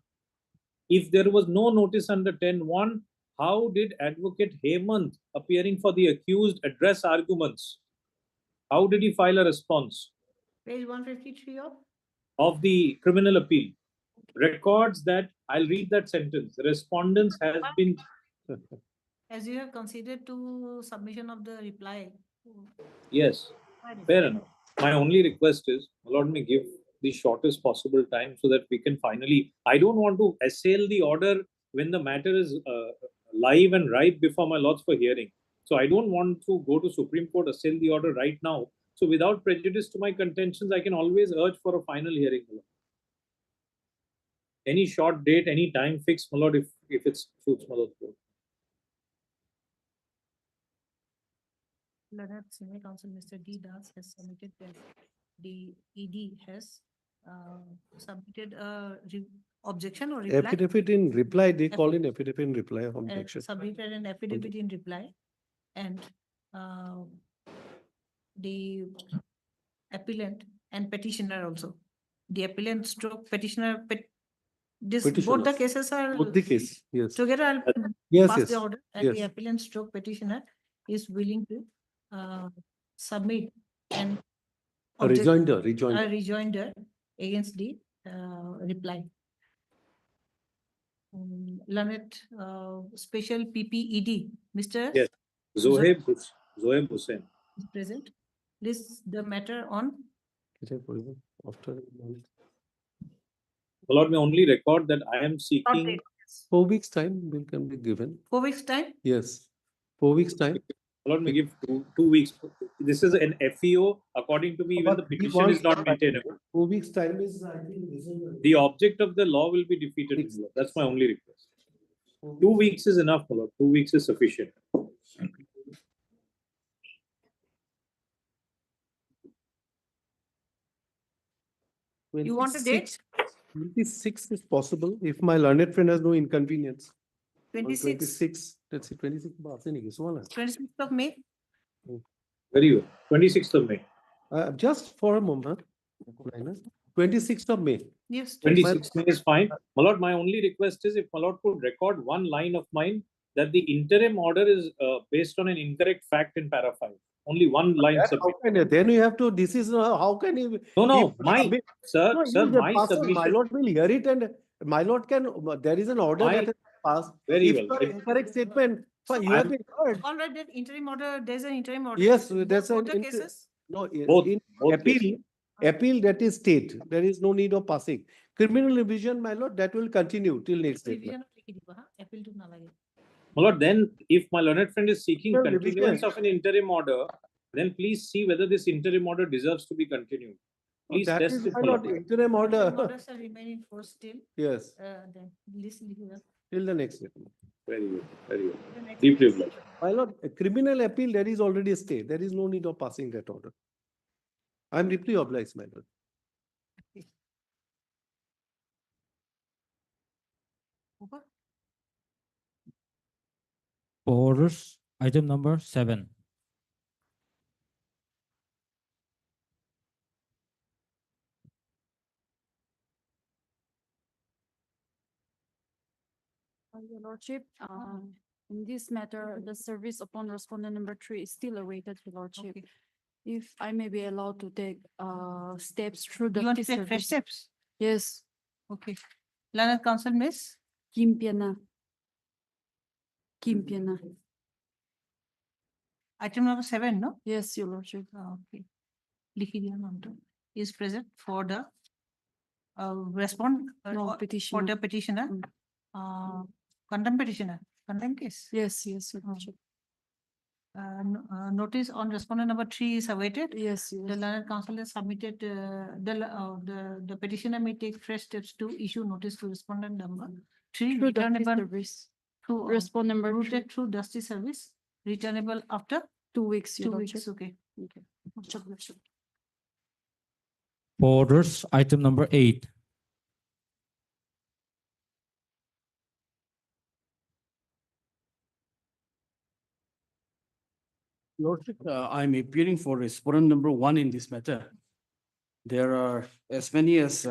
If there was no notice under 10(1), how did Advocate Hemant, appearing for the accused, address arguments? How did he file a response? Page 153 of the criminal appeal records that, I'll read that sentence, respondents has been. As you have considered to submission of the reply. Yes, fair enough. My only request is, Lord, may give the shortest possible time so that we can finally, I don't want to assail the order when the matter is live and ripe before my lords for hearing. So I don't want to go to Supreme Court, assail the order right now. So without prejudice to my contentions, I can always urge for a final hearing. Any short date, any time fixed, my lord, if it suits my lord. Leonard Senior Counsel, Mr. D. Das has submitted that the ED has submitted a objection or reply. Affidavit in reply, they call in affidavit in reply of objection. Submitted an affidavit in reply and the appellant and petitioner also. The appellant stroke petitioner, both the Petitioners. cases are Both the case, yes. together. I'll Yes, pass yes, the order and the yes. appellant stroke petitioner is willing to submit an A object- rejoinder, a rejoinder. rejoinder against the reply. Learned special PPED, Mr. Yes, Zohaib Hussain. is present. List the matter on After My lord, may only record that I am seeking 4 weeks time will can be given. 4 weeks time. Yes, 4 weeks time. My lord, may give two weeks. This is an FEO. According to me, even the But we petition want- is not maintainable. 4 weeks time is, I think, reasonable. The object of the law will be defeated. My lord. That's my only request. 2 weeks is enough, my lord. 2 weeks is sufficient. You want a date? 26 is possible if my learned friend has no inconvenience. On 26. 26, let's see, 26 baat se nahi ki, swala. 26th of May. Very well. 26th of May. Just for a moment. 26th of May. Yes. 26th May is fine. My lord, my only request is if my lord could record one line of mine that the interim order is based on an incorrect fact in para 5. Only one line How submit. can you- Then you have to, this is, how can you? No, if- my, sir, No, sir, if the my passes, My submission. lord will hear it and my lord can, there is an order My- that has passed. Very If well. the incorrect statement, So you have been heard. All right, that interim order, there's an interim order. Yes, Both- that's both an the inter- cases. No, Both- in both appeal, appeal that is state, there is no need of passing. Criminal revision, my lord, that will continue till next statement. Revision লিখি দিব, হ্যাঁ? Appeal to নালাগে। My lord, then if my learned friend is seeking Sir, continuance revision. of an interim order, then please see whether this interim order deserves to be continued. Please That test is it, my my lord, lord. interim order, Order shall remain in force till, yes, then list লিখি দাও। till the next statement. Very good, very good. Deeply obliged. My lord, a criminal appeal, there is already a stay, there is no need of passing that order. I am deeply obliged, my lord. Over. Orders, item number 7. Your Lordship, in this matter, the service upon respondent number 3 is still awaited, Your Lordship. Okay. If I may be allowed to take steps through the. You want to take fresh steps? Yes, Okay. Learned Counsel, Miss? Kim Piana. Kim Piana. Item number 7, no? Yes, Your Lordship. Okay. লিখি দিয়া নামটা। Is present for the respond No, for petitioner. the petitioner. Contempt petitioner, contempt case. Yes, yes, Your Lordship. Notice on respondent number 3 is awaited. Yes, The yes. learned counsel has submitted, the petitioner may take fresh steps to issue notice to respondent number 3. Through the returnable service. through, Respond number routed through dusty service, returnable after 2 weeks, Your 2 Lordship. weeks, okay. Okay. Lordship, Lordship. Orders, item number 8. Lordship, I'm appearing for respondent number 1 in this matter. There are as many as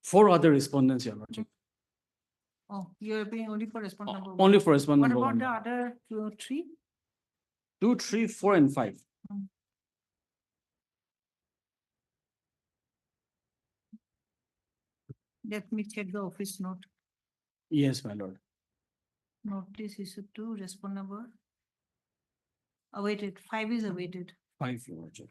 4 other respondents, Your Lordship. Oh, you're being only for respondent number 1. Only for respondent What number about 1. the other 2 or 3? 2, 3, 4, and 5. Let me check the office note. Yes, my lord. Notice issued to respond number. Awaited, 5 is awaited. 5, Your Lordship.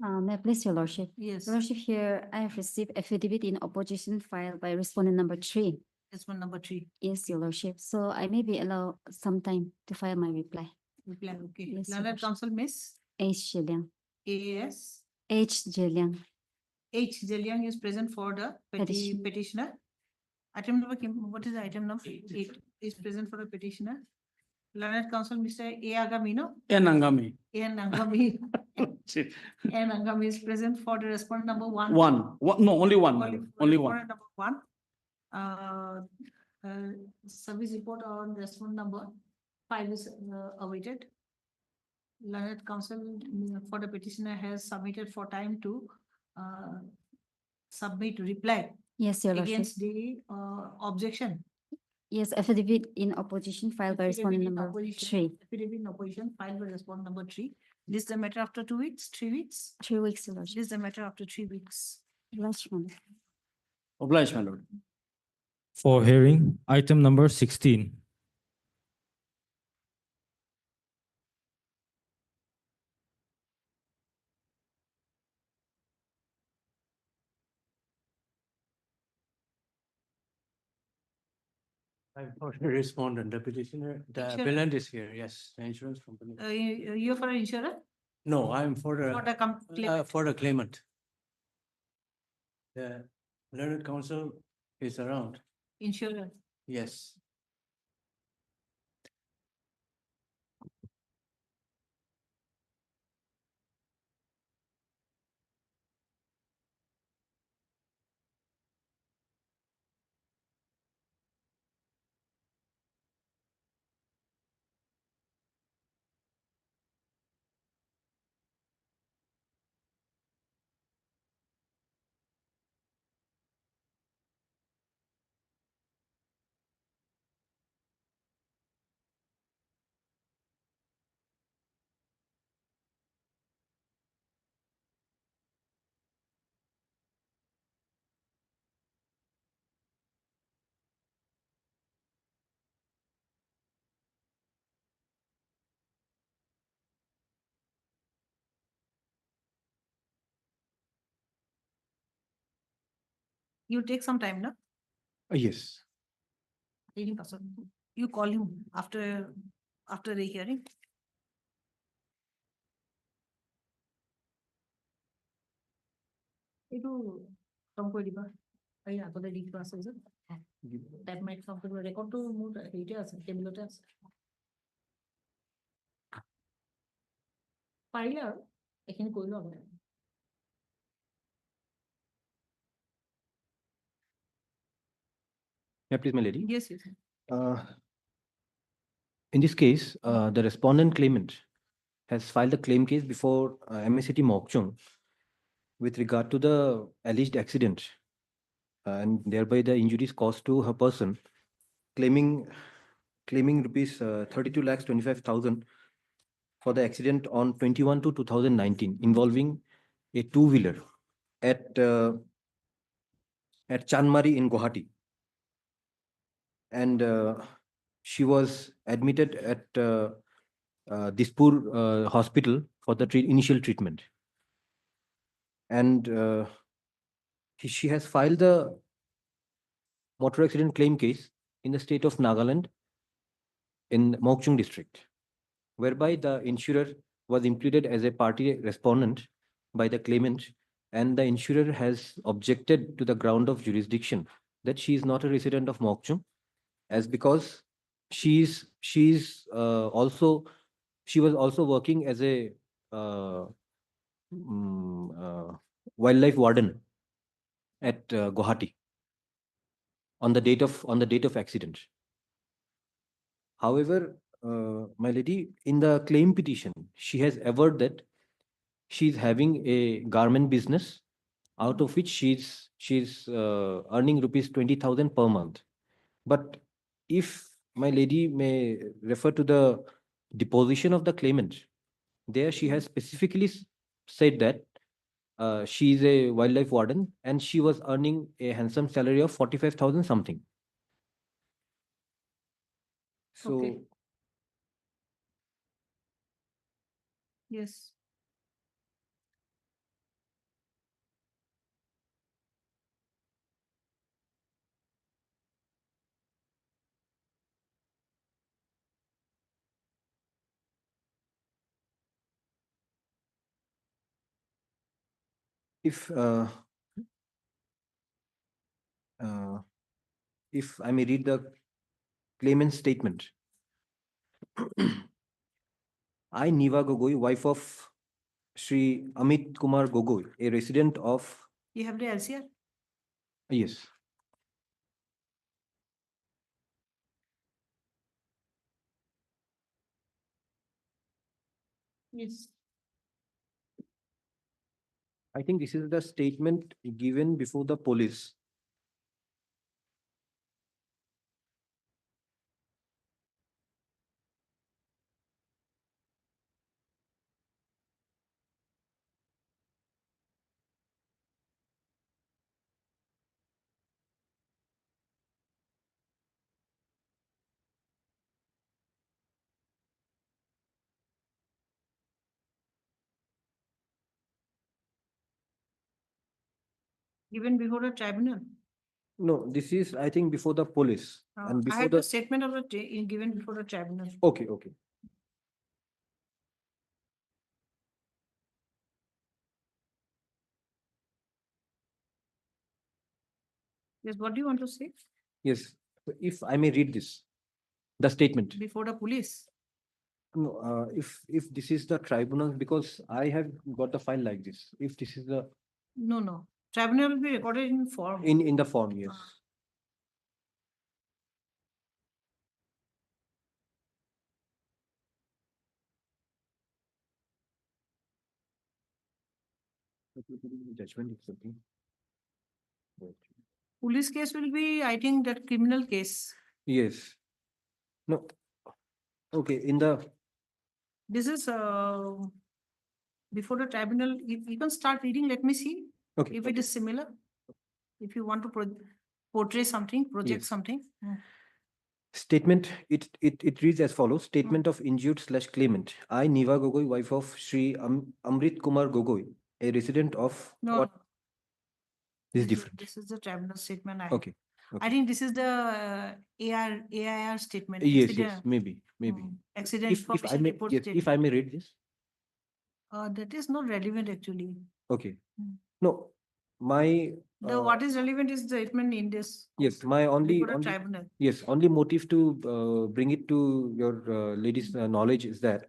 May I please, Your Lordship? Yes, Your Lordship, here I have received affidavit in opposition filed by respondent number 3. respond number 3. Yes, Your Lordship. So I may be allowed some time to file my reply. Reply, okay. Yes, Your Learned Lordship. counsel, Miss H. Jiliang. AS. H. Jiliang. H. Zeliang is present for the Petition. petitioner. Item number, what is the item number? 8 is present for the petitioner. Learned Counsel, Mr. A. Agamino. Nangami. A. Nangami. A. Nangami is present for the respondent number 1. No, only one. Only Only respondent number 1. Service report on respondent number 5 is awaited. Learned Counsel for the petitioner has submitted for time to submit reply Yes, Your Lordship. against the objection. Yes, affidavit in opposition filed by respondent Affidavit in number opposition- 3. Affidavit in opposition filed by respondent number 3. This is the matter after 2 weeks, 3 weeks. 3 weeks, Your Lordship. This is the matter after 3 weeks. Last one. Obliged, my lord. For hearing, item number 16. I'm for the respondent, the petitioner, the Insurance. appellant is here, yes, the insurance company. You're for an insurer? No, I'm for For the claimant. for the claimant. The learned counsel is around, Insurer. yes. You take some time, no? Yes. Leading person. You call him after the hearing. Itu কাম কৰি দিবা এই আগতে দি থোৱা আছে যে type mic কাম কৰিব ৰেকৰ্ডটো মোৰ হেৰিতে আছে টেবুলতে আছে পাৰিলে আৰু এইখিনি কৰি লওঁ আগতে Yeah, please, my lady. Yes, yes. In this case, the respondent claimant has filed a claim case before MSCT Mokchung with regard to the alleged accident and thereby the injuries caused to her person, claiming rupees 32,25,000 for the accident on 21 to 2019 involving a two-wheeler at Chanmari in Gauhati. And she was admitted at Dispur hospital for the initial treatment. And she has filed the motor accident claim case in the state of Nagaland in Mokchung district, whereby the insurer was included as a party respondent by the claimant, and the insurer has objected to the ground of jurisdiction that she is not a resident of Mokchung, as because she was also working as a wildlife warden at Gauhati on the date of accident. However, my lady, in the claim petition, she has averred that she is having a garment business out of which she's earning rupees 20,000 per month. But if my lady may refer to the deposition of the claimant, there she has specifically said that she is a wildlife warden and she was earning a handsome salary of 45,000 something. So, Okay. Yes. if if I may read the claimant's statement. I, Niva Gogoi, wife of Sri Amit Kumar Gogoi, a resident of, You have the LCR? yes, Yes. I think this is the statement given before the police. Given before the tribunal? No, this is, I think, before the police and I before had the the, statement of the, given before the tribunal. okay, okay. Yes, what do you want to say? Yes, so if I may read this, the statement. Before the police? No, if this is the tribunal, because I have got the file like this, if this is the, No, no. Tribunal will be recorded in form. in the form, yes. Judgment is something. Police case will be, I think, that criminal case. Yes. No. Okay, in the, This is before the tribunal. You can start reading. Let me see okay, if it is similar. If you want to portray something, project Yes. something. statement, it reads as follows: statement of injured slash claimant. I, Niva Gogoi, wife of Sri Amrit Kumar Gogoi, a resident of No, what? no, This is different. this is the tribunal statement. Okay. I think this is the AIR statement. Yes, accident, yes, maybe. Accident If I information may, report yes, if statement. I may read this. That is not relevant actually. Okay. Hmm. No, my, What is relevant is the statement in this. yes, my only, Before the tribunal. yes, only motive to bring it to your lady's knowledge is that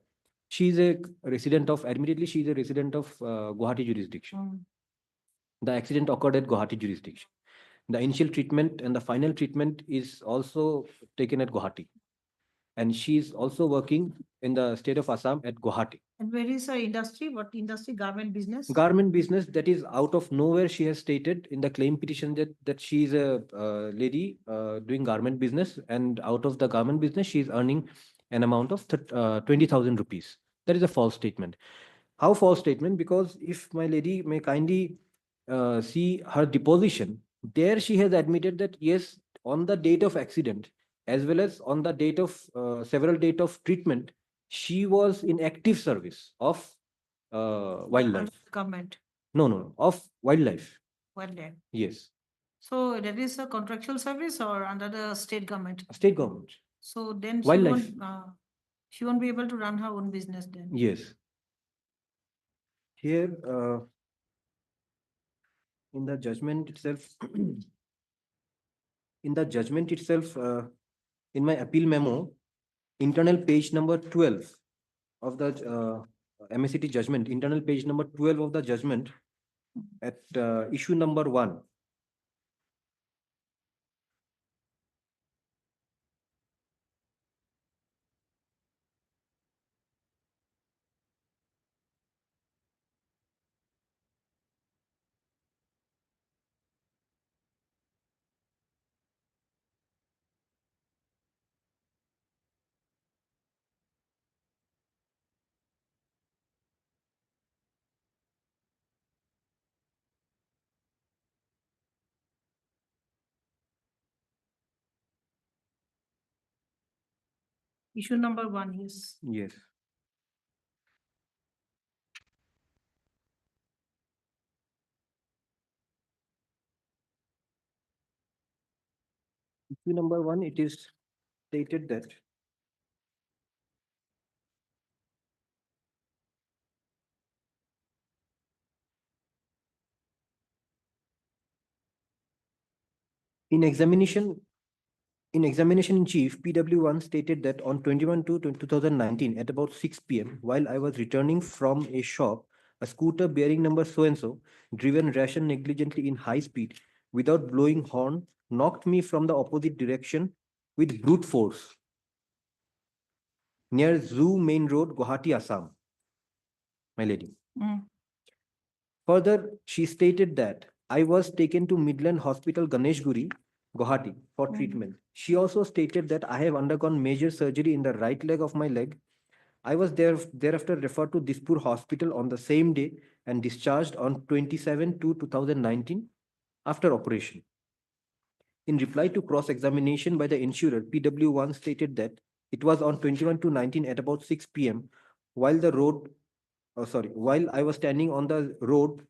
she is a resident of, admittedly, she is a resident of Guwahati jurisdiction. The accident occurred at Guwahati jurisdiction. The initial treatment and the final treatment is also taken at Guwahati. And she is also working in the state of Assam at Guwahati. And where is her industry? What industry? Garment business? Garment business, that is out of nowhere. She has stated in the claim petition that she is a lady doing garment business, and out of the garment business she is earning an amount of 20,000 rupees. That is a false statement. How false statement? Because if my lady may kindly see her deposition, there she has admitted that yes, on the date of accident as well as on the date of several date of treatment, she was in active service of wildlife. Government. No, of wildlife. Wildlife. Yes, So that is a contractual service or under the state government? state government. So then Wildlife. she won't be able to run her own business then. Yes. Here, in the judgment itself, in the judgment itself, in my appeal memo, internal page number 12 of the MSCT judgment, internal page number 12 of the judgment at issue number 1. Issue number 1, yes. Yes. Issue number 1, it is stated that In examination in chief, PW1 stated that on 21/2/2019 at about 6 p.m., while I was returning from a shop, a scooter bearing number so-and-so, driven rash and negligently in high speed without blowing horn, knocked me from the opposite direction with brute force near Zoo Main Road, Gauhati, Assam. My lady. Further, she stated that I was taken to Midland Hospital, Ganeshguri, Guwahati, for treatment. She also stated that I have undergone major surgery in the right leg of my leg. I was thereafter referred to Dispur Hospital on the same day and discharged on 27/2/2019 after operation. In reply to cross-examination by the insurer, PW1 stated that it was on 21/2/19 at about 6 p.m. while I was standing on the road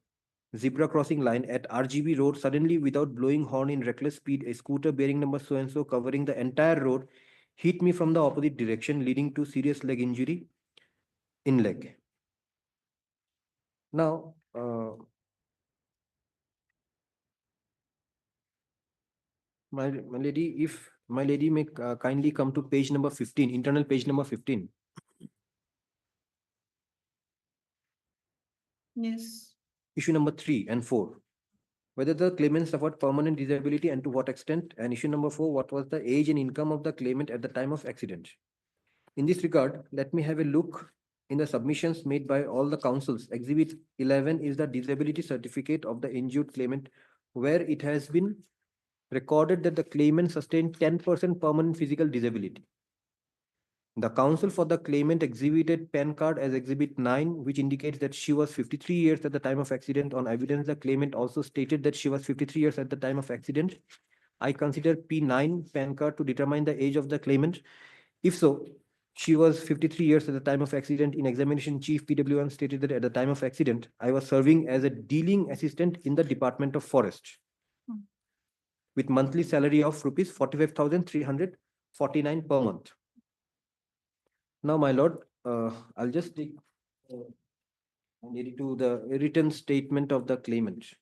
zebra crossing line at RGB Road, suddenly without blowing horn in reckless speed, a scooter bearing number so-and-so covering the entire road hit me from the opposite direction, leading to serious leg injury in leg. Now, my lady, if my lady may kindly come to page number 15, internal page number 15. Yes. Issue number 3 and 4. Whether the claimant suffered permanent disability and to what extent, and issue number 4, what was the age and income of the claimant at the time of accident. In this regard, let me have a look in the submissions made by all the councils. Exhibit 11 is the disability certificate of the injured claimant, where it has been recorded that the claimant sustained 10% permanent physical disability. The counsel for the claimant exhibited PAN card as Exhibit 9, which indicates that she was 53 years at the time of accident. On evidence, the claimant also stated that she was 53 years at the time of accident. I consider P9 PAN card to determine the age of the claimant. If so, she was 53 years at the time of accident. In examination, Chief PW1 stated that at the time of accident, I was serving as a dealing assistant in the Department of Forest with monthly salary of rupees 45,349 per month. Now, my lord, I'll just take to the written statement of the claimant.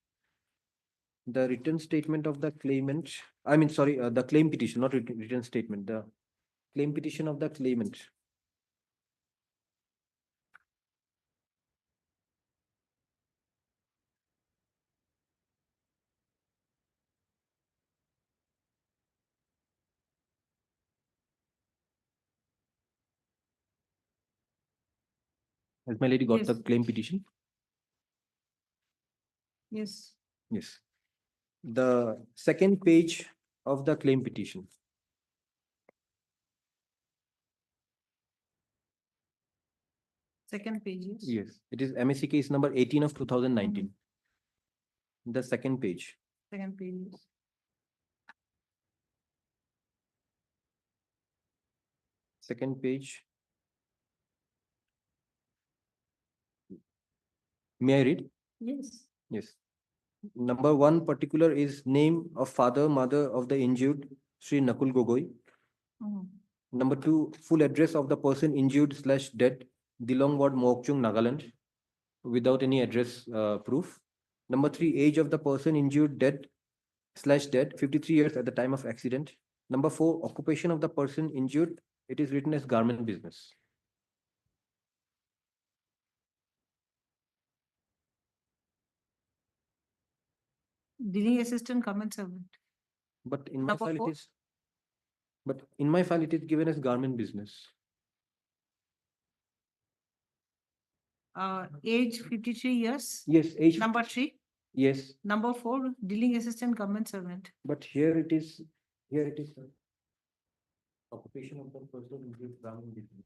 The written statement of the claimant, the claim petition, not written statement, the claim petition of the claimant. Has my lady got Yes. the claim petition? Yes. Yes. The second page of the claim petition. Second page, yes. Yes, it is MSC case number 18 of 2019. The second page. Second page, yes. Second page. May I read? Yes. Yes. Number 1 particular is name of father, mother of the injured, Sri Nakul Gogoi. Number 2, full address of the person injured / dead, Dilong Ward, Mokchung, Nagaland, without any address proof. Number 3, age of the person injured dead / dead, 53 years at the time of accident. Number 4, occupation of the person injured, it is written as garment business. Dealing assistant, government servant. But in my Number file 4? it is. But in my file it is given as garment business. Age 53 years. Yes, age. Number 3. Yes. Number 4, dealing assistant, government servant. But here it is. Occupation of the person injured, garment business.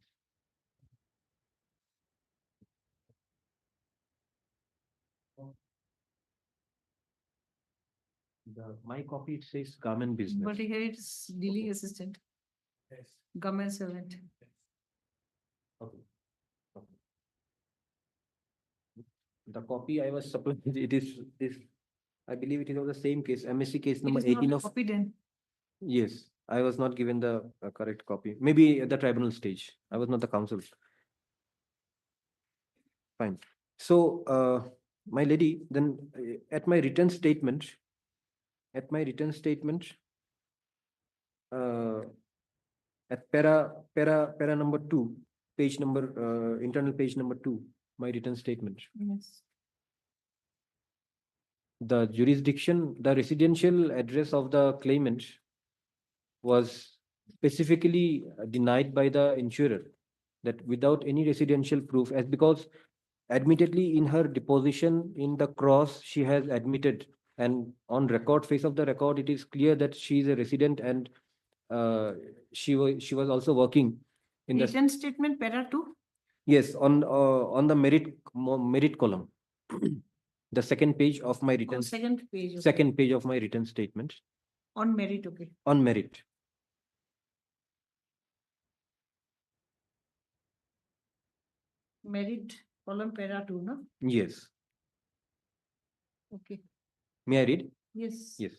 My copy it says garment business. But here it is dealing assistant. Yes. Government servant. Okay. The copy I was supposed, it is this, I believe it is of the same case, MSC case number 18 of. Copy then. Yes, I was not given the correct copy. Maybe at the tribunal stage. I was not the counsel. Fine. So, my lady, then at my written statement, at my written statement, at para number 2, page number, internal page number 2, my written statement. Yes. The jurisdiction, the residential address of the claimant was specifically denied by the insurer, that without any residential proof, as because admittedly in her deposition in the cross, she has admitted, and on record, face of the record, it is clear that she is a resident, and she was also working in the, Written statement para 2. yes, on the merit column. The second page of my written, Second page. Okay. second page of my written statement On merit, okay. on merit. Merit column para 2, no? Yes. Okay. May I read? Yes. Yes.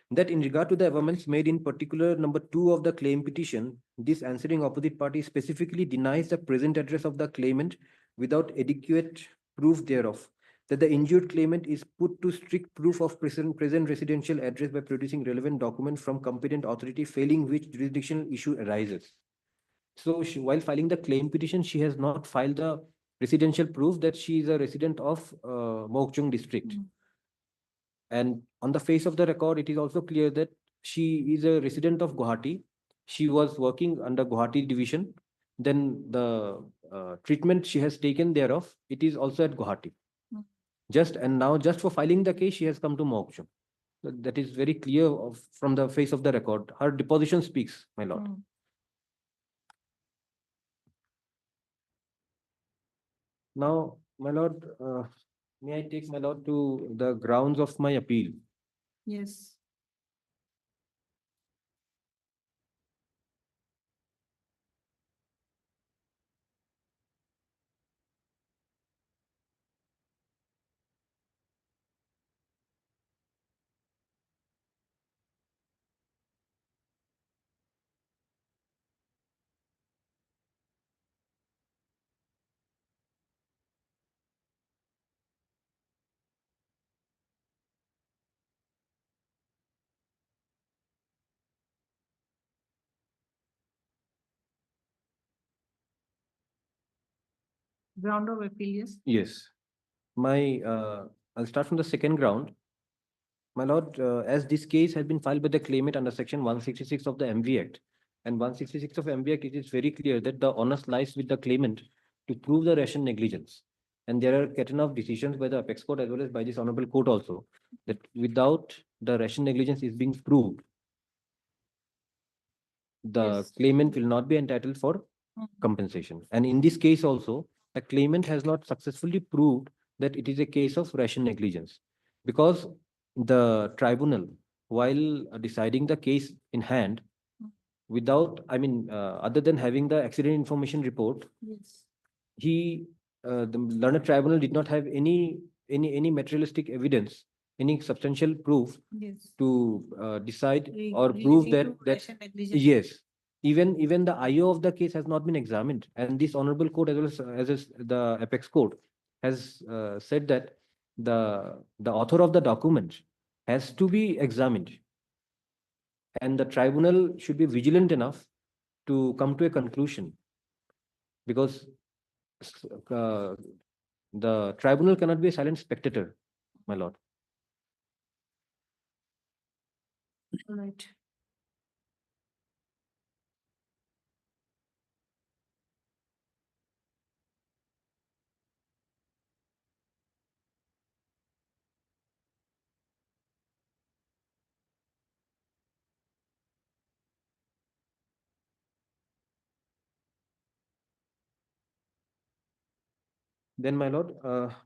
That in regard to the amendments made in particular number 2 of the claim petition, this answering opposite party specifically denies the present address of the claimant without adequate proof thereof, that the injured claimant is put to strict proof of present residential address by producing relevant document from competent authority, failing which jurisdictional issue arises. So while filing the claim petition, she has not filed the residential proof that she is a resident of Mokchung district. And on the face of the record, it is also clear that she is a resident of Gauhati. She was working under Gauhati division. Then the treatment she has taken thereof, it is also at Gauhati. Just for filing the case, she has come to Mokchung. That is very clear from the face of the record. Her deposition speaks, my lord. Now, my lord, may I take my lord to the grounds of my appeal? Yes. Ground of appeal, yes. Yes. I'll start from the second ground. My lord, as this case has been filed by the claimant under section 166 of the MV Act, and 166 of MV Act, it is very clear that the onus lies with the claimant to prove the ration negligence. And there are certain of decisions by the apex court as well as by this honorable court also, that without the ration negligence is being proved, the claimant will not be entitled for compensation. And in this case also, the claimant has not successfully proved that it is a case of ration negligence, because the tribunal, while deciding the case in hand, without, other than having the accident information report, Yes. the learned tribunal did not have any materialistic evidence, any substantial proof Yes. to decide or Relating prove to that ration negligence. yes, even the IO of the case has not been examined, and this honorable court as well as the apex court has said that the author of the document has to be examined, and the tribunal should be vigilant enough to come to a conclusion, because the tribunal cannot be a silent spectator, my lord. All right. Then, my lord,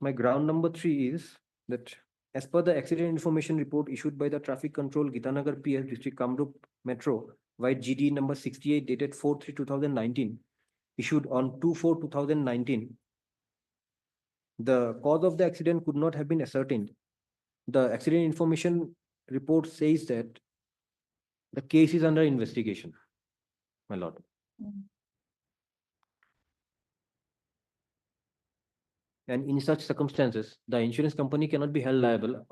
my ground number 3 is that as per the accident information report issued by the Traffic Control Gitanagar PS District Kamrup Metro, white GD number 68 dated 4/3/2019, issued on 2/4/2019, the cause of the accident could not have been ascertained. The accident information report says that the case is under investigation, my lord. And in such circumstances, the insurance company cannot be held liable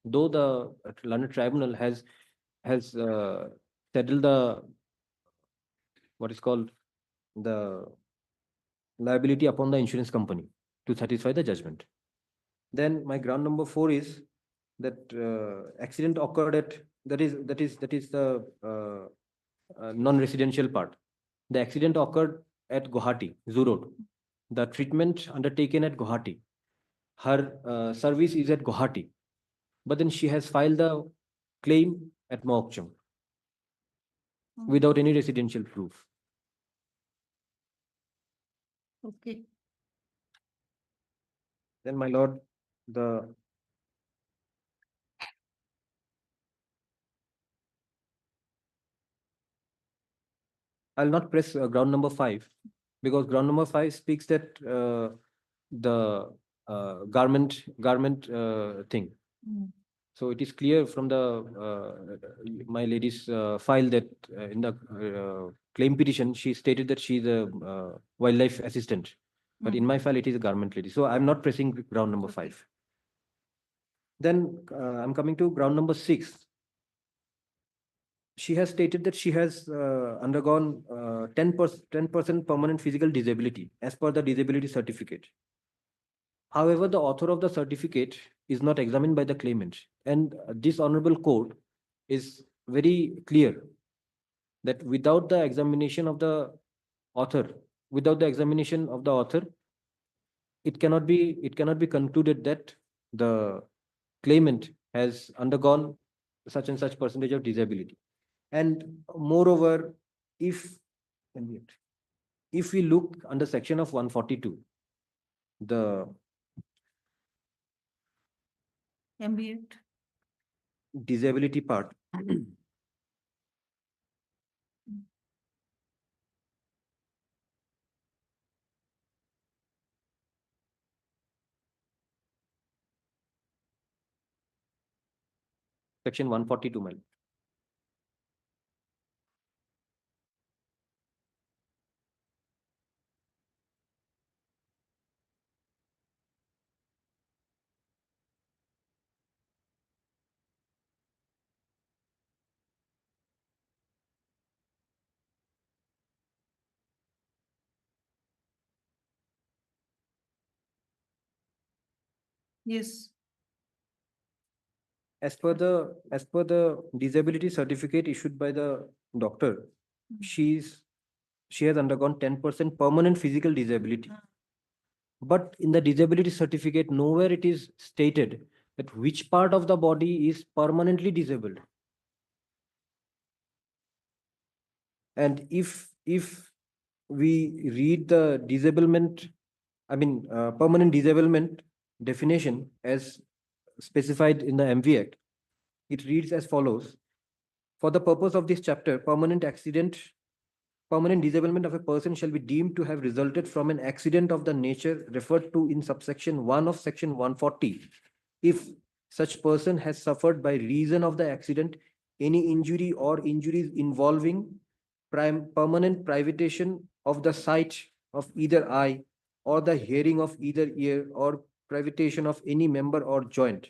though the London Tribunal has settled the what is called the liability upon the insurance company to satisfy the judgment. Then my ground number 4 is that accident occurred at that is the non-residential part. The accident occurred at Gauhati, Zoo Road. The treatment undertaken at Gauhati. Her service is at Gauhati, but then she has filed the claim at Mokchung without any residential proof. Okay. Then, my lord, I'll not press ground number 5 because ground number 5 speaks that the garment thing. So it is clear from the my lady's file that in the claim petition she stated that she is a wildlife assistant, but in my file it is a garment lady. So I'm not pressing ground number 5. Then I'm coming to ground number 6. She has stated that she has undergone 10% permanent physical disability as per the disability certificate. However, the author of the certificate is not examined by the claimant, and this honorable court is very clear that without the examination of the author, it cannot be concluded that the claimant has undergone such and such percentage of disability. And moreover, if we look under section of 142, the Ambient. disability part, section 142, my lord. Yes. As per the disability certificate issued by the doctor, she has undergone 10% permanent physical disability. But in the disability certificate, nowhere it is stated that which part of the body is permanently disabled. And if we read the permanent disablement definition as specified in the MV Act, it reads as follows. For the purpose of this chapter, permanent disablement of a person shall be deemed to have resulted from an accident of the nature referred to in subsection 1 of section 140. If such person has suffered by reason of the accident any injury or injuries involving permanent privation of the sight of either eye or the hearing of either ear or privation of any member or joint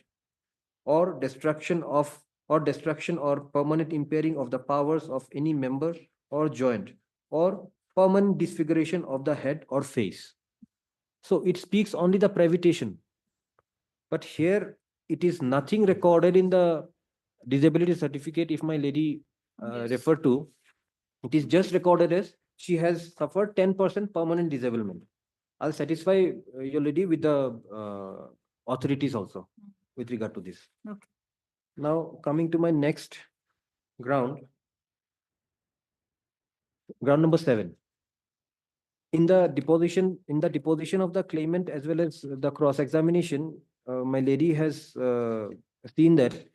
or destruction or permanent impairing of the powers of any member or joint or permanent disfiguration of the head or face. So it speaks only the privation. But here it is nothing recorded in the disability certificate. If my lady refer to, it is just recorded as she has suffered 10% permanent disablement. I'll satisfy your lady with the authorities also with regard to this. Okay. Now coming to my next ground number 7. In the deposition of the claimant as well as the cross-examination, my lady has seen that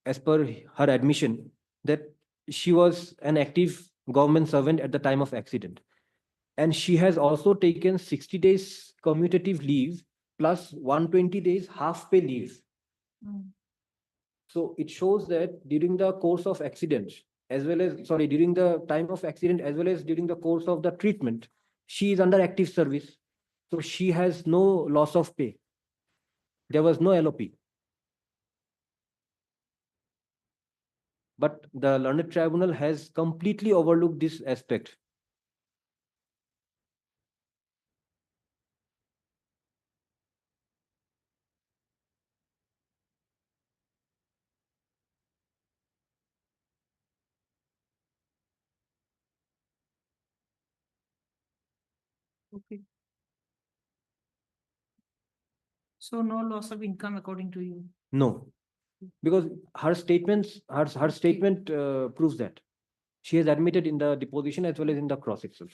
as per her admission that she was an active government servant at the time of accident. And she has also taken 60 days commutative leave plus 120 days half pay leave. So it shows that during the course of accident, during the time of accident as well as during the course of the treatment, she is under active service. So she has no loss of pay. There was no LOP. But the learned tribunal has completely overlooked this aspect. Okay. So no loss of income according to you? No, because her statement proves that. She has admitted in the deposition as well as in the cross itself.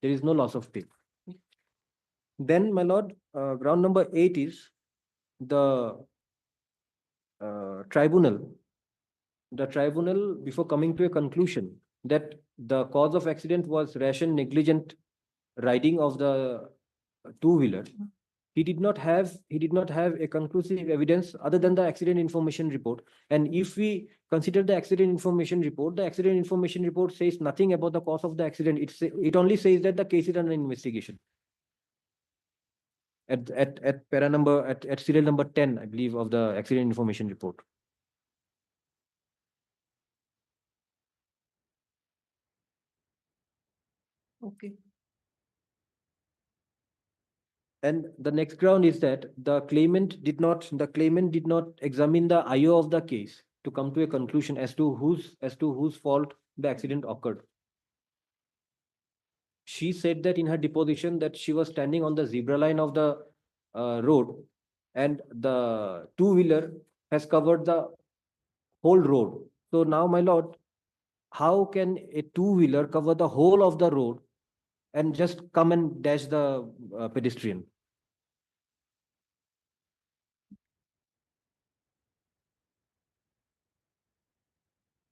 There is no loss of pay. Then, my lord, ground number 8 is the tribunal. The tribunal, before coming to a conclusion that the cause of accident was rash and negligent riding of the two-wheeler, he did not have a conclusive evidence other than the accident information report. And if we consider the accident information report says nothing about the cause of the accident. It only says that the case is under investigation. At para number at serial number 10, I believe, of the accident information report. Okay. And the next ground is that the claimant did not examine the IO of the case to come to a conclusion as to whose fault the accident occurred. She said that in her deposition that she was standing on the zebra line of the road, and the two-wheeler has covered the whole road. So now, my lord, how can a two-wheeler cover the whole of the road and just come and dash the pedestrian?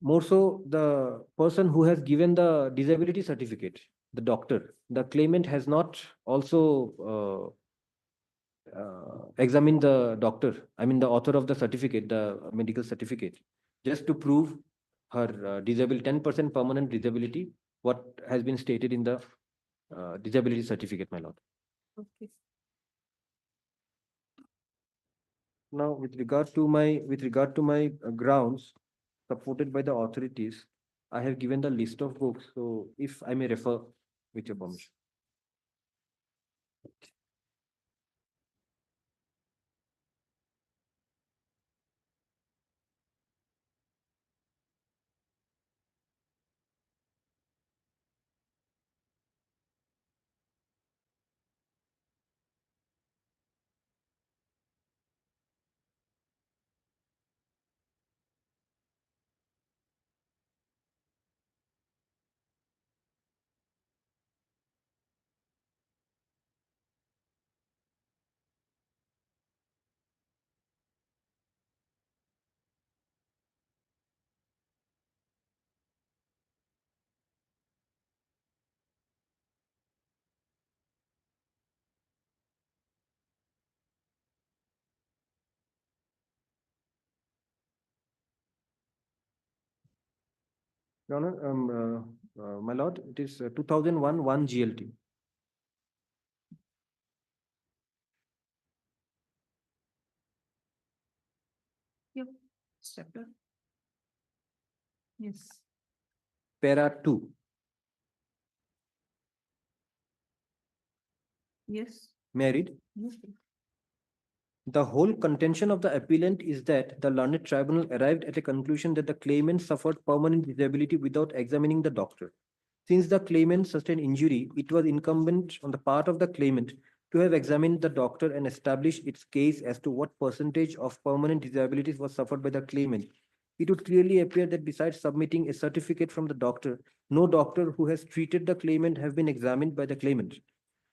More so, the person who has given the disability certificate, the doctor, the claimant has not also examined the doctor, I mean the author of the certificate, the medical certificate, just to prove her disability, 10% permanent disability, what has been stated in the disability certificate, my lord. Okay. Now, with regard to my grounds supported by the authorities, I have given the list of books. So, if I may refer, with your permission. Your Honor, my lord, it is 2001 1 GLT. Yep. Chapter. Yes. Para 2. Yes. Married. Yes. The whole contention of the appellant is that the learned tribunal arrived at a conclusion that the claimant suffered permanent disability without examining the doctor. Since the claimant sustained injury, it was incumbent on the part of the claimant to have examined the doctor and established its case as to what percentage of permanent disabilities was suffered by the claimant. It would clearly appear that besides submitting a certificate from the doctor, no doctor who has treated the claimant have been examined by the claimant.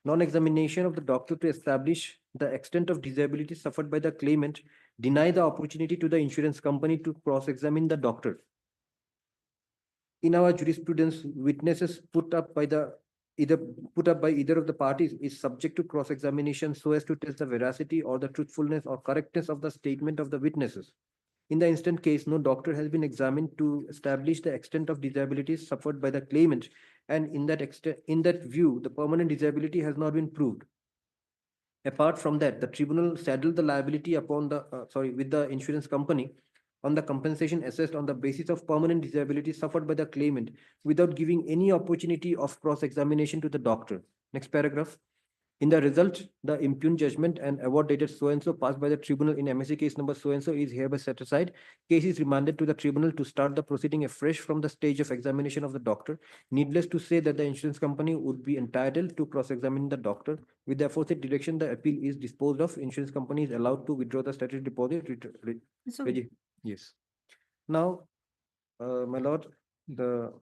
Non-examination of the doctor to establish the extent of disability suffered by the claimant deny the opportunity to the insurance company to cross-examine the doctor. In our jurisprudence, witnesses put up by either of the parties is subject to cross-examination so as to test the veracity or the truthfulness or correctness of the statement of the witnesses. In the instant case, no doctor has been examined to establish the extent of disabilities suffered by the claimant, and in that view, the permanent disability has not been proved. Apart from that, the tribunal saddled the liability upon with the insurance company on the compensation assessed on the basis of permanent disability suffered by the claimant without giving any opportunity of cross-examination to the doctor. Next paragraph. In the result, the impugned judgment and award dated so-and-so passed by the tribunal in MSC case number so-and-so is hereby set aside. Case is remanded to the tribunal to start the proceeding afresh from the stage of examination of the doctor. Needless to say that the insurance company would be entitled to cross-examine the doctor. With the aforesaid direction, the appeal is disposed of. Insurance company is allowed to withdraw the statutory deposit. It's okay. Yes. Now, my lord, the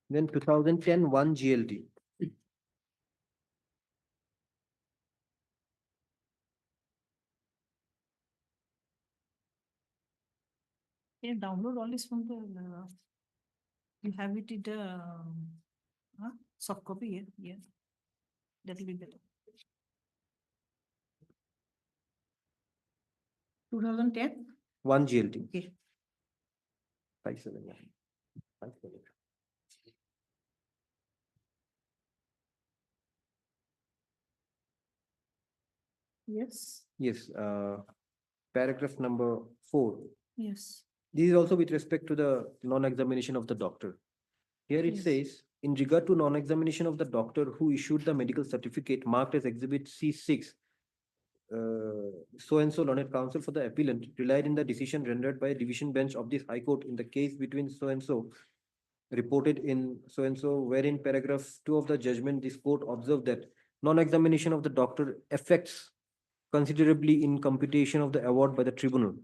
then 2010 1 GLT. Can you download all this from the, you have it in the, soft copy, yeah, yeah. That will be better. 2010, 1 GLT. okay. 579. 579. Yes, Yes, paragraph number 4. yes. This is also with respect to the non-examination of the doctor. Here it Yes. says, in regard to non-examination of the doctor who issued the medical certificate marked as Exhibit C6, so-and-so learned counsel for the appellant relied in the decision rendered by a division bench of this High Court in the case between so-and-so reported in so-and-so, wherein paragraph 2 of the judgment, this court observed that non-examination of the doctor affects considerably in computation of the award by the tribunal.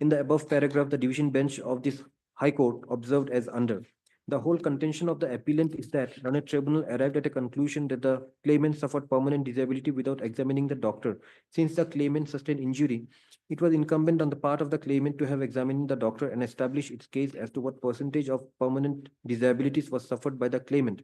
In the above paragraph, the division bench of this High Court observed as under. The whole contention of the appellant is that learned tribunal arrived at a conclusion that the claimant suffered permanent disability without examining the doctor. Since the claimant sustained injury, it was incumbent on the part of the claimant to have examined the doctor and established its case as to what percentage of permanent disabilities was suffered by the claimant.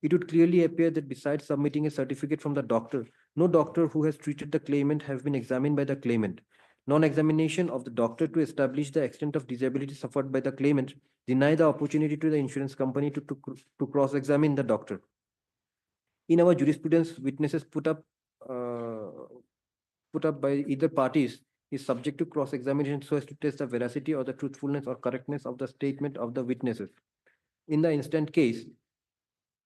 It would clearly appear that besides submitting a certificate from the doctor, no doctor who has treated the claimant has been examined by the claimant. Non-examination of the doctor to establish the extent of disability suffered by the claimant deny the opportunity to the insurance company to cross-examine the doctor. In our jurisprudence, witnesses put up by either parties is subject to cross-examination so as to test the veracity or the truthfulness or correctness of the statement of the witnesses. In the instant case,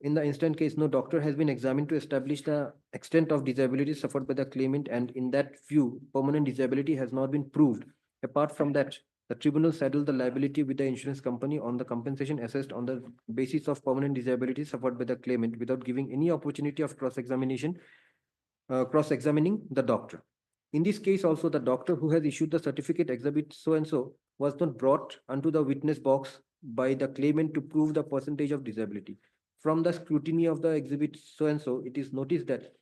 no doctor has been examined to establish the extent of disability suffered by the claimant, and in that view, permanent disability has not been proved. Apart from that, the tribunal settled the liability with the insurance company on the compensation assessed on the basis of permanent disability suffered by the claimant without giving any opportunity of cross-examining the doctor. In this case also, the doctor who has issued the certificate exhibit so-and-so was not brought unto the witness box by the claimant to prove the percentage of disability. From the scrutiny of the exhibit so-and-so, it is noticed that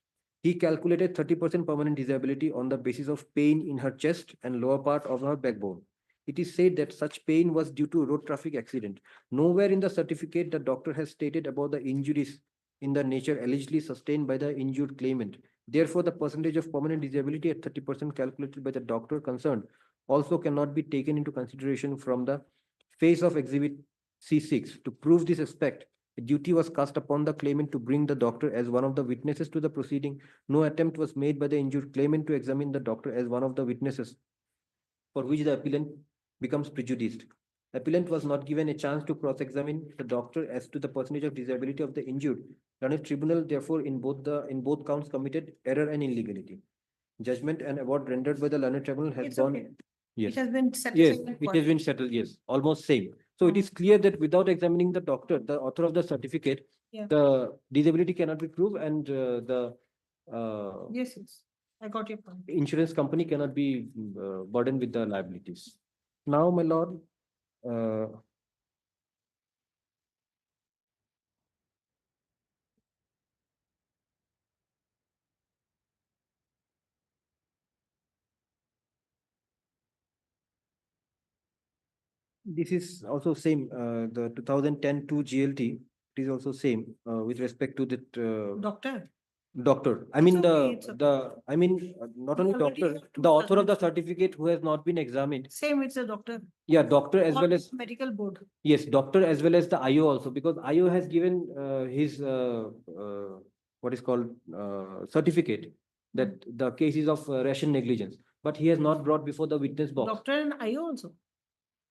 he calculated 30% permanent disability on the basis of pain in her chest and lower part of her backbone. It is said that such pain was due to road traffic accident. Nowhere in the certificate the doctor has stated about the injuries in the nature allegedly sustained by the injured claimant. Therefore, the percentage of permanent disability at 30% calculated by the doctor concerned also cannot be taken into consideration from the face of exhibit C6. To prove this aspect, a duty was cast upon the claimant to bring the doctor as one of the witnesses to the proceeding. No attempt was made by the injured claimant to examine the doctor as one of the witnesses, for which the appellant becomes prejudiced. Appellant was not given a chance to cross-examine the doctor as to the percentage of disability of the injured. Learned tribunal, therefore, in both counts committed error and illegality. Judgment and award rendered by the learned tribunal has It's gone. okay. Yes. It has been settled. Yes, it has been settled. Yes, almost same. So it is clear that without examining the doctor, the author of the certificate, Yeah. the disability cannot be proved, and Yes, yes, I got your point. insurance company cannot be burdened with the liabilities. Now, my lord, this is also same, the 2010 2 GLT, it is also same with respect to that. Doctor, Doctor, I mean It's okay. not only already doctor, have two the author of the judgments. certificate who has not been examined. Same, it's a doctor. Yeah, doctor as or well as, Medical board. yes, doctor as well as the IO also, because IO has given his what is called certificate that the case is of ration negligence, but he has not brought before the witness box. Doctor and IO also.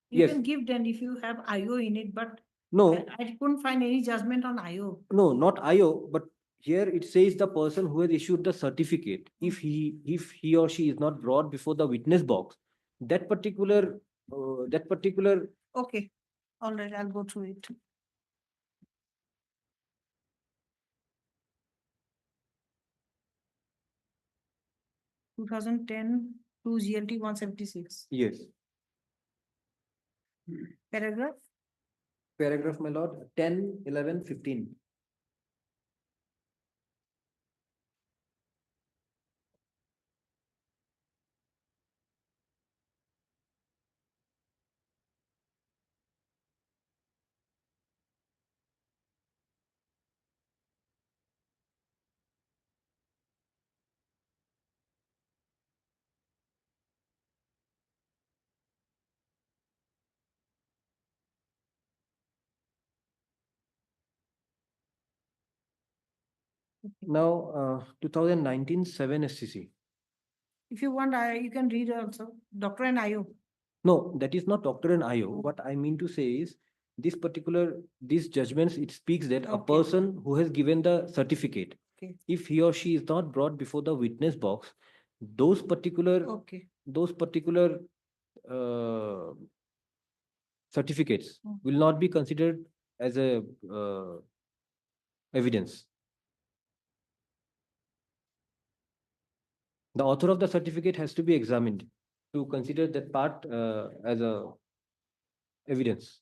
You Yes. can give then if you have IO in it, but No, I couldn't find any judgment on IO. no, not IO, but here it says the person who has issued the certificate, if he or she is not brought before the witness box, that particular Okay, all right, I'll go through it. Two thousand ten to GLT 176. yes, Paragraph. paragraph, my lord, 10, 11, 15. Now, 2019 7 SCC. If you want, you can read also, doctor and IO. No, that is not doctor and IO. What I mean to say is these judgments, it speaks that a Okay. person who has given the certificate, Okay. if he or she is not brought before the witness box, those particular Okay. uh, certificates Hmm. will not be considered as a evidence. The author of the certificate has to be examined to consider that part as a evidence.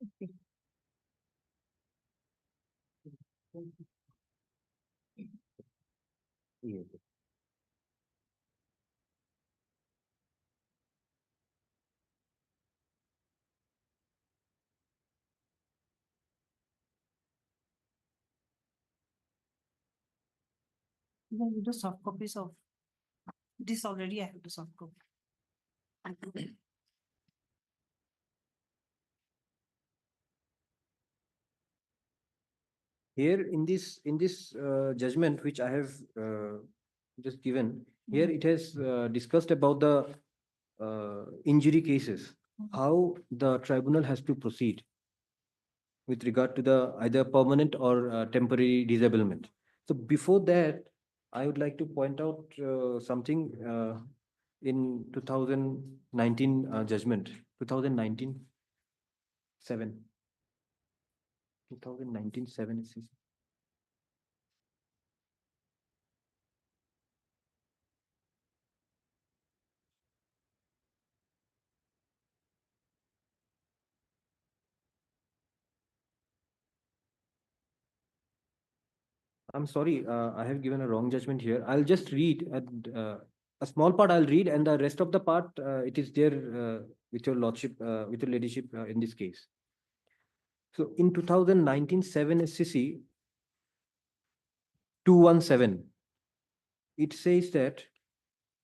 Okay. Yes. You can do the soft copies of this already. I have the soft copy. Here in this judgment which I have just given, here it has discussed about the injury cases, how the tribunal has to proceed with regard to the either permanent or temporary disablement. So before that, I would like to point out something in 2019 judgment, 2019 7. 2019 7 is I'm sorry, I have given a wrong judgment here. I'll just read a small part. I'll read, and the rest of the part it is there with your lordship, with your ladyship in this case. So in 2019 7 SCC 217, it says that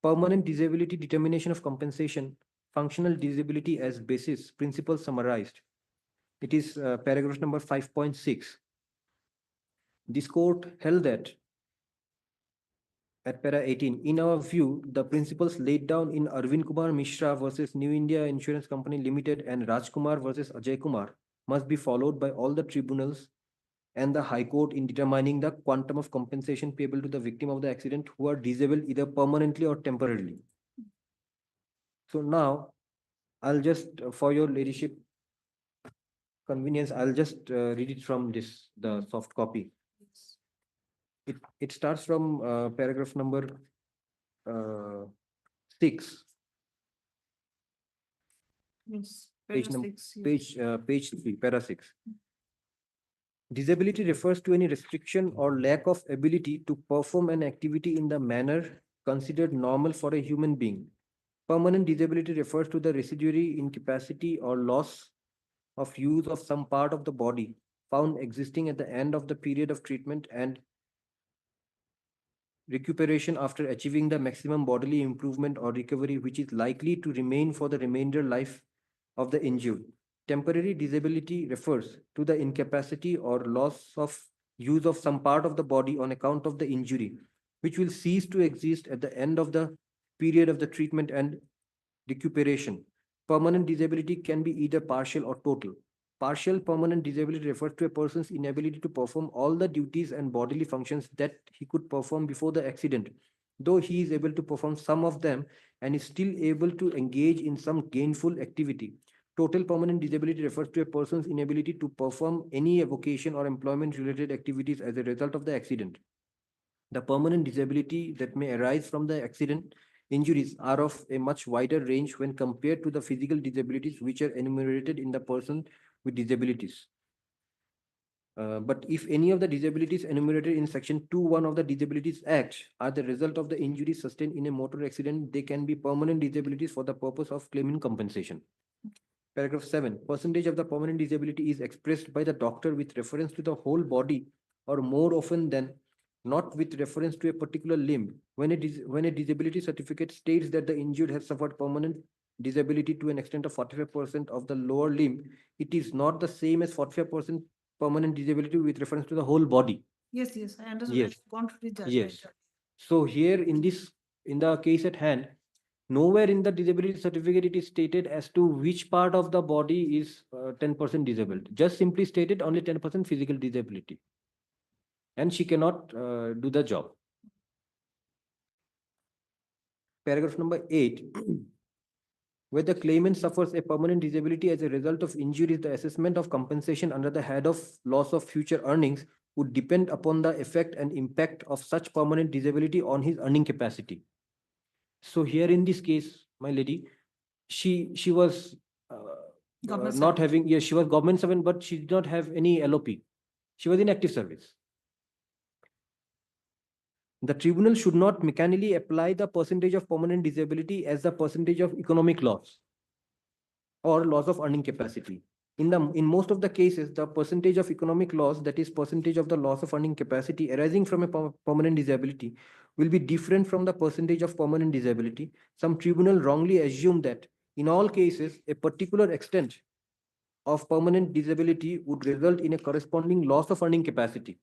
permanent disability determination of compensation, functional disability as basis, principle summarized. It is paragraph number 5.6. This court held that at para 18, in our view, the principles laid down in Arvind Kumar Mishra versus New India Insurance Company Limited and Rajkumar versus Ajay Kumar must be followed by all the tribunals and the High Court in determining the quantum of compensation payable to the victim of the accident who are disabled either permanently or temporarily. So now, I'll just, for your ladyship convenience, I'll just read it from the soft copy. It starts from paragraph number 6. Yes. Page Paragraph number, 6, yes. page 3, para 6. Disability refers to any restriction or lack of ability to perform an activity in the manner considered normal for a human being, Permanent disability refers to the residuary incapacity or loss of use of some part of the body found existing at the end of the period of treatment and recuperation after achieving the maximum bodily improvement or recovery which is likely to remain for the remainder life of the injured. Temporary disability refers to the incapacity or loss of use of some part of the body on account of the injury, which will cease to exist at the end of the period of the treatment and recuperation. Permanent disability can be either partial or total. Partial permanent disability refers to a person's inability to perform all the duties and bodily functions that he could perform before the accident, though he is able to perform some of them and is still able to engage in some gainful activity. Total permanent disability refers to a person's inability to perform any vocation or employment-related activities as a result of the accident. The permanent disability that may arise from the accident injuries are of a much wider range when compared to the physical disabilities which are enumerated in the person with disabilities. But if any of the disabilities enumerated in Section 2(1) of the Disabilities Act are the result of the injuries sustained in a motor accident, they can be permanent disabilities for the purpose of claiming compensation. Paragraph 7. Percentage of the permanent disability is expressed by the doctor with reference to the whole body or more often than not with reference to a particular limb. When a disability certificate states that the injured has suffered permanent disability to an extent of 45% of the lower limb, it is not the same as 45% permanent disability with reference to the whole body. Yes, yes, I understand. Yes. I've gone through the judgment. Yes. So here in the case at hand, nowhere in the disability certificate it is stated as to which part of the body is 10% disabled. Just simply stated only 10% physical disability. And she cannot do the job. Paragraph number 8. Where the claimant suffers a permanent disability as a result of injuries, the assessment of compensation under the head of loss of future earnings would depend upon the effect and impact of such permanent disability on his earning capacity. So here in this case, my lady, she was Government not servant. having, yes, she was government servant, but she did not have any LOP. She was in active service. The tribunal should not mechanically apply the percentage of permanent disability as the percentage of economic loss or loss of earning capacity. In most of the cases, the percentage of economic loss, that is percentage of the loss of earning capacity arising from a permanent disability, will be different from the percentage of permanent disability. Some tribunal wrongly assume that in all cases, a particular extent of permanent disability would result in a corresponding loss of earning capacity.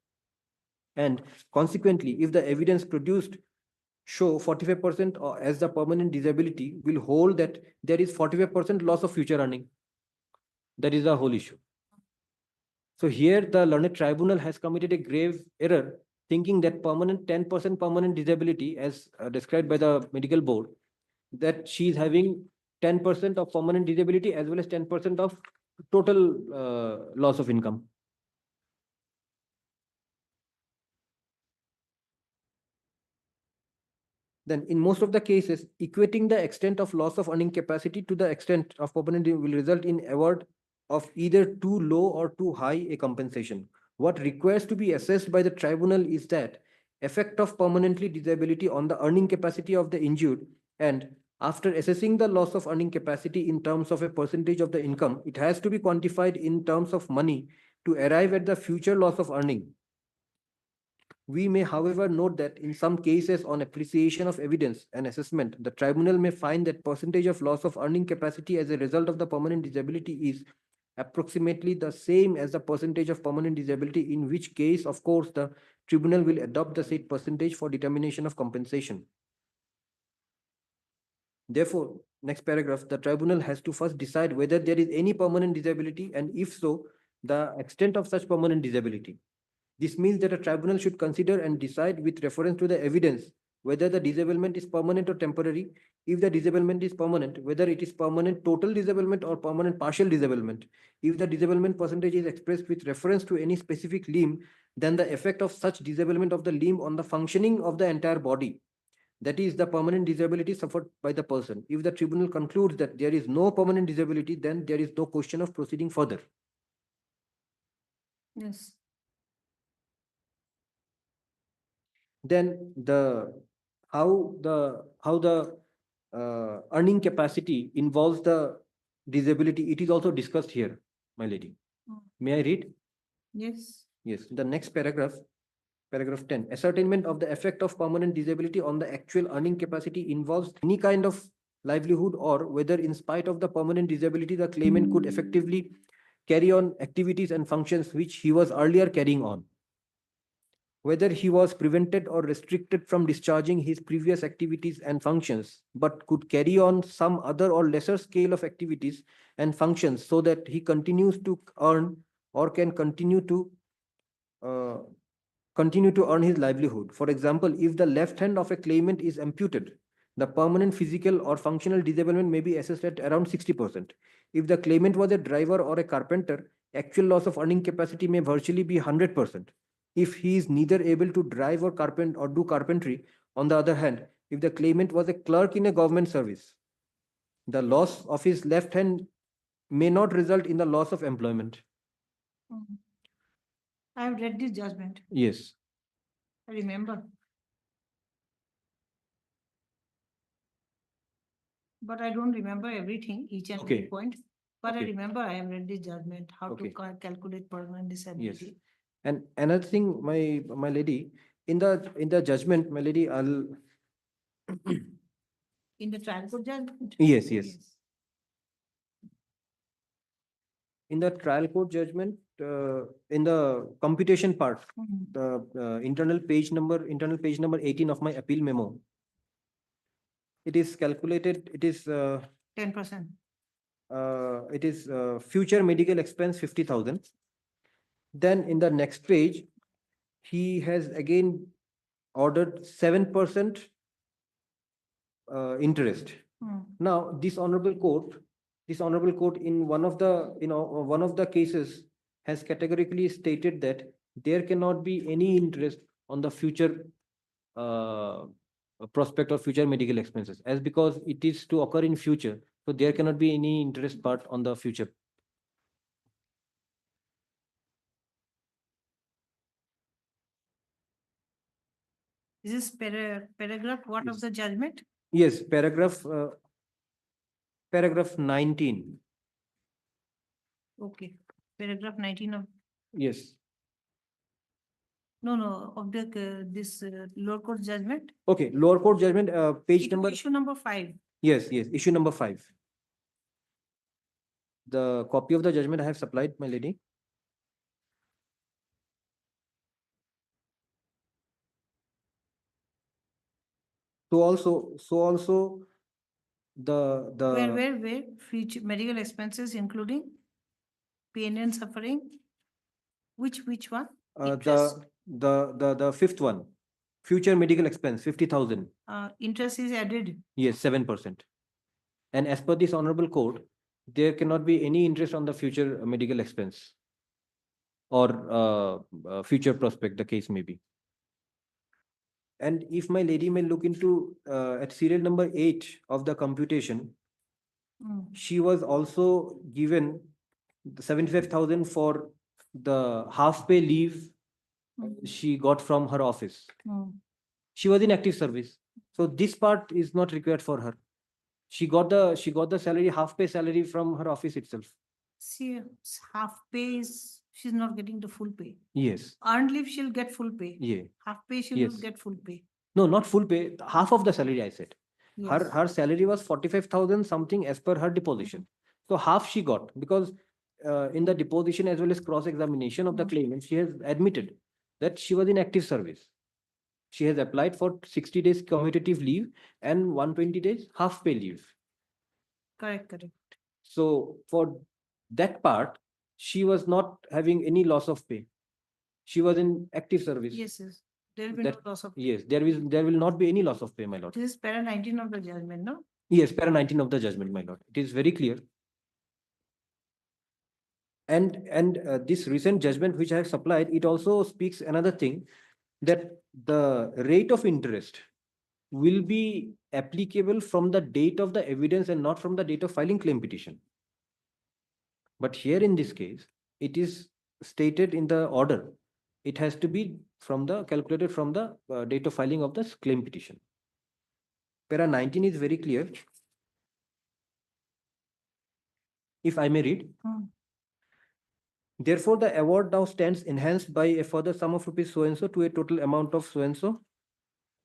And consequently, if the evidence produced show 45% as the permanent disability, will hold that there is 45% loss of future earning. That is the whole issue. So here the learned tribunal has committed a grave error, thinking that 10% permanent disability, as described by the medical board, that she is having 10% of permanent disability as well as 10% of total loss of income. Then in most of the cases, equating the extent of loss of earning capacity to the extent of permanent will result in award of either too low or too high a compensation. What requires to be assessed by the tribunal is that effect of permanently disability on the earning capacity of the injured, and after assessing the loss of earning capacity in terms of a percentage of the income, it has to be quantified in terms of money to arrive at the future loss of earning. We may, however, note that in some cases on appreciation of evidence and assessment, the tribunal may find that percentage of loss of earning capacity as a result of the permanent disability is approximately the same as the percentage of permanent disability, in which case, of course, the tribunal will adopt the said percentage for determination of compensation. Therefore, next paragraph, the tribunal has to first decide whether there is any permanent disability, and if so, the extent of such permanent disability. This means that a tribunal should consider and decide with reference to the evidence whether the disablement is permanent or temporary. If the disablement is permanent, whether it is permanent total disablement or permanent partial disablement. If the disablement percentage is expressed with reference to any specific limb, then the effect of such disablement of the limb on the functioning of the entire body, that is the permanent disability suffered by the person. If the tribunal concludes that there is no permanent disability, then there is no question of proceeding further. Yes. Then how the earning capacity involves the disability, it is also discussed here, my lady. May I read? Yes. Yes, the next paragraph, paragraph 10. Ascertainment of the effect of permanent disability on the actual earning capacity involves any kind of livelihood, or whether in spite of the permanent disability, the claimant could effectively carry on activities and functions which he was earlier carrying on. Whether he was prevented or restricted from discharging his previous activities and functions, but could carry on some other or lesser scale of activities and functions so that he continues to earn or can continue to earn his livelihood. For example, if the left hand of a claimant is amputed, the permanent physical or functional disablement may be assessed at around 60%. If the claimant was a driver or a carpenter, actual loss of earning capacity may virtually be 100%. If he is neither able to drive or do carpentry, on the other hand, if the claimant was a clerk in a government service, the loss of his left hand may not result in the loss of employment. I have read this judgment. Yes. I remember. But I don't remember everything, each and every Okay. point. But I Okay. remember I have read this judgment, how to Okay. calculate permanent Yes. disability. And another thing, my lady, in the judgment, my lady, I'll In the trial court judgment? yes. In the trial court judgment, in the computation part, the internal page number 18 of my appeal memo, it is calculated, it is 10%. future medical expense 50,000. Then in the next page, he has again ordered 7% interest. Now, this honorable court in one of the cases has categorically stated that there cannot be any interest on the future prospect of future medical expenses, as because it is to occur in future. So there cannot be any interest part on the future. Is this paragraph what of the judgment? Yes, paragraph 19. Okay, paragraph 19 of, Yes. no, of the, this lower court judgment? Okay, lower court judgment, page number. Issue number 5. Yes, issue number 5. The copy of the judgment I have supplied, my lady. So also Where future medical expenses including pain and suffering? Which one? Interest, the fifth one, future medical expense 50,000. interest is added. Yes, 7%. And as per this honorable court, there cannot be any interest on the future medical expense or future prospect, the case may be. And if my lady may look into at serial number 8 of the computation, she was also given the 75,000 for the half pay leave she got from her office. She was in active service, so this part is not required for her. She got the salary, half pay salary from her office itself. See, half pay is, she's not getting the full pay. Yes. Earned leave, she'll get full pay. Yeah. Half pay, she'll Yes. not get full pay. No, not full pay. Half of the salary, I said. Yes. Her salary was 45,000 something as per her deposition. So half she got, because in the deposition as well as cross examination of the claimant, she has admitted that she was in active service. She has applied for 60 days commutative leave and 120 days half pay leave. Correct. So for that part, she was not having any loss of pay. She was in active service. Yes. There will be no That- loss of. Yes, there will not be any loss of pay, my lord. This is para 19 of the judgment, no? Yes, para 19 of the judgment, my lord. It is very clear. And this recent judgment which I have supplied, it also speaks another thing, that the rate of interest will be applicable from the date of the evidence and not from the date of filing claim petition. But here in this case, it is stated in the order, it has to be calculated from the date of filing of the claim petition. para 19 is very clear. If I may read. Therefore, the award now stands enhanced by a further sum of rupees so and so to a total amount of so and so.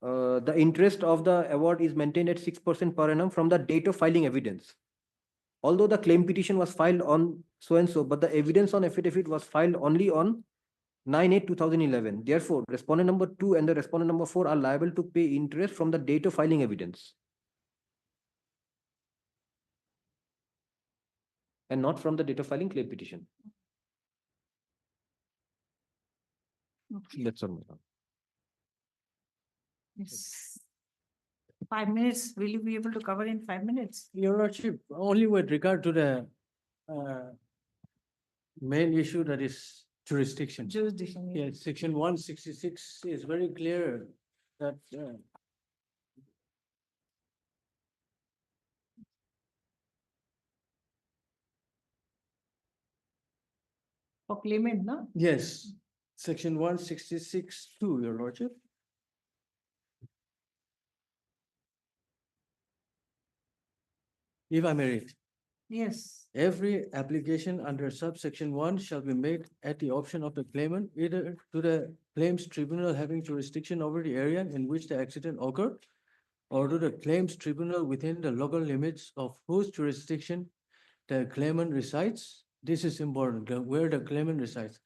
The interest of the award is maintained at 6% per annum from the date of filing evidence. Although the claim petition was filed on so and so, but the evidence on affidavit was filed only on 9/8/2011. Therefore, respondent number 2 and the respondent number 4 are liable to pay interest from the date of filing evidence, and not from the date of filing claim petition. That's all. Yes. 5 minutes, will you be able to cover in 5 minutes? Your Lordship, only with regard to the main issue, that is jurisdiction. Jurisdiction. yeah. Yes, section 166 is very clear that For claimant, no? yes, section 166(2), Your Lordship. If I may read. Yes. Every application under subsection 1 shall be made at the option of the claimant, either to the claims tribunal having jurisdiction over the area in which the accident occurred, or to the claims tribunal within the local limits of whose jurisdiction the claimant resides. This is important, where the claimant resides,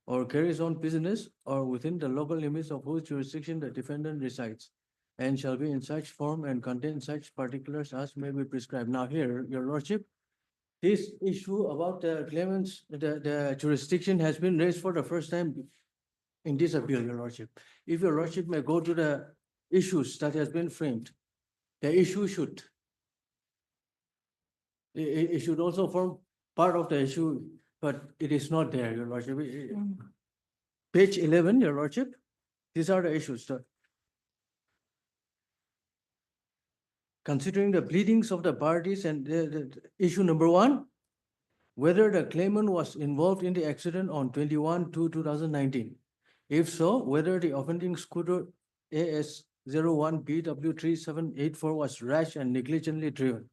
or carries on business, or within the local limits of whose jurisdiction the defendant resides, and shall be in such form and contain such particulars as may be prescribed. Now here, Your Lordship, this issue about the claimants, the jurisdiction has been raised for the first time in this appeal, Your Lordship. If Your Lordship may go to the issues that has been framed, the issue should, it should also form part of the issue, but it is not there, Your Lordship. Page 11, Your Lordship, these are the issues. Considering the pleadings of the parties and the issue number 1, whether the claimant was involved in the accident on 21/2/2019. If so, whether the offending scooter AS01BW3784 was rash and negligently driven.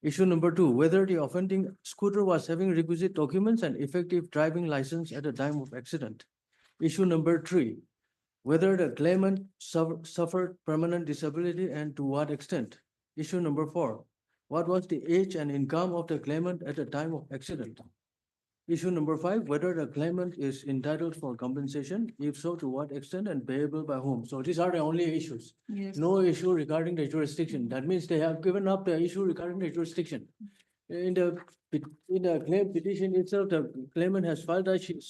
Issue number 2, whether the offending scooter was having requisite documents and effective driving license at the time of accident. Issue number 3, whether the claimant suffered permanent disability and to what extent. Issue number 4, what was the age and income of the claimant at the time of accident? Issue number 5, whether the claimant is entitled for compensation, if so, to what extent and payable by whom. So these are the only issues. Yes. No issue regarding the jurisdiction. That means they have given up the issue regarding the jurisdiction. In the claim petition itself, the claimant has filed that she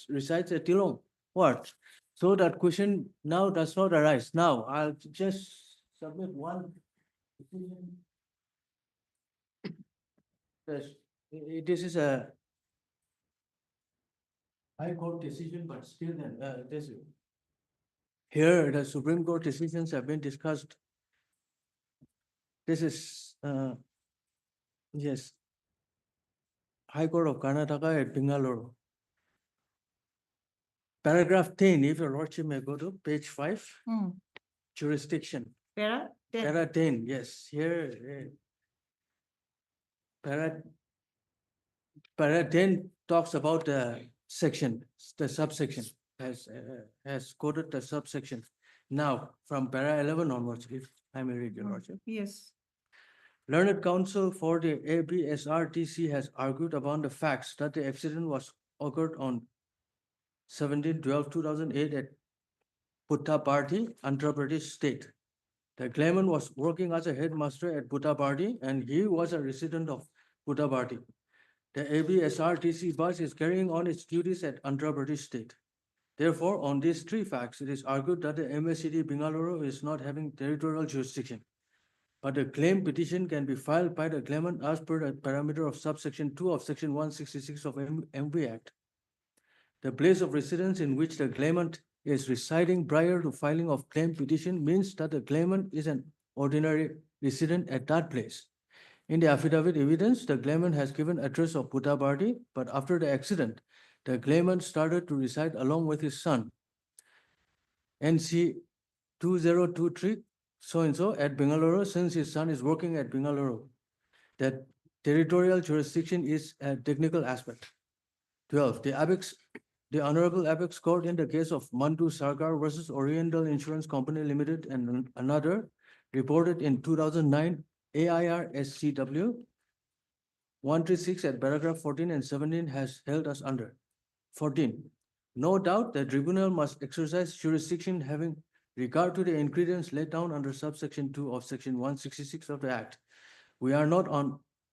resides at Tilong. What? So that question now does not arise. Now, I'll just submit one petition. This is a High Court decision, but still then, here the Supreme Court decisions have been discussed. This is, yes, High Court of Karnataka at Bangalore. Paragraph 10, if Your Lordship may go to page 5, jurisdiction. Para 10. Para 10, yes, here. Para 10 talks about the section, the subsection, has quoted the subsection. Now, from para 11 onwards, if I may read, Your Lordship. Yes. Learned counsel for the ABSRTC has argued upon the facts that the accident was occurred on 17/12/2008 at Puttaparthi, Andhra Pradesh state. The claimant was working as a headmaster at Puttaparthi and he was a resident of Puttaparthi. The ABSRTC bus is carrying on its duties at Andhra Pradesh state. Therefore, on these 3 facts, it is argued that the MSCD Bengaluru is not having territorial jurisdiction. But the claim petition can be filed by the claimant as per the parameter of subsection 2 of section 166 of MV Act. The place of residence in which the claimant is residing prior to filing of claim petition means that the claimant is an ordinary resident at that place. In the affidavit evidence, the claimant has given address of Puttaparthi, but after the accident, the claimant started to reside along with his son. NC 2023 so-and-so at Bengaluru, since his son is working at Bengaluru, that territorial jurisdiction is a technical aspect. 12, the Honorable Apex Court in the case of Mantu Sarkar versus Oriental Insurance Company Limited and another reported in 2009 AIR SCW 136 at paragraph 14 and 17 has held us under. 14, no doubt the tribunal must exercise jurisdiction having regard to the ingredients laid down under subsection 2 of section 166 of the Act. We are not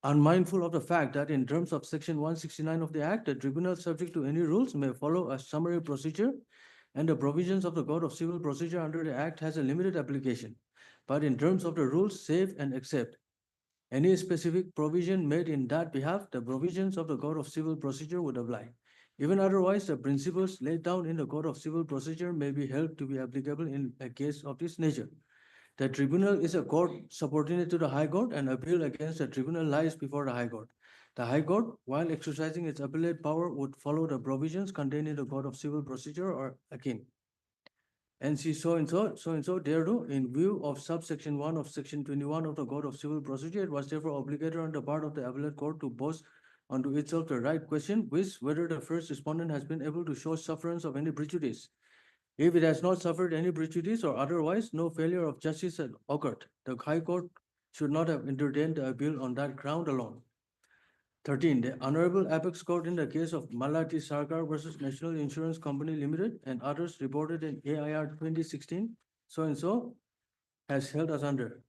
unmindful of the fact that in terms of section 169 of the Act, the tribunal subject to any rules may follow a summary procedure and the provisions of the Code of Civil Procedure under the Act has a limited application. But in terms of the rules, save and accept any specific provision made in that behalf, the provisions of the Code of Civil Procedure would apply. Even otherwise, the principles laid down in the Code of Civil Procedure may be held to be applicable in a case of this nature. The tribunal is a court subordinate to the High Court and appeal against the tribunal lies before the High Court. The High Court, while exercising its appellate power, would follow the provisions contained in the Code of Civil Procedure or akin. NC so-and-so thereto, in view of subsection 1 of section 21 of the Code of Civil Procedure, it was therefore obligated on the part of the appellate court to pose unto itself the right question, which whether the first respondent has been able to show sufferance of any prejudice. If it has not suffered any prejudice or otherwise no failure of justice has occurred, the High Court should not have entertained the appeal on that ground alone. 13, the Honorable Apex Court in the case of Malati Sarkar versus National Insurance Company Limited and others reported in AIR 2016, so-and-so has held us under.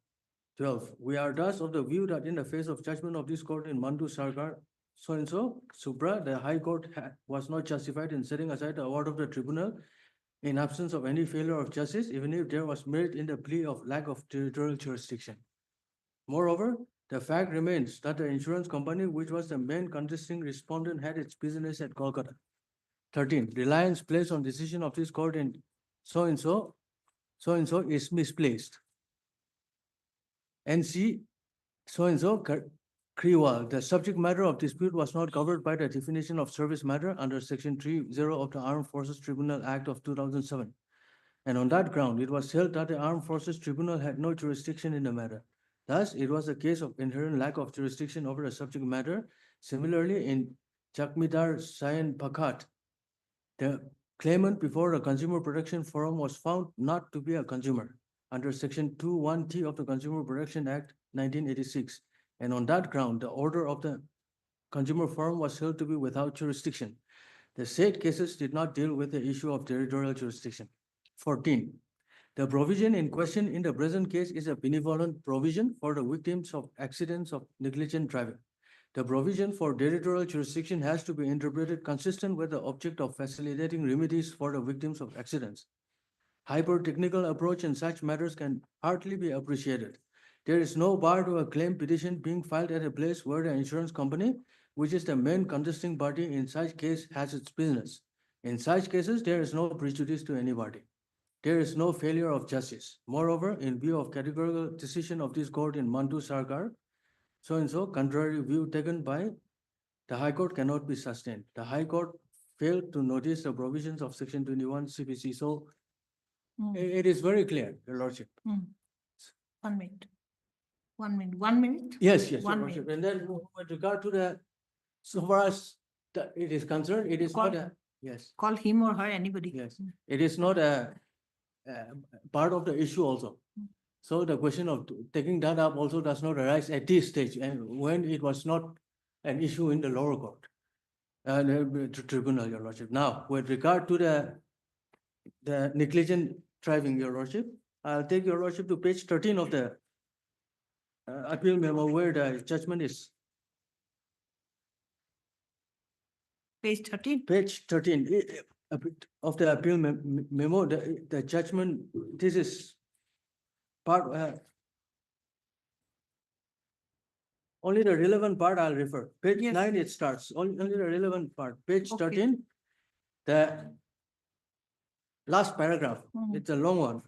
12, we are thus of the view that in the face of judgment of this court in Mantu Sarkar, so-and-so, Supra, the High Court was not justified in setting aside the award of the tribunal in absence of any failure of justice, even if there was merit in the plea of lack of territorial jurisdiction. Moreover, the fact remains that the insurance company, which was the main contesting respondent, had its business at Kolkata. 13, reliance placed on decision of this court in so-and-so is misplaced. NC so-and-so Kriwal, the subject matter of dispute was not covered by the definition of service matter under section 30 of the Armed Forces Tribunal Act of 2007. And on that ground, it was held that the Armed Forces Tribunal had no jurisdiction in the matter. Thus, it was a case of inherent lack of jurisdiction over the subject matter. Similarly, in Chakmidar Sayan Pakat, the claimant before the Consumer Protection Forum was found not to be a consumer under section 21T of the Consumer Protection Act 1986. And on that ground, the order of the Consumer Forum was held to be without jurisdiction. The said cases did not deal with the issue of territorial jurisdiction. 14. The provision in question in the present case is a benevolent provision for the victims of accidents of negligent driving. The provision for territorial jurisdiction has to be interpreted consistent with the object of facilitating remedies for the victims of accidents. Hyper-technical approach in such matters can hardly be appreciated. There is no bar to a claim petition being filed at a place where the insurance company, which is the main contesting party in such case, has its business. In such cases, there is no prejudice to anybody. There is no failure of justice. Moreover, in view of categorical decision of this court in Mantu Sarkar, so-and-so, contrary view taken by the High Court cannot be sustained. The High Court failed to notice the provisions of section 21 CPC. So it is very clear, Your Lordship. 1 minute. 1 minute. 1 minute? Yes, Your 1 Lordship. minute. And then with regard to the, so far as it is concerned, it is not a, yes. Call him or her, anybody. Yes, it is not a part of the issue also. So the question of taking that up also does not arise at this stage and when it was not an issue in the lower court, tribunal, Your Lordship. Now, with regard to the negligent driving, Your Lordship, I'll take Your Lordship to page 13 of the appeal memo where the judgment is. Page 13? Page 13 of the appeal memo, the judgment, this is part, only the relevant part I'll refer. Page 9 it starts, only the relevant part. Page 13, the last paragraph, it's a long one.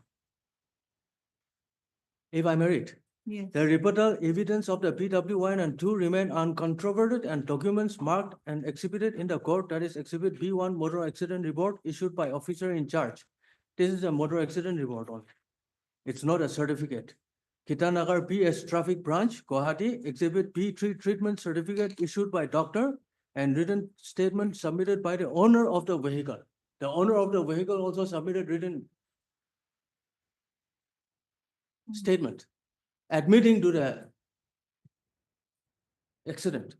If I may read. Yes. The rebuttal evidence of the PW1 and 2 remain uncontroverted and documents marked and exhibited in the court, that is exhibit B1 motor accident report issued by officer in charge. This is a motor accident report only. It's not a certificate. Kitanagar PS Traffic Branch, Gauhati, Exhibit B3 Treatment Certificate issued by doctor and written statement submitted by the owner of the vehicle. The owner of the vehicle also submitted written statement admitting to the accident.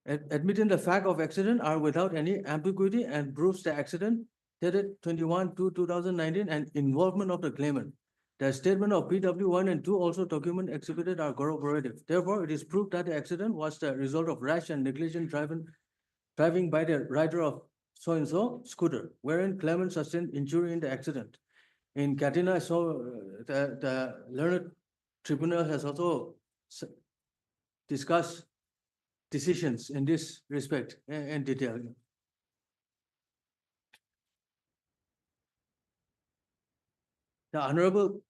Admitting the fact of accident are without any ambiguity and proves the accident dated 21/2/2019 and involvement of the claimant. The statement of PW1 and 2 also document exhibited are corroborative. Therefore, it is proved that the accident was the result of rash and negligent driving by the rider of so-and-so scooter, wherein claimant sustained injury in the accident. In Katina, so the learned tribunal has also discussed decisions in this respect in detail. The Honorable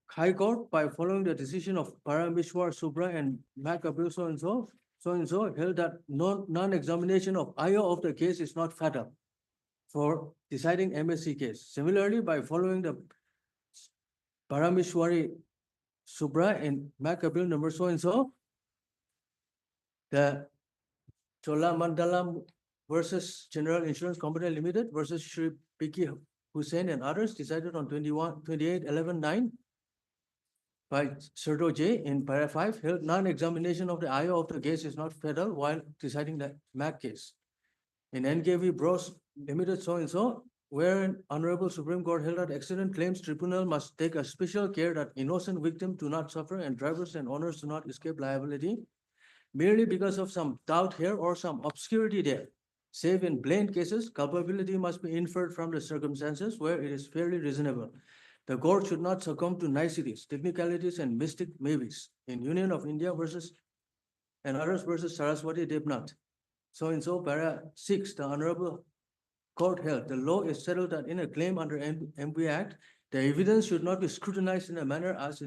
High Court, by following the decision of Parameshwar Subra and Macabru so-and-so, held that non-examination of IO of the case is not fatal for deciding MSC case. Similarly, by following the Parameshwari Subra and Macabru number so-and-so, the Cholamandalam versus General Insurance Company Limited versus Shri Piki Hussain and others decided on 28/11/9 by Serdo J in para 5 held non-examination of the IO of the case is not fatal while deciding the MAC case. In NKV Bros Limited so-and-so, wherein Honorable Supreme Court held that accident claims tribunal must take a special care that innocent victims do not suffer and drivers and owners do not escape liability merely because of some doubt here or some obscurity there. Save in plain cases, culpability must be inferred from the circumstances where it is fairly reasonable. The court should not succumb to niceties, technicalities, and mystic maybes. In Union of India versus and others versus Saraswati Devnath. So-and-so para 6, the Honorable Court held the law is settled that in a claim under MP Act, the evidence should not be scrutinized in a manner as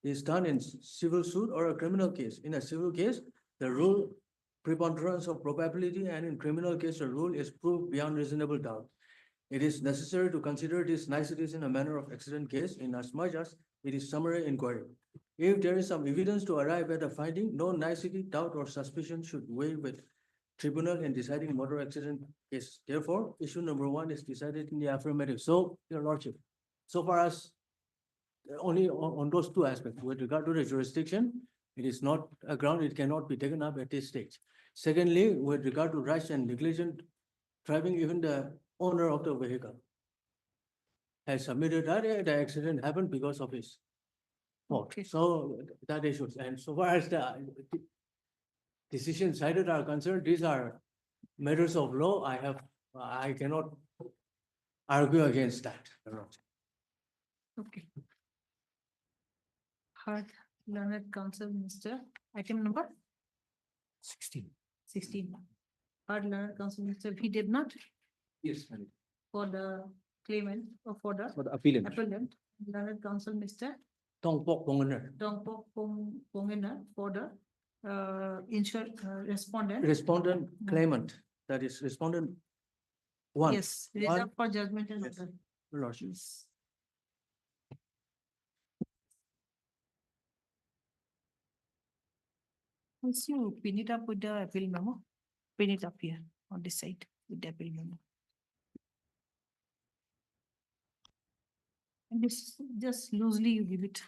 is done in civil suit or a criminal case. In a civil case, the rule preponderance of probability, and in criminal case, the rule is proved beyond reasonable doubt. It is necessary to consider these niceties in a manner of accident case in as much as it is summary inquiry. If there is some evidence to arrive at a finding, no nicety, doubt, or suspicion should weigh with tribunal in deciding motor accident case. Therefore, issue number 1 is decided in the affirmative. So, Your Lordship, so far as only on those 2 aspects, with regard to the jurisdiction, it is not a ground, it cannot be taken up at this stage. Secondly, with regard to rash and negligent driving, even the owner of the vehicle has submitted that the accident happened because of his fault. Okay. So that issues. And so far as the decisions cited are concerned, these are matters of law. I cannot argue against that. Okay. Heard learned counsel, Mr. Item number 16. 16. Heard learned counsel, Mr. He did not Yes, madam. for the claimant or for the Appellant. appellant. Learned counsel, Mr. Tongpok Pongener. Dongpok Pongena for the insured respondent. Respondent claimant, that is respondent 1. Yes, reserved for judgment and order. Your Lordship. Yes. Once you pin it up with the appeal memo, pin it up here on this side with the appeal memo. And this just loosely you give it.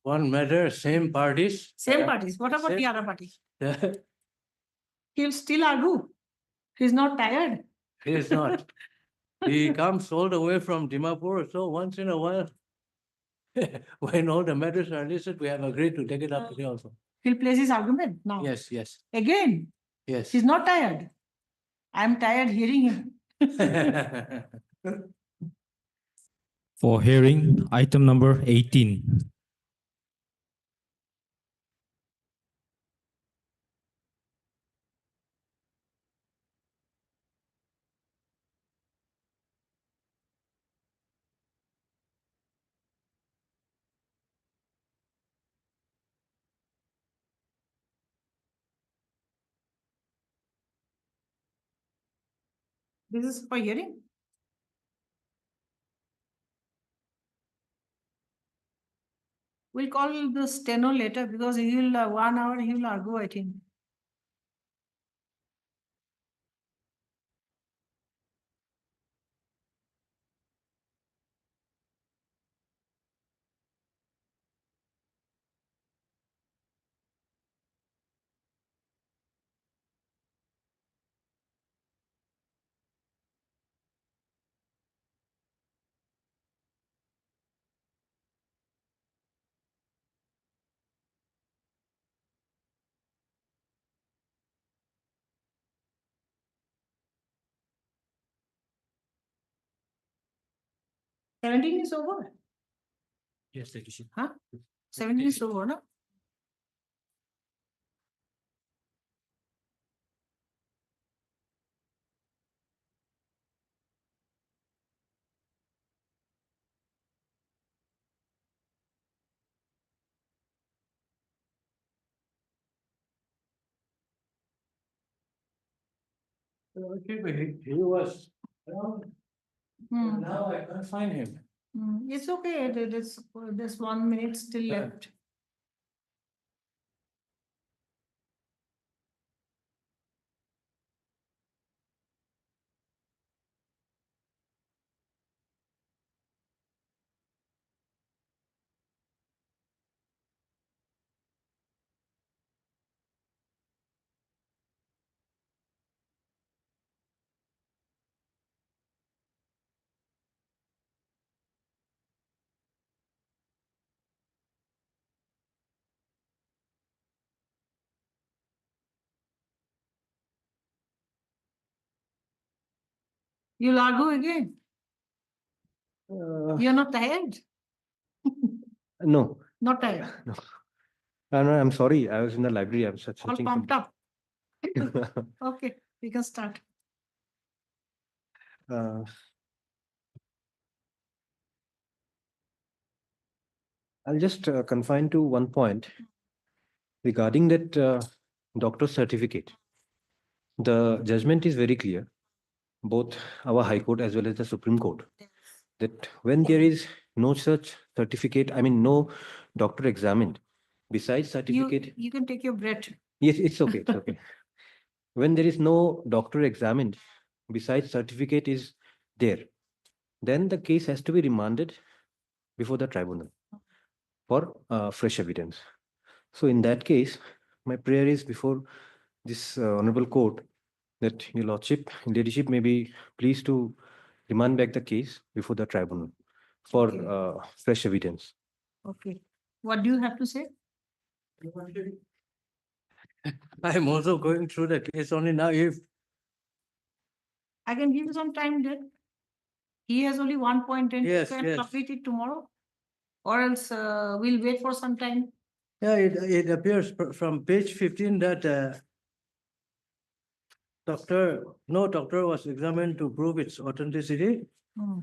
one matter, same parties. Same parties. What about the Same- other party? He He'll still argue. He's not tired. is not. He comes all the way from Dimapur, so once in a while, when all the matters are listed, we have agreed to take it up today also. He'll place his argument now. Yes, yes, Again, yes. he's not tired. I'm tired hearing him. For hearing, item number 18. This is for hearing. We'll call the steno later because he will 1 hour he will argue, I think. Seventeen is over. Yes, petition. Huh? 17 is over, no? Okay, but he was around, Hmm. now I can't find him. It's okay. There's 1 minute still Yeah. left. You'll argue again. You're not tired? No, Not tired. no, I'm sorry. I was in the library. I was All searching. pumped up. Okay, we can start. Uh, I'll just confine to one point regarding that doctor's certificate. The judgment is very clear, both our High Court as well as the Supreme Court, that when there is no such certificate, I mean, no doctor examined, besides certificate. You can take your breath. Yes, it's okay. It's okay. When there is no doctor examined, besides certificate is there, then the case has to be remanded before the tribunal for fresh evidence. So in that case, my prayer is before this honorable court that your lordship, ladyship may be pleased to remand back the case before the tribunal for fresh evidence. Okay. What do you have to say? I'm also going through the case only now. If I can give you some time then. He has only 1 point and Yes, can yes. complete it tomorrow. Or else we'll wait for some time. yeah, it appears from page 15 that no doctor was examined to prove its authenticity. Hmm.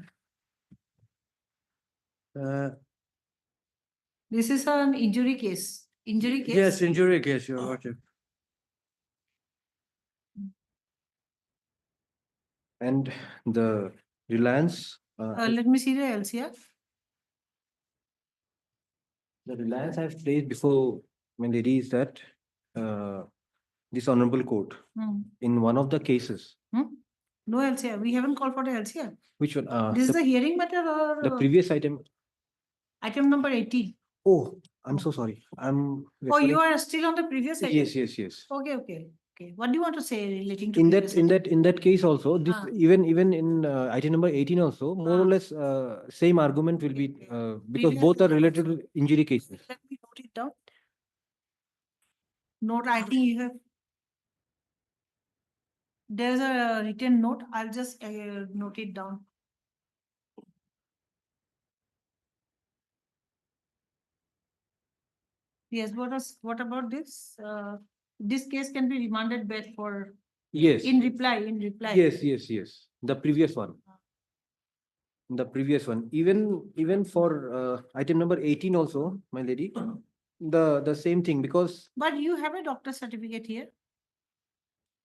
This is an injury case. Injury case? Yes, injury case, your lordship. And the Reliance. Let me see the LCR. The Reliance I've placed before my lady is that this honorable court, in one of the cases. No LCR. We haven't called for the LCR. Which one? This is the hearing matter or? The previous item. Item number 18. Oh, I'm so sorry. I'm. Oh, you referring- are still on the previous item? Yes, yes, yes. Okay, okay, okay. What do you want to say relating to? In previous that, item? in that case also, this, Ah. even in item number 18 also, more or Ah. less, same argument will be, because both are related to injury cases. Let me note it down. Note, I think you have. There's a written note. I'll just note it down. Yes, what about this? This case can be remanded back for. Yes. In reply. Yes, yes, yes. The previous one. The previous one, even for item number 18 also, my lady, the same thing, because But you have a doctor's certificate here.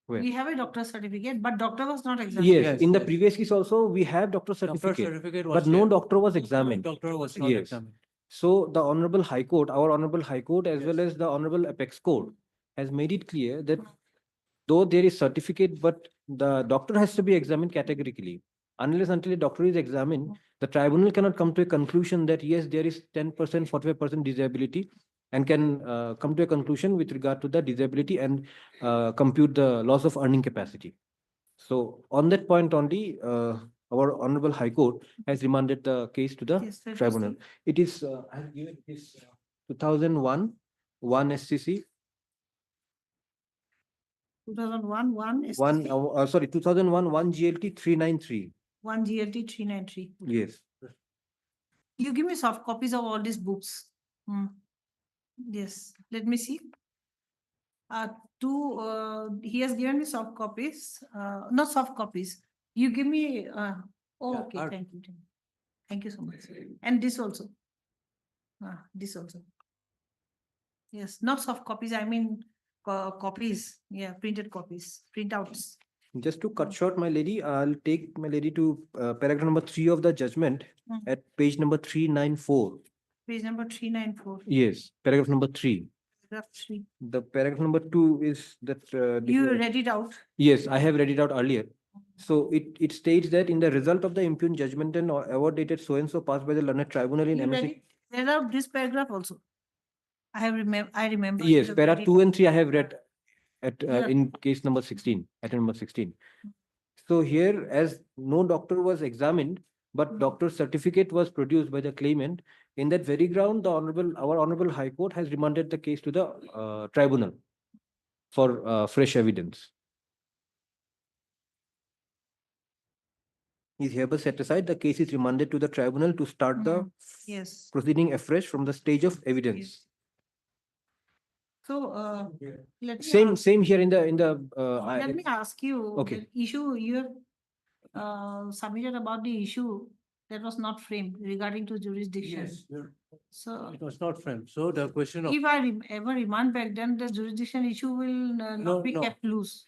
where? We have a doctor's certificate, but doctor was not examined. Yes, in the previous case also, we have doctor certificate, certificate was but no there. doctor was examined. Doctor was not Yes. examined. So the Honorable High Court, our Honorable High Court, as well as the Honorable Apex Court, has made it clear that though there is certificate, but the doctor has to be examined categorically. Unless until a doctor is examined, the tribunal cannot come to a conclusion that yes, there is 10%, 45% disability, and can come to a conclusion with regard to the disability and compute the loss of earning capacity. So on that point only, our Honorable High Court has remanded the case to the Yes, let us tribunal. see. It is, I have given this 2001, 1 SCC, 2001, one, sorry, 2001, 1 GLT 393. 1 GLT 393. Yes. You give me soft copies of all these books. Hmm. Yes, let me see. He has given me soft copies, not soft copies. You give me, Yeah, okay, hard. thank you. Thank you so much. And this also. This also. Yes, not soft copies, I mean, copies, yeah, printed copies, printouts. Just to cut short, my lady, I'll take my lady to paragraph number 3 of the judgment at page number 394. Page number 394. Yes, paragraph number 3. Paragraph 3. The paragraph number 2 is that. You read it out. Yes, I have read it out earlier. So it states that in the result of the impugned judgment and award dated so and so passed by the learned tribunal in You read MSC. it, read out this paragraph also. I remember. Yes, You have para read it 2 and 3 I have read at Yeah. in case number 16, item number 16. So here, as no doctor was examined, but doctor's certificate was produced by the claimant, in that very ground, our Honorable High Court has remanded the case to the tribunal for fresh evidence. Is hereby set aside, the case is remanded to the tribunal to start the Yes. proceeding afresh from the stage of evidence. So, let me Same here in the let me ask you. Okay. The issue you have submitted about the issue that was not framed regarding to jurisdiction. Yes, So it was not framed. So the question of, if I ever remand back, then the jurisdiction issue will No, not be no. kept loose.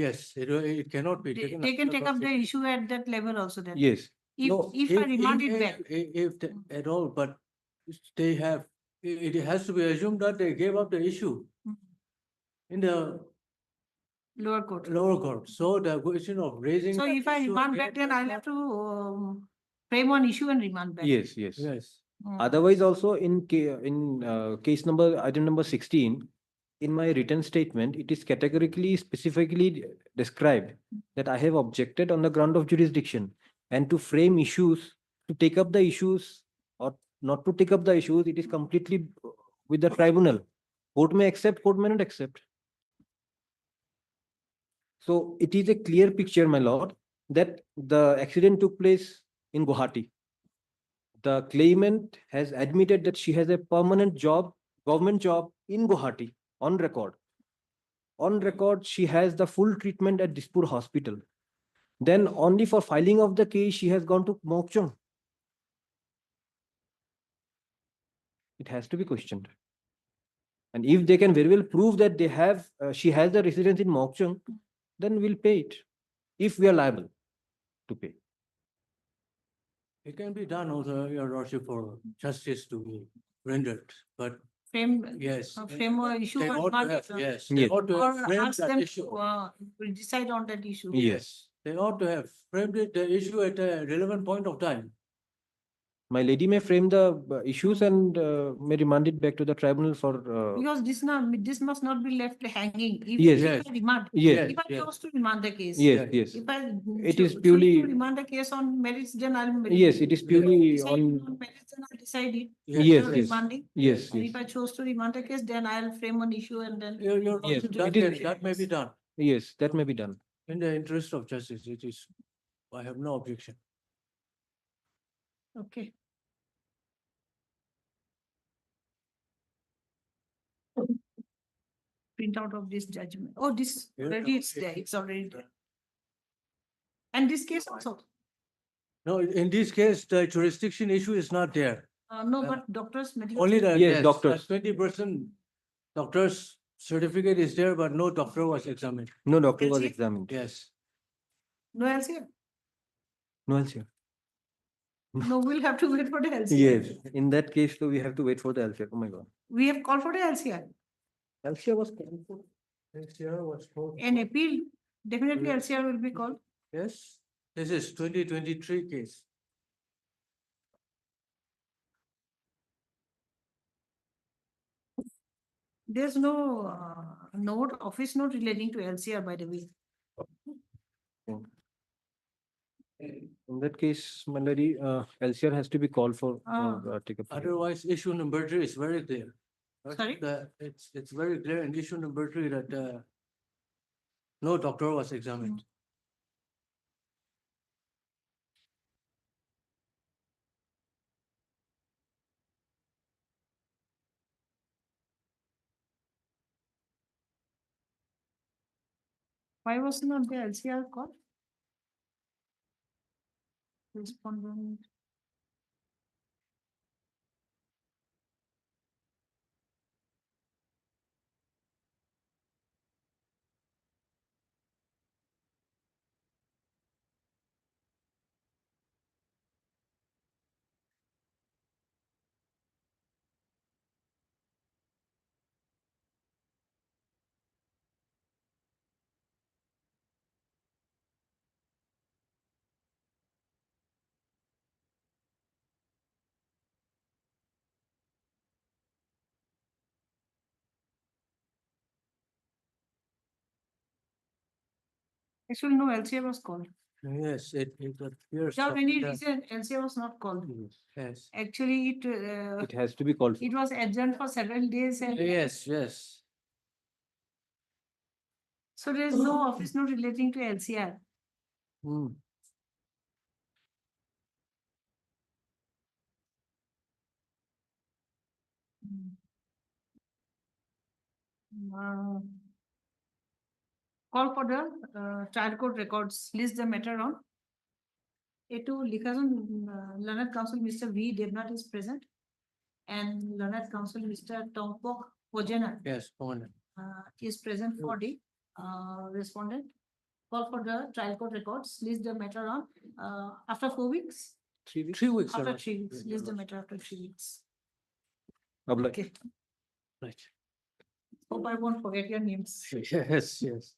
yes, it cannot be They taken. they can up take up the issue at that level also then. Yes. If I remand it back. At all, but they have, it has to be assumed that they gave up the issue in the Lower court. lower court. So the question of raising. So that if I issue remand again- back, then I'll have to frame one issue and remand back. Yes, yes. Yes. Otherwise, also in case number, item number 16, in my written statement, it is categorically, specifically described that I have objected on the ground of jurisdiction, and to frame issues, to take up the issues or not to take up the issues, it is completely with the tribunal. Court may accept, court may not accept. So it is a clear picture, my lord, that the accident took place in Gauhati. The claimant has admitted that she has a permanent job, government job in Gauhati on record. On record, she has the full treatment at Dispur Hospital. Then only for filing of the case, she has gone to Mokchung. It has to be questioned. And if they can very well prove that they have, she has the residence in Mokchung, then we'll pay it, if we are liable to pay. It can be done also, your lordship, for justice to be rendered, but Frame. yes. Frame or issue. They or ought to not, have, uh, yes, Yes. they ought to have Or framed ask that them issue. to decide on that issue. Yes. They ought to have framed it, the issue at a relevant point of time. My lady may frame the issues and may remand it back to the tribunal for. Because this must not be left hanging. Yes. If I remand, Yes. if I chose to remand the case. Yes, yes. If I It is choose to purely- remand the case on merits, then I'll. Yes, it is purely Decide on. merits, then I'll decide it. Yes, without yes. remanding. Yes, And yes. if I chose to remand the case, then I'll frame an issue and then. Your Yes, Lordship, it is- that may be done. Yes, that may be done. In the interest of justice, it is, I have no objection. Okay. Print out of this judgment. Oh, this Yeah, already it's there. It's already there. And this case also. No, in this case, the jurisdiction issue is not there. No, but doctors. medical Only the. Yes, doctors. 20% doctor's certificate is there, but no doctor was examined. No doctor was LCA? examined. Yes. No LCA. No LCR. No, we'll have to wait for the LCA. Yes, in that case, so we have to wait for the LCR. Oh my God. We have called for the LCA. LCR was called for. LCR was told. An appeal, definitely Yeah. LCR will be called. Yes, this is 2023 case. There's no note, office note relating to LCR, by the way. In that case, my lady, LCR has to be called for. Take a. Otherwise, issue number 3 is very clear. Sorry? It's very clear in issue number 3 that no doctor was examined. Why was not the LCR called? Respondent. Actually, no LCR was called. Yes, it appears. Without any that- reason, LCR was not called. Yes. Actually, It has to be called. it was adjourned for several days and. Yes, yes. So there is no office note relating to LCR. Hmm. Call for the trial court records, list the matter on. A2 Likhasan, Learned Counsel Mr. V. Devnath is present. And Learned Counsel Mr. Tompok Pojana Yes, Commander. is present for the respondent. Call for the trial court records, list the matter on after 4 weeks. 3 weeks. 3 weeks. After Your 3 weeks, Lordship. list the matter after 3 weeks. Abla- Okay, Right. hope I won't forget your names. Yes, yes.